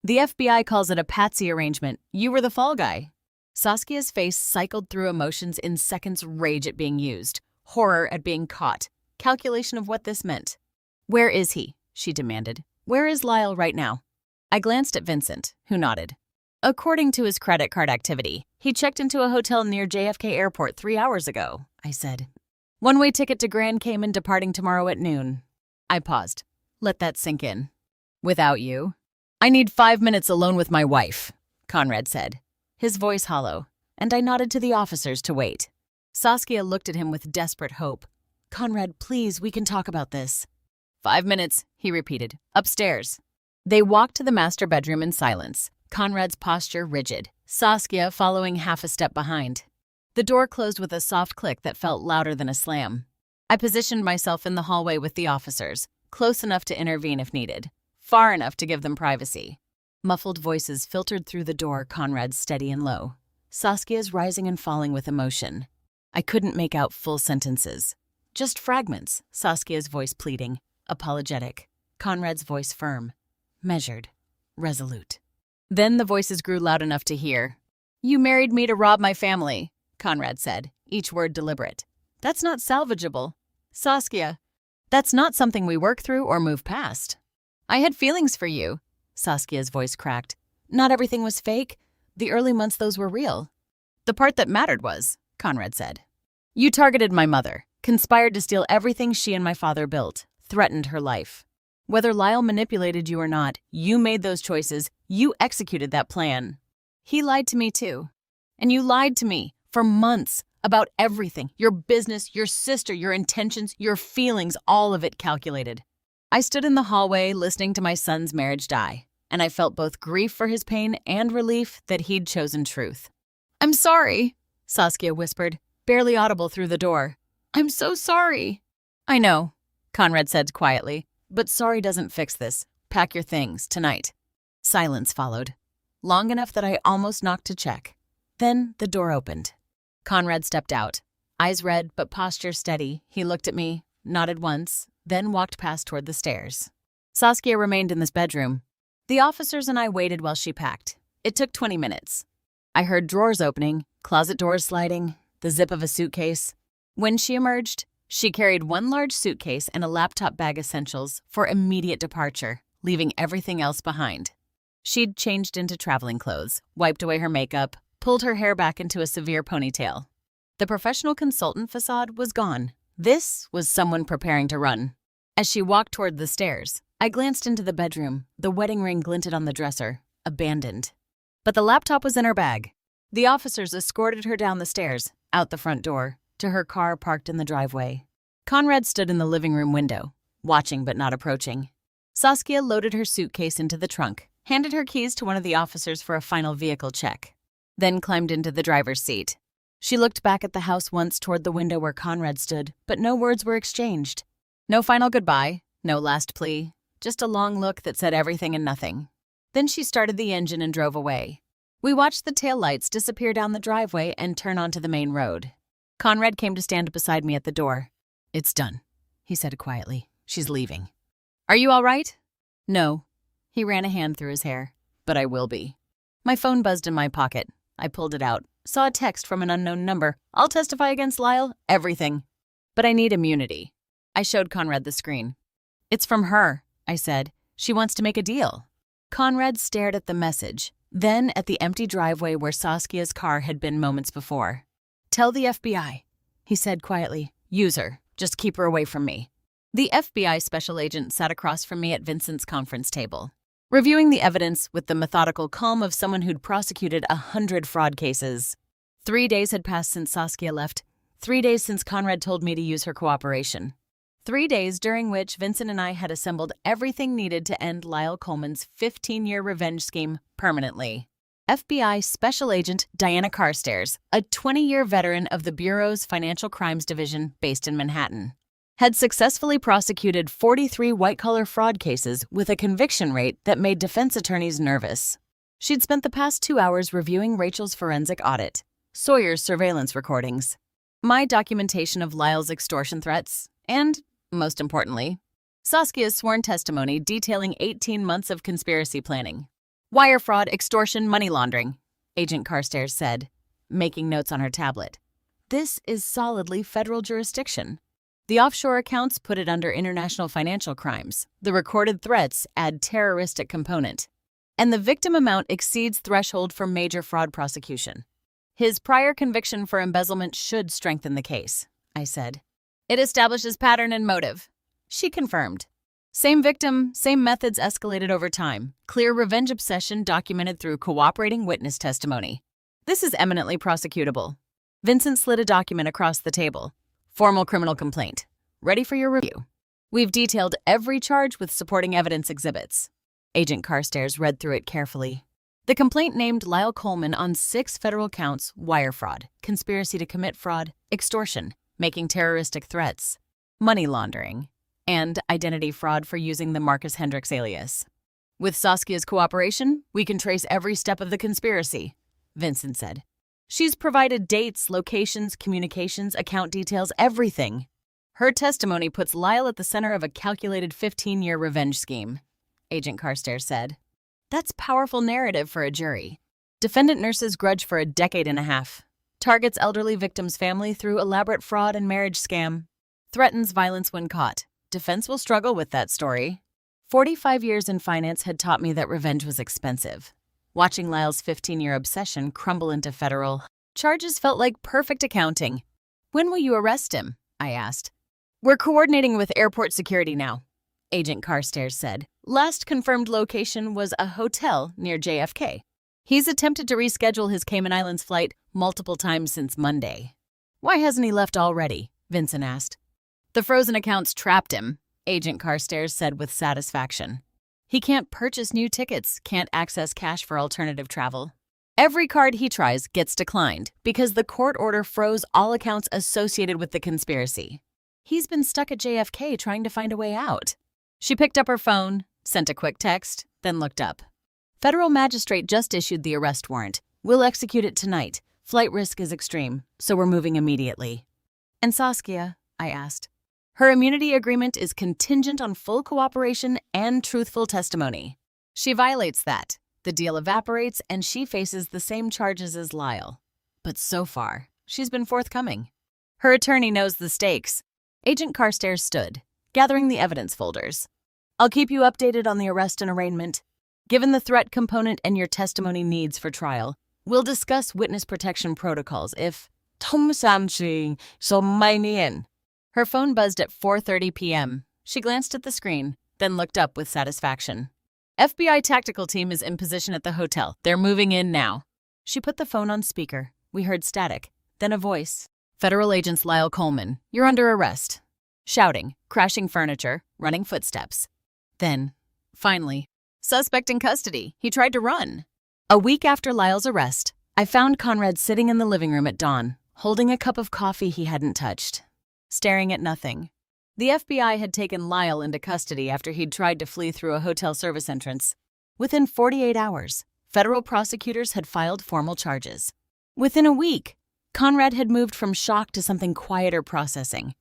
Speaker 1: The FBI calls it a patsy arrangement. You were the fall guy. Saskia's face cycled through emotions in seconds: rage at being used, horror at being caught, calculation of what this meant. Where is he? She demanded. Where is Lyle right now? I glanced at Vincent, who nodded. According to his credit card activity, he checked into a hotel near JFK Airport 3 hours ago, I said. One-way ticket to Grand Cayman departing tomorrow at noon. I paused. Let that sink in. Without you? I need 5 minutes alone with my wife, Conrad said, his voice hollow, and I nodded to the officers to wait. Saskia looked at him with desperate hope. Conrad, please, we can talk about this. 5 minutes, he repeated. Upstairs. They walked to the master bedroom in silence, Conrad's posture rigid, Saskia following half a step behind. The door closed with a soft click that felt louder than a slam. I positioned myself in the hallway with the officers, close enough to intervene if needed, far enough to give them privacy. Muffled voices filtered through the door, Conrad's steady and low. Saskia's rising and falling with emotion. I couldn't make out full sentences. Just fragments, Saskia's voice pleading, apologetic, Conrad's voice firm, measured, resolute. Then the voices grew loud enough to hear. "You married me to rob my family," Conrad said, each word deliberate. "That's not salvageable. Saskia, that's not something we work through or move past. I had feelings for you." Saskia's voice cracked. "Not everything was fake. The early months, those were real." "The part that mattered was," Conrad said. "You targeted my mother, conspired to steal everything she and my father built, threatened her life. Whether Lyle manipulated you or not, you made those choices, you executed that plan. He lied to me too. And you lied to me for months about everything, your business, your sister, your intentions, your feelings, all of it calculated." I stood in the hallway listening to my son's marriage die, and I felt both grief for his pain and relief that he'd chosen truth. "I'm sorry," Saskia whispered, barely audible through the door. "I'm so sorry." "I know," Conrad said quietly, "but sorry doesn't fix this. Pack your things, tonight." Silence followed, long enough that I almost knocked to check. Then the door opened. Conrad stepped out. Eyes red, but posture steady, he looked at me, nodded once, then walked past toward the stairs. Saskia remained in this bedroom. The officers and I waited while she packed. It took 20 minutes. I heard drawers opening, closet doors sliding, the zip of a suitcase. When she emerged, she carried one large suitcase and a laptop bag essentials for immediate departure, leaving everything else behind. She'd changed into traveling clothes, wiped away her makeup, pulled her hair back into a severe ponytail. The professional consultant facade was gone. This was someone preparing to run. As she walked toward the stairs, I glanced into the bedroom. The wedding ring glinted on the dresser, abandoned. But the laptop was in her bag. The officers escorted her down the stairs, out the front door, to her car parked in the driveway. Conrad stood in the living room window, watching but not approaching. Saskia loaded her suitcase into the trunk, handed her keys to one of the officers for a final vehicle check, then climbed into the driver's seat. She looked back at the house once toward the window where Conrad stood, but no words were exchanged. No final goodbye, no last plea, just a long look that said everything and nothing. Then she started the engine and drove away. We watched the taillights disappear down the driveway and turn onto the main road. Conrad came to stand beside me at the door. "It's done," he said quietly. "She's leaving." "Are you all right?" "No." He ran a hand through his hair. "But I will be." My phone buzzed in my pocket. I pulled it out, saw a text from an unknown number. "I'll testify against Lyle, everything. But I need immunity." I showed Conrad the screen. "It's from her," I said. "She wants to make a deal." Conrad stared at the message, then at the empty driveway where Saskia's car had been moments before. "Tell the FBI," he said quietly. "Use her. Just keep her away from me." The FBI special agent sat across from me at Vincent's conference table, reviewing the evidence with the methodical calm of someone who'd prosecuted 100 fraud cases. 3 days had passed since Saskia left, 3 days since Conrad told me to use her cooperation. 3 days during which Vincent and I had assembled everything needed to end Lyle Coleman's 15-year revenge scheme permanently. FBI Special Agent Diana Carstairs, a 20-year veteran of the Bureau's Financial Crimes Division based in Manhattan, had successfully prosecuted 43 white-collar fraud cases with a conviction rate that made defense attorneys nervous. She'd spent the past 2 hours reviewing Rachel's forensic audit, Sawyer's surveillance recordings, my documentation of Lyle's extortion threats, and, most importantly, Saskia's sworn testimony detailing 18 months of conspiracy planning. "Wire fraud, extortion, money laundering," Agent Carstairs said, making notes on her tablet. "This is solidly federal jurisdiction. The offshore accounts put it under international financial crimes. The recorded threats add terroristic component. And the victim amount exceeds threshold for major fraud prosecution. His prior conviction for embezzlement should strengthen the case," I said. "It establishes pattern and motive," she confirmed. "Same victim, same methods escalated over time. Clear revenge obsession documented through cooperating witness testimony. This is eminently prosecutable." Vincent slid a document across the table. "Formal criminal complaint. Ready for your review. We've detailed every charge with supporting evidence exhibits." Agent Carstairs read through it carefully. The complaint named Lyle Coleman on 6 federal counts: wire fraud, conspiracy to commit fraud, extortion, making terroristic threats. money laundering, and identity fraud for using the Marcus Hendricks alias. With Saskia's cooperation, we can trace every step of the conspiracy, Vincent said. She's provided dates, locations, communications, account details, everything. Her testimony puts Lyle at the center of a calculated 15-year revenge scheme, Agent Carstairs said. That's powerful narrative for a jury. Defendant nurses grudge for a decade and a half. Targets elderly victim's family through elaborate fraud and marriage scam. Threatens violence when caught. Defense will struggle with that story. 45 years in finance had taught me that revenge was expensive. Watching Lyle's 15-year obsession crumble into federal charges felt like perfect accounting. When will you arrest him? I asked. We're coordinating with airport security now, Agent Carstairs said. Last confirmed location was a hotel near JFK. He's attempted to reschedule his Cayman Islands flight multiple times since Monday. Why hasn't he left already? Vincent asked. The frozen accounts trapped him, Agent Carstairs said with satisfaction. He can't purchase new tickets, can't access cash for alternative travel. Every card he tries gets declined because the court order froze all accounts associated with the conspiracy. He's been stuck at JFK trying to find a way out. She picked up her phone, sent a quick text, then looked up. Federal magistrate just issued the arrest warrant. We'll execute it tonight. Flight risk is extreme, so we're moving immediately. And Saskia? I asked. Her immunity agreement is contingent on full cooperation and truthful testimony. She violates that. The deal evaporates and she faces the same charges as Lyle. But so far, she's been forthcoming. Her attorney knows the stakes. Agent Carstairs stood, gathering the evidence folders. I'll keep you updated on the arrest and arraignment. Given the threat component and your testimony needs for trial, we'll discuss witness protection protocols if Her phone buzzed at 4:30 p.m. She glanced at the screen, then looked up with satisfaction. FBI tactical team is in position at the hotel. They're moving in now. She put the phone on speaker. We heard static, then a voice. Federal agents Lyle Coleman, you're under arrest. Shouting, crashing furniture, running footsteps. Then, finally, suspect in custody. He tried to run. A week after Lyle's arrest, I found Conrad sitting in the living room at dawn, holding a cup of coffee he hadn't touched, staring at nothing. The FBI had taken Lyle into custody after he'd tried to flee through a hotel service entrance. Within 48 hours, federal prosecutors had filed formal charges. Within a week, Conrad had moved from shock to something quieter processing,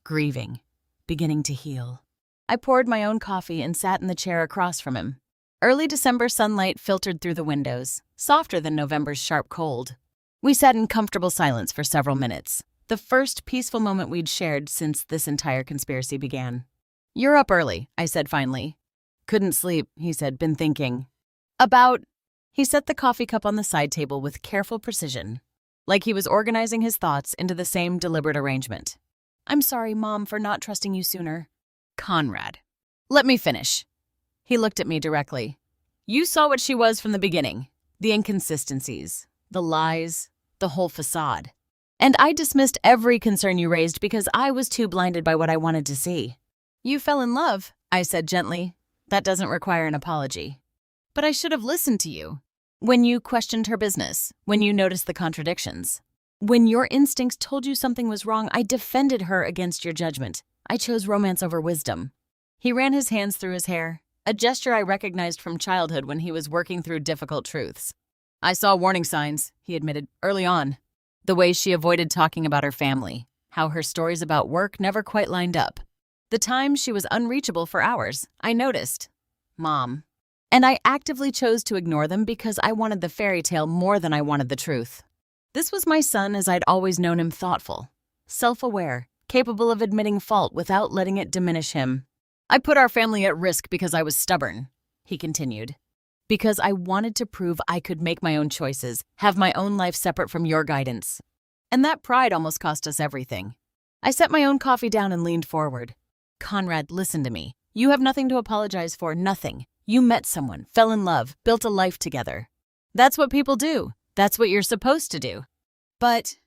Speaker 1: grieving, beginning to heal. I poured my own coffee and sat in the chair across from him. Early December sunlight filtered through the windows, softer than November's sharp cold. We sat in comfortable silence for several minutes, the first peaceful moment we'd shared since this entire conspiracy began. You're up early, I said finally. Couldn't sleep, he said, been thinking. About... He set the coffee cup on the side table with careful precision, like he was organizing his thoughts into the same deliberate arrangement. I'm sorry, Mom, for not trusting you sooner. Conrad. Let me finish. He looked at me directly. You saw what she was from the beginning. The inconsistencies, the lies, the whole facade. And I dismissed every concern you raised because I was too blinded by what I wanted to see. You fell in love, I said gently. That doesn't require an apology. But I should have listened to you. When you questioned her business, when you noticed the contradictions. When your instincts told you something was wrong, I defended her against your judgment. I chose romance over wisdom. He ran his hands through his hair, a gesture I recognized from childhood when he was working through difficult truths. I saw warning signs, he admitted, early on. The way she avoided talking about her family, how her stories about work never quite lined up. The times she was unreachable for hours, I noticed. Mom. And I actively chose to ignore them because I wanted the fairy tale more than I wanted the truth. This was my son as I'd always known him, thoughtful, self-aware, capable of admitting fault without letting it diminish him. I put our family at risk because I was stubborn, he continued. Because I wanted to prove I could make my own choices, have my own life separate from your guidance. And that pride almost cost us everything. I set my own coffee down and leaned forward. Conrad, listen to me. You have nothing to apologize for, nothing. You met someone, fell in love, built a life together. That's what people do. That's what you're supposed to do. But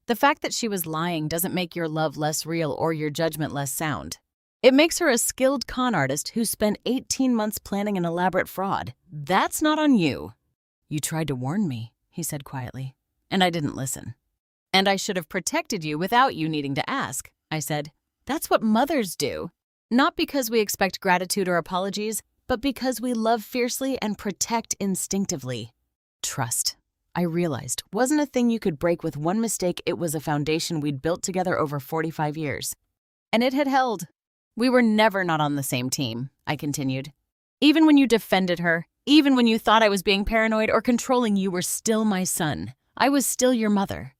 Speaker 1: the fact that she was lying doesn't make your love less real or your judgment less sound. It makes her a skilled con artist who spent 18 months planning an elaborate fraud. That's not on you. You tried to warn me, he said quietly, and I didn't listen. And I should have protected you without you needing to ask, I said. That's what mothers do. Not because we expect gratitude or apologies, but because we love fiercely and protect instinctively. Trust, I realized, wasn't a thing you could break with one mistake. It was a foundation we'd built together over 45 years. And it had held. We were never not on the same team, I continued. Even when you defended her, even when you thought I was being paranoid or controlling, you were still my son. I was still your mother.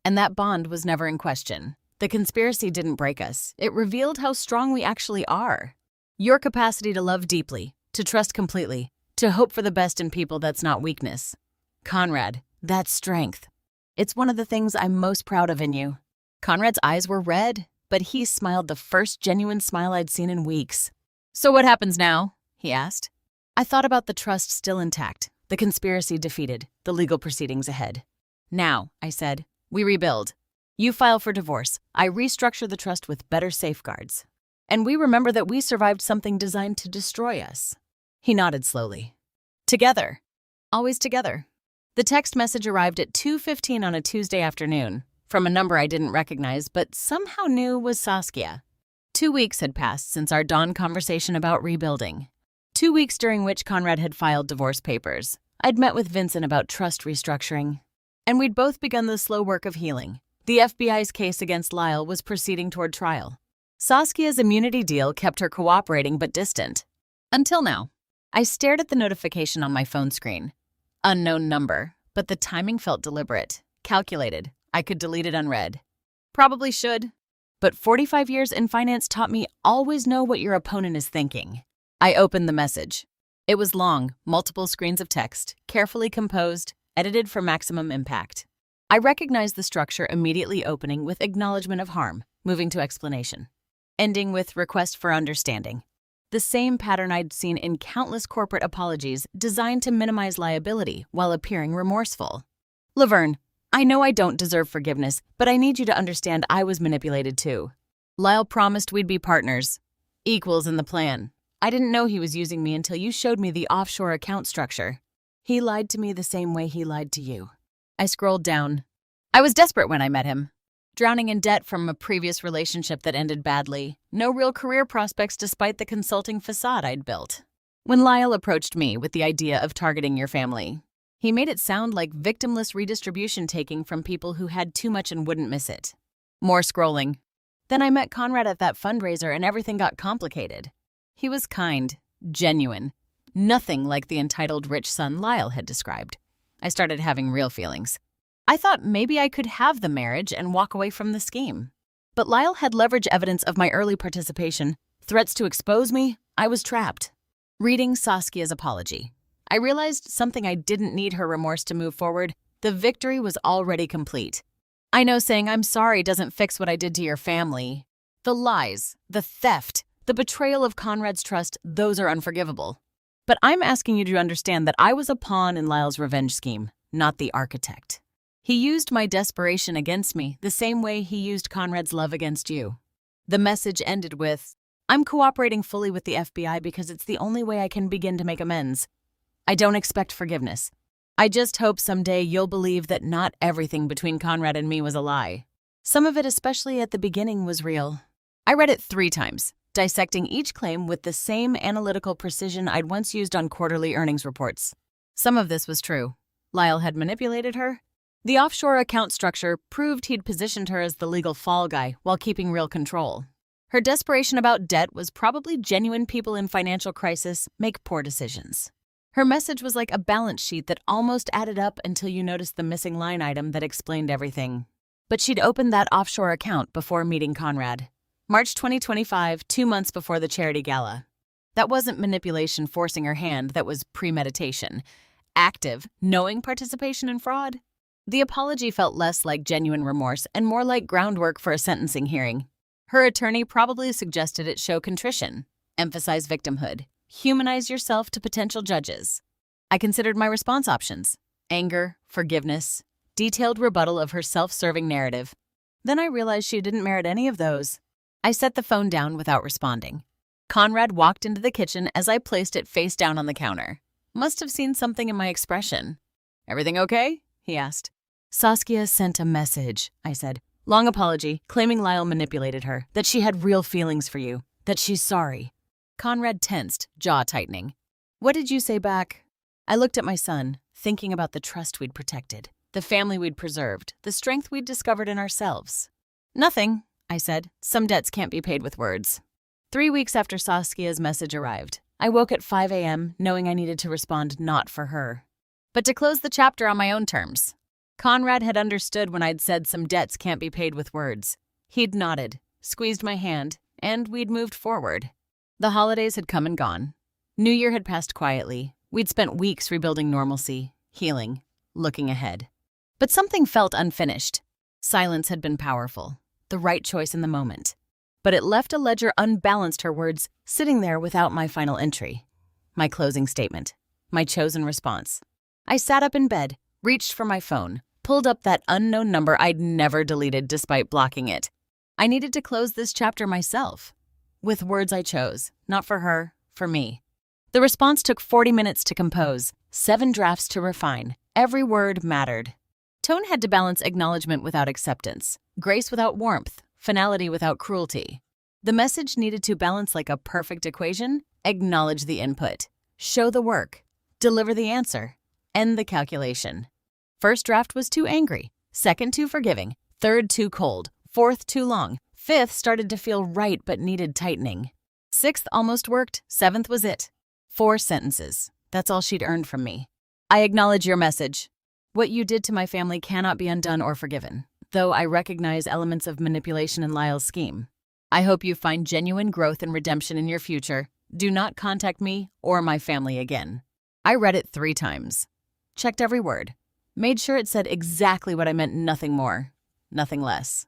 Speaker 1: And that bond was never in question. The conspiracy didn't break us. It revealed how strong we actually are. Your capacity to love deeply, to trust completely, to hope for the best in people, that's not weakness. Conrad, that's strength. It's one of the things I'm most proud of in you. Conrad's eyes were red, but he smiled the first genuine smile I'd seen in weeks. So what happens now? He asked. I thought about the trust still intact, the conspiracy defeated, the legal proceedings ahead. Now, I said, we rebuild. You file for divorce. I restructure the trust with better safeguards. And we remember that we survived something designed to destroy us. He nodded slowly. Together. Always together. The text message arrived at 2:15 on a Tuesday afternoon, from a number I didn't recognize but somehow knew was Saskia. 2 weeks had passed since our dawn conversation about rebuilding. 2 weeks during which Conrad had filed divorce papers. I'd met with Vincent about trust restructuring. And we'd both begun the slow work of healing. The FBI's case against Lyle was proceeding toward trial. Saskia's immunity deal kept her cooperating but distant. Until now. I stared at the notification on my phone screen. Unknown number, but the timing felt deliberate, calculated. I could delete it unread. Probably should. But 45 years in finance taught me always know what your opponent is thinking. I opened the message. It was long, multiple screens of text, carefully composed, edited for maximum impact. I recognized the structure, immediately opening with acknowledgement of harm, moving to explanation, ending with request for understanding. The same pattern I'd seen in countless corporate apologies designed to minimize liability while appearing remorseful. Laverne, I know I don't deserve forgiveness, but I need you to understand I was manipulated too. Lyle promised we'd be partners, equals in the plan. I didn't know he was using me until you showed me the offshore account structure. He lied to me the same way he lied to you. I scrolled down. I was desperate when I met him. Drowning in debt from a previous relationship that ended badly. No real career prospects despite the consulting facade I'd built. When Lyle approached me with the idea of targeting your family, he made it sound like victimless redistribution taking from people who had too much and wouldn't miss it. More scrolling. Then I met Conrad at that fundraiser and everything got complicated. He was kind, genuine, nothing like the entitled rich son Lyle had described. I started having real feelings. I thought maybe I could have the marriage and walk away from the scheme. But Lyle had leverage evidence of my early participation, threats to expose me. I was trapped. Reading Saskia's apology, I realized something. I didn't need her remorse to move forward. The victory was already complete. I know saying I'm sorry doesn't fix what I did to your family. The lies, the theft, the betrayal of Conrad's trust, those are unforgivable. But I'm asking you to understand that I was a pawn in Lyle's revenge scheme, not the architect. He used my desperation against me the same way he used Conrad's love against you. The message ended with, I'm cooperating fully with the FBI because it's the only way I can begin to make amends. I don't expect forgiveness. I just hope someday you'll believe that not everything between Conrad and me was a lie. Some of it, especially at the beginning, was real. I read it 3 times, dissecting each claim with the same analytical precision I'd once used on quarterly earnings reports. Some of this was true. Lyle had manipulated her. The offshore account structure proved he'd positioned her as the legal fall guy while keeping real control. Her desperation about debt was probably genuine. People in financial crisis make poor decisions. Her message was like a balance sheet that almost added up until you noticed the missing line item that explained everything. But she'd opened that offshore account before meeting Conrad. March 2025, 2 months before the charity gala. That wasn't manipulation forcing her hand, that was premeditation. Active, knowing participation in fraud. The apology felt less like genuine remorse and more like groundwork for a sentencing hearing. Her attorney probably suggested it show contrition, emphasize victimhood, humanize yourself to potential judges. I considered my response options: anger, forgiveness, detailed rebuttal of her self-serving narrative. Then I realized she didn't merit any of those. I set the phone down without responding. Conrad walked into the kitchen as I placed it face down on the counter. Must have seen something in my expression. Everything okay? He asked. Saskia sent a message, I said. Long apology, claiming Lyle manipulated her, that she had real feelings for you, that she's sorry. Conrad tensed, jaw tightening. What did you say back? I looked at my son, thinking about the trust we'd protected, the family we'd preserved, the strength we'd discovered in ourselves. Nothing, I said. Some debts can't be paid with words. 3 weeks after Saskia's message arrived, I woke at 5 a.m. knowing I needed to respond not for her, but to close the chapter on my own terms. Conrad had understood when I'd said some debts can't be paid with words. He'd nodded, squeezed my hand, and we'd moved forward. The holidays had come and gone. New Year had passed quietly. We'd spent weeks rebuilding normalcy, healing, looking ahead. But something felt unfinished. Silence had been powerful, the right choice in the moment. But it left a ledger unbalanced, her words sitting there without my final entry. My closing statement, my chosen response. I sat up in bed, reached for my phone, pulled up that unknown number I'd never deleted despite blocking it. I needed to close this chapter myself, with words I chose, not for her, for me. The response took 40 minutes to compose, 7 drafts to refine. Every word mattered. Tone had to balance acknowledgement without acceptance, grace without warmth, finality without cruelty. The message needed to balance like a perfect equation, acknowledge the input, show the work, deliver the answer, end the calculation. First draft was too angry, second too forgiving, third too cold, fourth too long, fifth started to feel right but needed tightening. Sixth almost worked, seventh was it. 4 sentences. That's all she'd earned from me. I acknowledge your message. What you did to my family cannot be undone or forgiven, though I recognize elements of manipulation in Lyle's scheme. I hope you find genuine growth and redemption in your future. Do not contact me or my family again. I read it 3 times. Checked every word. Made sure it said exactly what I meant, nothing more, nothing less.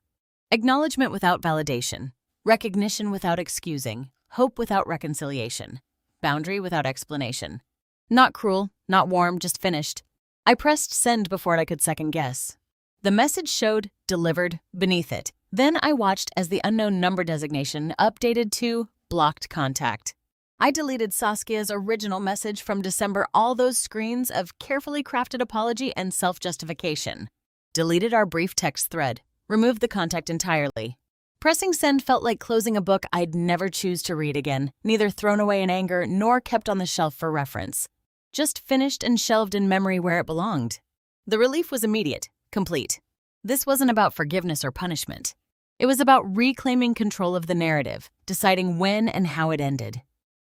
Speaker 1: Acknowledgement without validation. Recognition without excusing. Hope without reconciliation. Boundary without explanation. Not cruel, not warm, just finished. I pressed send before I could second guess. The message showed delivered beneath it. Then I watched as the unknown number designation updated to blocked contact. I deleted Saskia's original message from December, all those screens of carefully crafted apology and self-justification. Deleted our brief text thread. Removed the contact entirely. Pressing send felt like closing a book I'd never choose to read again, neither thrown away in anger nor kept on the shelf for reference. Just finished and shelved in memory where it belonged. The relief was immediate, complete. This wasn't about forgiveness or punishment. It was about reclaiming control of the narrative, deciding when and how it ended.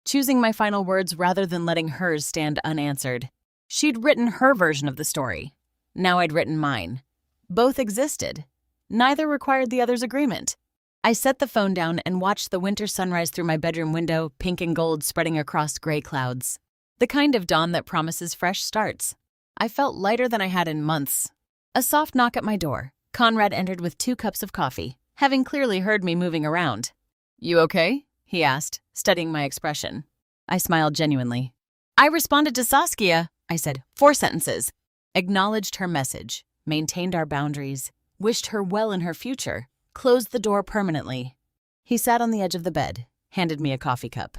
Speaker 1: Choosing my final words rather than letting hers stand unanswered. She'd written her version of the story. Now I'd written mine. Both existed. Neither required the other's agreement. I set the phone down and watched the winter sunrise through my bedroom window, pink and gold spreading across gray clouds. The kind of dawn that promises fresh starts. I felt lighter than I had in months. A soft knock at my door. Conrad entered with 2 cups of coffee, having clearly heard me moving around. "You okay?" he asked, studying my expression. I smiled genuinely. "I responded to Saskia," I said, 4 sentences. Acknowledged her message, maintained our boundaries, wished her well in her future, closed the door permanently. He sat on the edge of the bed, handed me a coffee cup.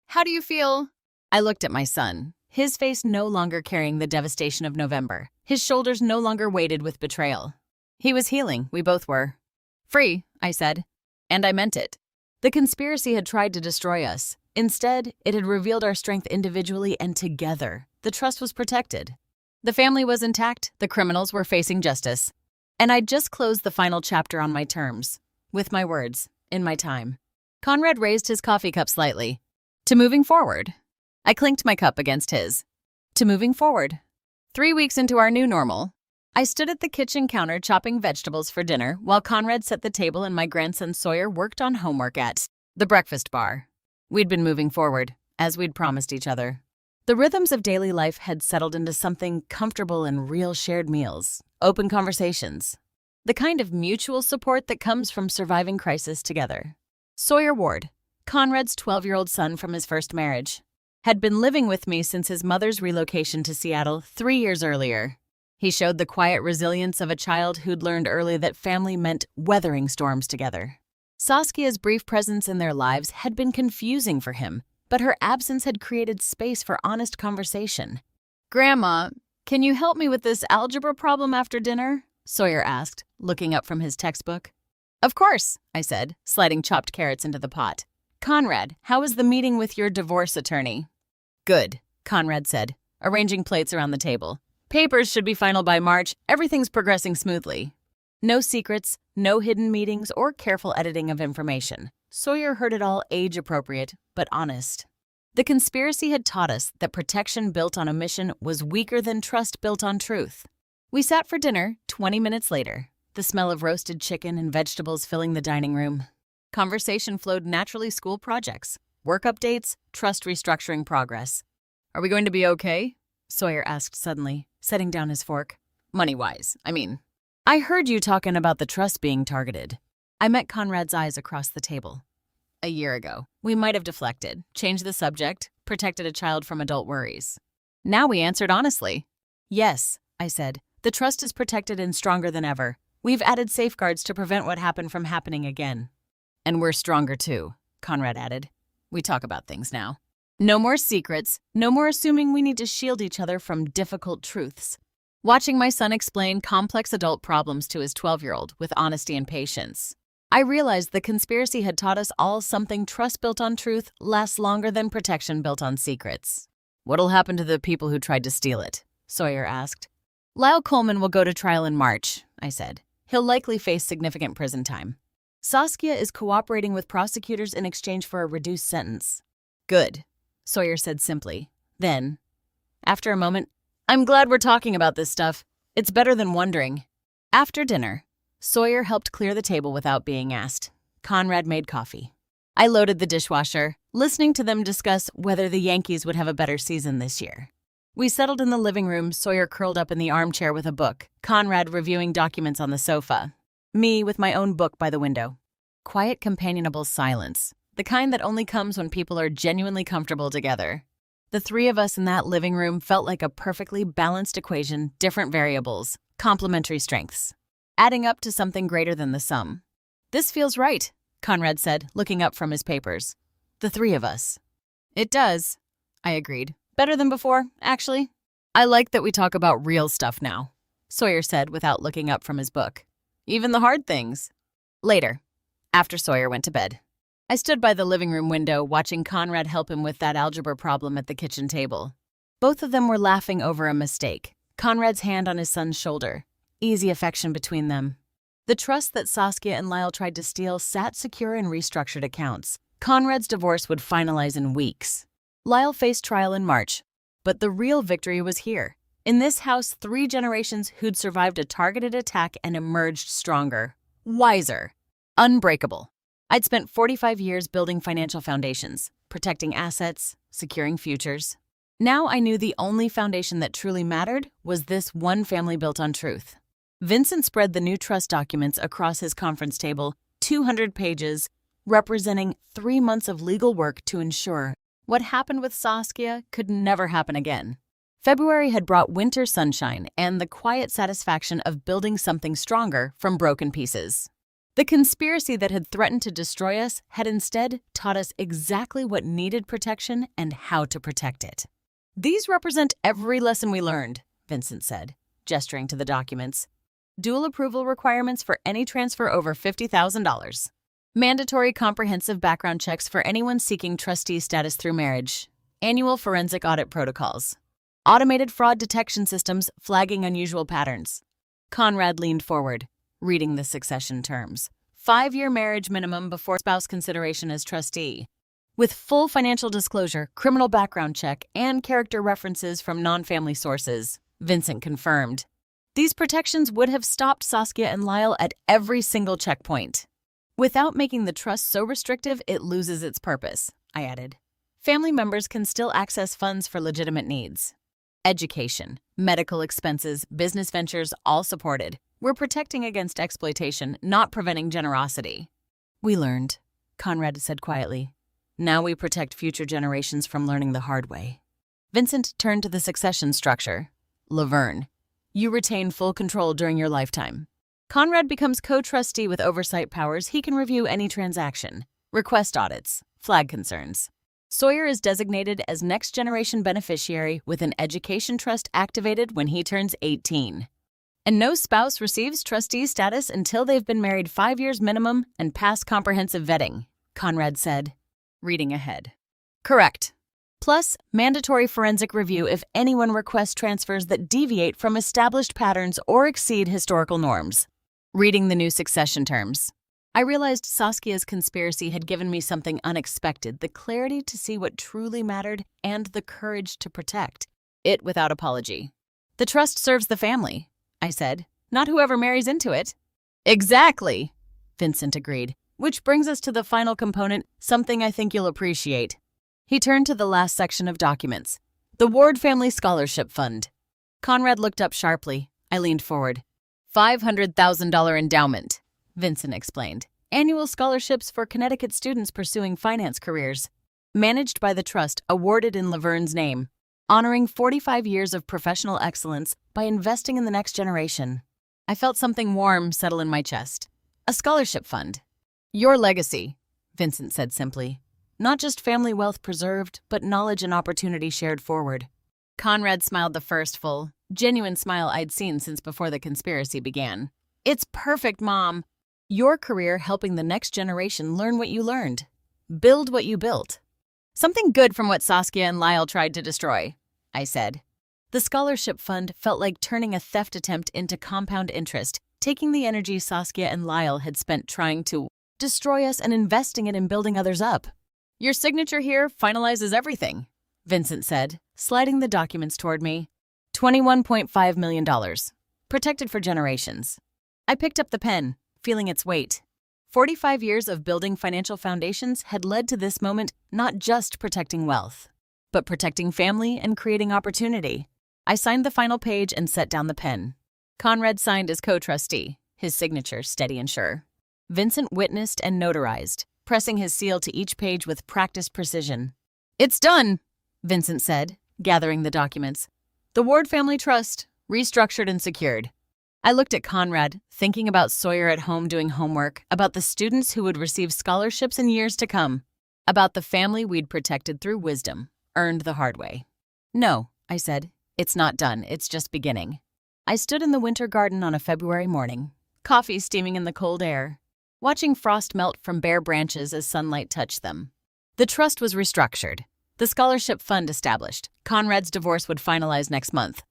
Speaker 1: "How do you feel?" I looked at my son, his face no longer carrying the devastation of November, his shoulders no longer weighted with betrayal. He was healing, we both were. "Free," I said, and I meant it. The conspiracy had tried to destroy us. Instead, it had revealed our strength individually and together. The trust was protected. The family was intact, the criminals were facing justice. And I'd just closed the final chapter on my terms, with my words, in my time. Conrad raised his coffee cup slightly. "To moving forward." I clinked my cup against his. "To moving forward." 3 weeks into our new normal, I stood at the kitchen counter chopping vegetables for dinner while Conrad set the table and my grandson Sawyer worked on homework at the breakfast bar. We'd been moving forward, as we'd promised each other. The rhythms of daily life had settled into something comfortable and real shared meals, open conversations, the kind of mutual support that comes from surviving crisis together. Sawyer Ward, Conrad's 12-year-old son from his first marriage, had been living with me since his mother's relocation to Seattle 3 years earlier. He showed the quiet resilience of a child who'd learned early that family meant weathering storms together. Saskia's brief presence in their lives had been confusing for him, but her absence had created space for honest conversation. "Grandma, can you help me with this algebra problem after dinner?" Sawyer asked, looking up from his textbook. Of course, I said, sliding chopped carrots into the pot. Conrad, how was the meeting with your divorce attorney? Good, Conrad said, arranging plates around the table. Papers should be final by March. Everything's progressing smoothly. No secrets, no hidden meetings, or careful editing of information. Sawyer heard it all age-appropriate, but honest. The conspiracy had taught us that protection built on omission was weaker than trust built on truth. We sat for dinner 20 minutes later, the smell of roasted chicken and vegetables filling the dining room. Conversation flowed naturally: school projects, work updates, trust restructuring progress. Are we going to be okay? Sawyer asked suddenly, setting down his fork. Money-wise, I mean. I heard you talking about the trust being targeted. I met Conrad's eyes across the table. A year ago, we might have deflected, changed the subject, protected a child from adult worries. Now we answered honestly. Yes, I said, the trust is protected and stronger than ever. We've added safeguards to prevent what happened from happening again. And we're stronger too, Conrad added. We talk about things now. No more secrets, no more assuming we need to shield each other from difficult truths. Watching my son explain complex adult problems to his 12-year-old with honesty and patience, I realized the conspiracy had taught us all something: trust built on truth lasts longer than protection built on secrets. What'll happen to the people who tried to steal it? Sawyer asked. Lyle Coleman will go to trial in March, I said. He'll likely face significant prison time. Saskia is cooperating with prosecutors in exchange for a reduced sentence. Good, Sawyer said simply. Then, after a moment, I'm glad we're talking about this stuff. It's better than wondering. After dinner, Sawyer helped clear the table without being asked. Conrad made coffee. I loaded the dishwasher, listening to them discuss whether the Yankees would have a better season this year. We settled in the living room, Sawyer curled up in the armchair with a book, Conrad reviewing documents on the sofa, me with my own book by the window. Quiet, companionable silence, the kind that only comes when people are genuinely comfortable together. The three of us in that living room felt like a perfectly balanced equation: different variables, complementary strengths, adding up to something greater than the sum. This feels right, Conrad said, looking up from his papers. The three of us. It does, I agreed. Better than before, actually. I like that we talk about real stuff now, Sawyer said without looking up from his book. Even the hard things. Later, after Sawyer went to bed, I stood by the living room window watching Conrad help him with that algebra problem at the kitchen table. Both of them were laughing over a mistake, Conrad's hand on his son's shoulder. Easy affection between them. The trust that Saskia and Lyle tried to steal sat secure in restructured accounts. Conrad's divorce would finalize in weeks. Lyle faced trial in March, but the real victory was here. In this house, 3 generations who'd survived a targeted attack and emerged stronger, wiser, unbreakable. I'd spent 45 years building financial foundations, protecting assets, securing futures. Now I knew the only foundation that truly mattered was this one family built on truth. Vincent spread the new trust documents across his conference table, 200 pages, representing 3 months of legal work to ensure what happened with Saskia could never happen again. February had brought winter sunshine and the quiet satisfaction of building something stronger from broken pieces. The conspiracy that had threatened to destroy us had instead taught us exactly what needed protection and how to protect it. These represent every lesson we learned, Vincent said, gesturing to the documents. Dual approval requirements for any transfer over $50,000. Mandatory comprehensive background checks for anyone seeking trustee status through marriage. Annual forensic audit protocols. Automated fraud detection systems flagging unusual patterns. Conrad leaned forward, reading the succession terms. 5-year marriage minimum before spouse consideration as trustee. With full financial disclosure, criminal background check, and character references from non-family sources, Vincent confirmed. These protections would have stopped Saskia and Lyle at every single checkpoint. Without making the trust so restrictive it loses its purpose, I added. Family members can still access funds for legitimate needs. Education, medical expenses, business ventures, all supported. We're protecting against exploitation, not preventing generosity. We learned, Conrad said quietly. Now we protect future generations from learning the hard way. Vincent turned to the succession structure. Laverne, you retain full control during your lifetime. Conrad becomes co-trustee with oversight powers. He can review any transaction, request audits, flag concerns. Sawyer is designated as next-generation beneficiary with an education trust activated when he turns 18. And no spouse receives trustee status until they've been married 5 years minimum and passed comprehensive vetting, Conrad said, reading ahead. Correct. Plus, mandatory forensic review if anyone requests transfers that deviate from established patterns or exceed historical norms. Reading the new succession terms, I realized Saskia's conspiracy had given me something unexpected, the clarity to see what truly mattered and the courage to protect it without apology. The trust serves the family, I said, not whoever marries into it. Exactly, Vincent agreed, which brings us to the final component, something I think you'll appreciate. He turned to the last section of documents, the Ward Family Scholarship Fund. Conrad looked up sharply. I leaned forward. $500,000 endowment, Vincent explained. Annual scholarships for Connecticut students pursuing finance careers. Managed by the trust, awarded in Laverne's name. Honoring 45 years of professional excellence by investing in the next generation. I felt something warm settle in my chest. A scholarship fund. Your legacy, Vincent said simply. Not just family wealth preserved, but knowledge and opportunity shared forward. Conrad smiled, the first full, genuine smile I'd seen since before the conspiracy began. It's perfect, Mom. Your career helping the next generation learn what you learned. Build what you built. Something good from what Saskia and Lyle tried to destroy, I said. The scholarship fund felt like turning a theft attempt into compound interest, taking the energy Saskia and Lyle had spent trying to destroy us and investing it in building others up. Your signature here finalizes everything, Vincent said, sliding the documents toward me. $21.5 million. Protected for generations. I picked up the pen, feeling its weight. 45 years of building financial foundations had led to this moment, not just protecting wealth, but protecting family and creating opportunity. I signed the final page and set down the pen. Conrad signed as co-trustee, his signature steady and sure. Vincent witnessed and notarized, pressing his seal to each page with practiced precision. It's done, Vincent said, gathering the documents. The Ward Family Trust, restructured and secured. I looked at Conrad, thinking about Sawyer at home doing homework, about the students who would receive scholarships in years to come, about the family we'd protected through wisdom, earned the hard way. No, I said, it's not done, it's just beginning. I stood in the winter garden on a February morning, coffee steaming in the cold air, watching frost melt from bare branches as sunlight touched them. The trust was restructured, the scholarship fund established. Conrad's divorce would finalize next month.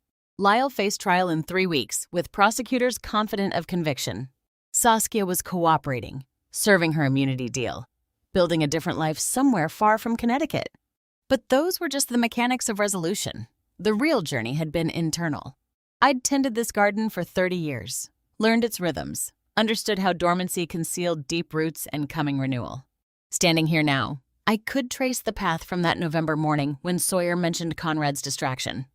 Speaker 1: Lyle faced trial in 3 weeks, with prosecutors confident of conviction. Saskia was cooperating, serving her immunity deal, building a different life somewhere far from Connecticut. But those were just the mechanics of resolution. The real journey had been internal. I'd tended this garden for 30 years, learned its rhythms, understood how dormancy concealed deep roots and coming renewal. Standing here now, I could trace the path from that November morning when Sawyer mentioned Conrad's distraction,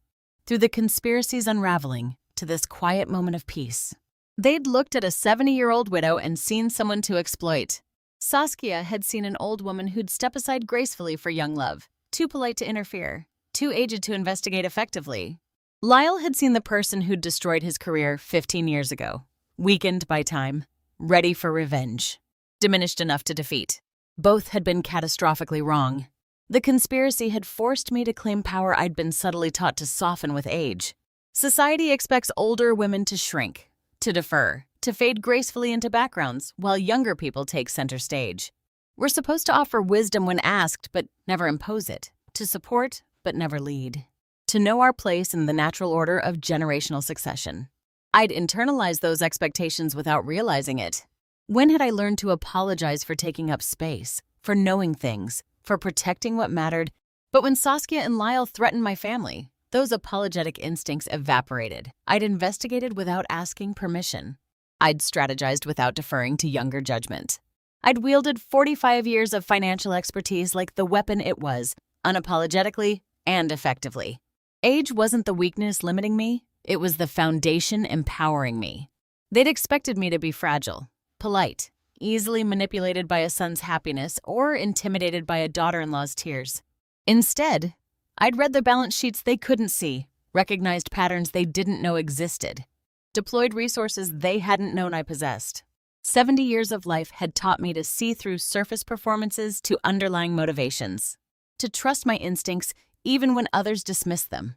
Speaker 1: through the conspiracy's unraveling to this quiet moment of peace. They'd looked at a 70-year-old widow and seen someone to exploit. Saskia had seen an old woman who'd step aside gracefully for young love, too polite to interfere, too aged to investigate effectively. Lyle had seen the person who'd destroyed his career 15 years ago, weakened by time, ready for revenge, diminished enough to defeat. Both had been catastrophically wrong. The conspiracy had forced me to claim power I'd been subtly taught to soften with age. Society expects older women to shrink, to defer, to fade gracefully into backgrounds, while younger people take center stage. We're supposed to offer wisdom when asked, but never impose it, to support, but never lead, to know our place in the natural order of generational succession. I'd internalized those expectations without realizing it. When had I learned to apologize for taking up space, for knowing things, for protecting what mattered? But when Saskia and Lyle threatened my family, those apologetic instincts evaporated. I'd investigated without asking permission. I'd strategized without deferring to younger judgment. I'd wielded 45 years of financial expertise like the weapon it was, unapologetically and effectively. Age wasn't the weakness limiting me, it was the foundation empowering me. They'd expected me to be fragile, polite, easily manipulated by a son's happiness or intimidated by a daughter-in-law's tears. Instead, I'd read the balance sheets they couldn't see, recognized patterns they didn't know existed, deployed resources they hadn't known I possessed. 70 years of life had taught me to see through surface performances to underlying motivations, to trust my instincts even when others dismissed them,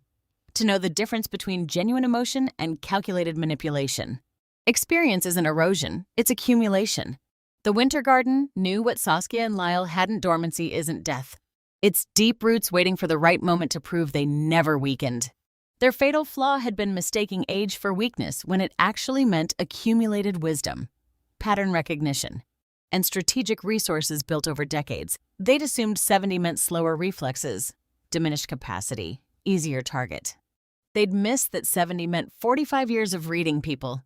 Speaker 1: to know the difference between genuine emotion and calculated manipulation. Experience isn't erosion, it's accumulation. The Winter Garden knew what Saskia and Lyle hadn't. Dormancy isn't death. It's deep roots waiting for the right moment to prove they never weakened. Their fatal flaw had been mistaking age for weakness when it actually meant accumulated wisdom, pattern recognition, and strategic resources built over decades. They'd assumed 70 meant slower reflexes, diminished capacity, easier target. They'd missed that 70 meant 45 years of reading people,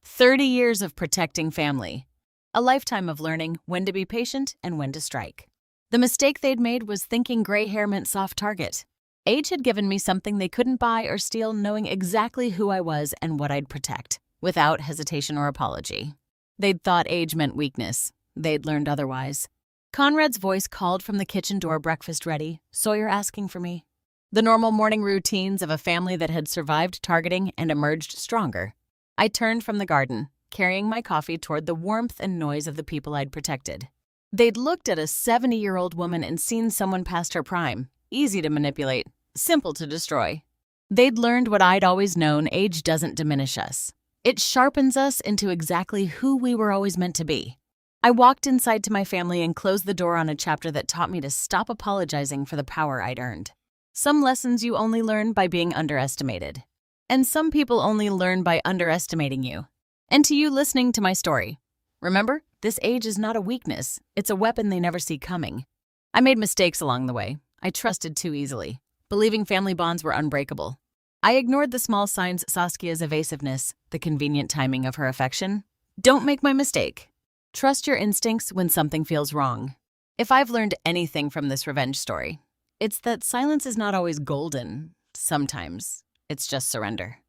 Speaker 1: 30 years of protecting family, a lifetime of learning when to be patient and when to strike. The mistake they'd made was thinking gray hair meant soft target. Age had given me something they couldn't buy or steal, knowing exactly who I was and what I'd protect, without hesitation or apology. They'd thought age meant weakness. They'd learned otherwise. Conrad's voice called from the kitchen door, breakfast ready, Sawyer asking for me. The normal morning routines of a family that had survived targeting and emerged stronger. I turned from the garden, carrying my coffee toward the warmth and noise of the people I'd protected. They'd looked at a 70-year-old woman and seen someone past her prime, easy to manipulate, simple to destroy. They'd learned what I'd always known: age doesn't diminish us. It sharpens us into exactly who we were always meant to be. I walked inside to my family and closed the door on a chapter that taught me to stop apologizing for the power I'd earned. Some lessons you only learn by being underestimated. And some people only learn by underestimating you. And to you listening to my story, remember, this age is not a weakness. It's a weapon they never see coming. I made mistakes along the way. I trusted too easily, believing family bonds were unbreakable. I ignored the small signs: Saskia's evasiveness, the convenient timing of her affection. Don't make my mistake. Trust your instincts when something feels wrong. If I've learned anything from this revenge story, it's that silence is not always golden. Sometimes it's just surrender.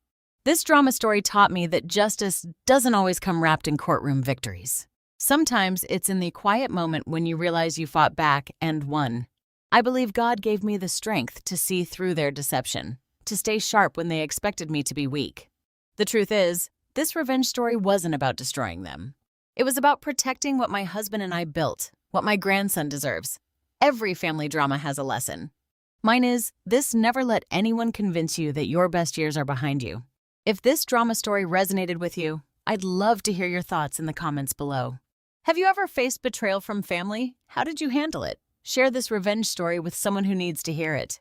Speaker 1: This drama story taught me that justice doesn't always come wrapped in courtroom victories. Sometimes it's in the quiet moment when you realize you fought back and won. I believe God gave me the strength to see through their deception, to stay sharp when they expected me to be weak. The truth is, this revenge story wasn't about destroying them. It was about protecting what my husband and I built, what my grandson deserves. Every family drama has a lesson. Mine is, this: never let anyone convince you that your best years are behind you. If this drama story resonated with you, I'd love to hear your thoughts in the comments below. Have you ever faced betrayal from family? How did you handle it? Share this revenge story with someone who needs to hear it.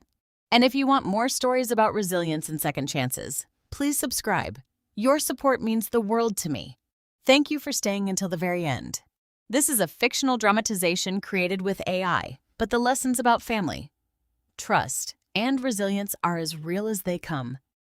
Speaker 1: And if you want more stories about resilience and second chances, please subscribe. Your support means the world to me. Thank you for staying until the very end. This is a fictional dramatization created with AI, but the lessons about family, trust, and resilience are as real as they come.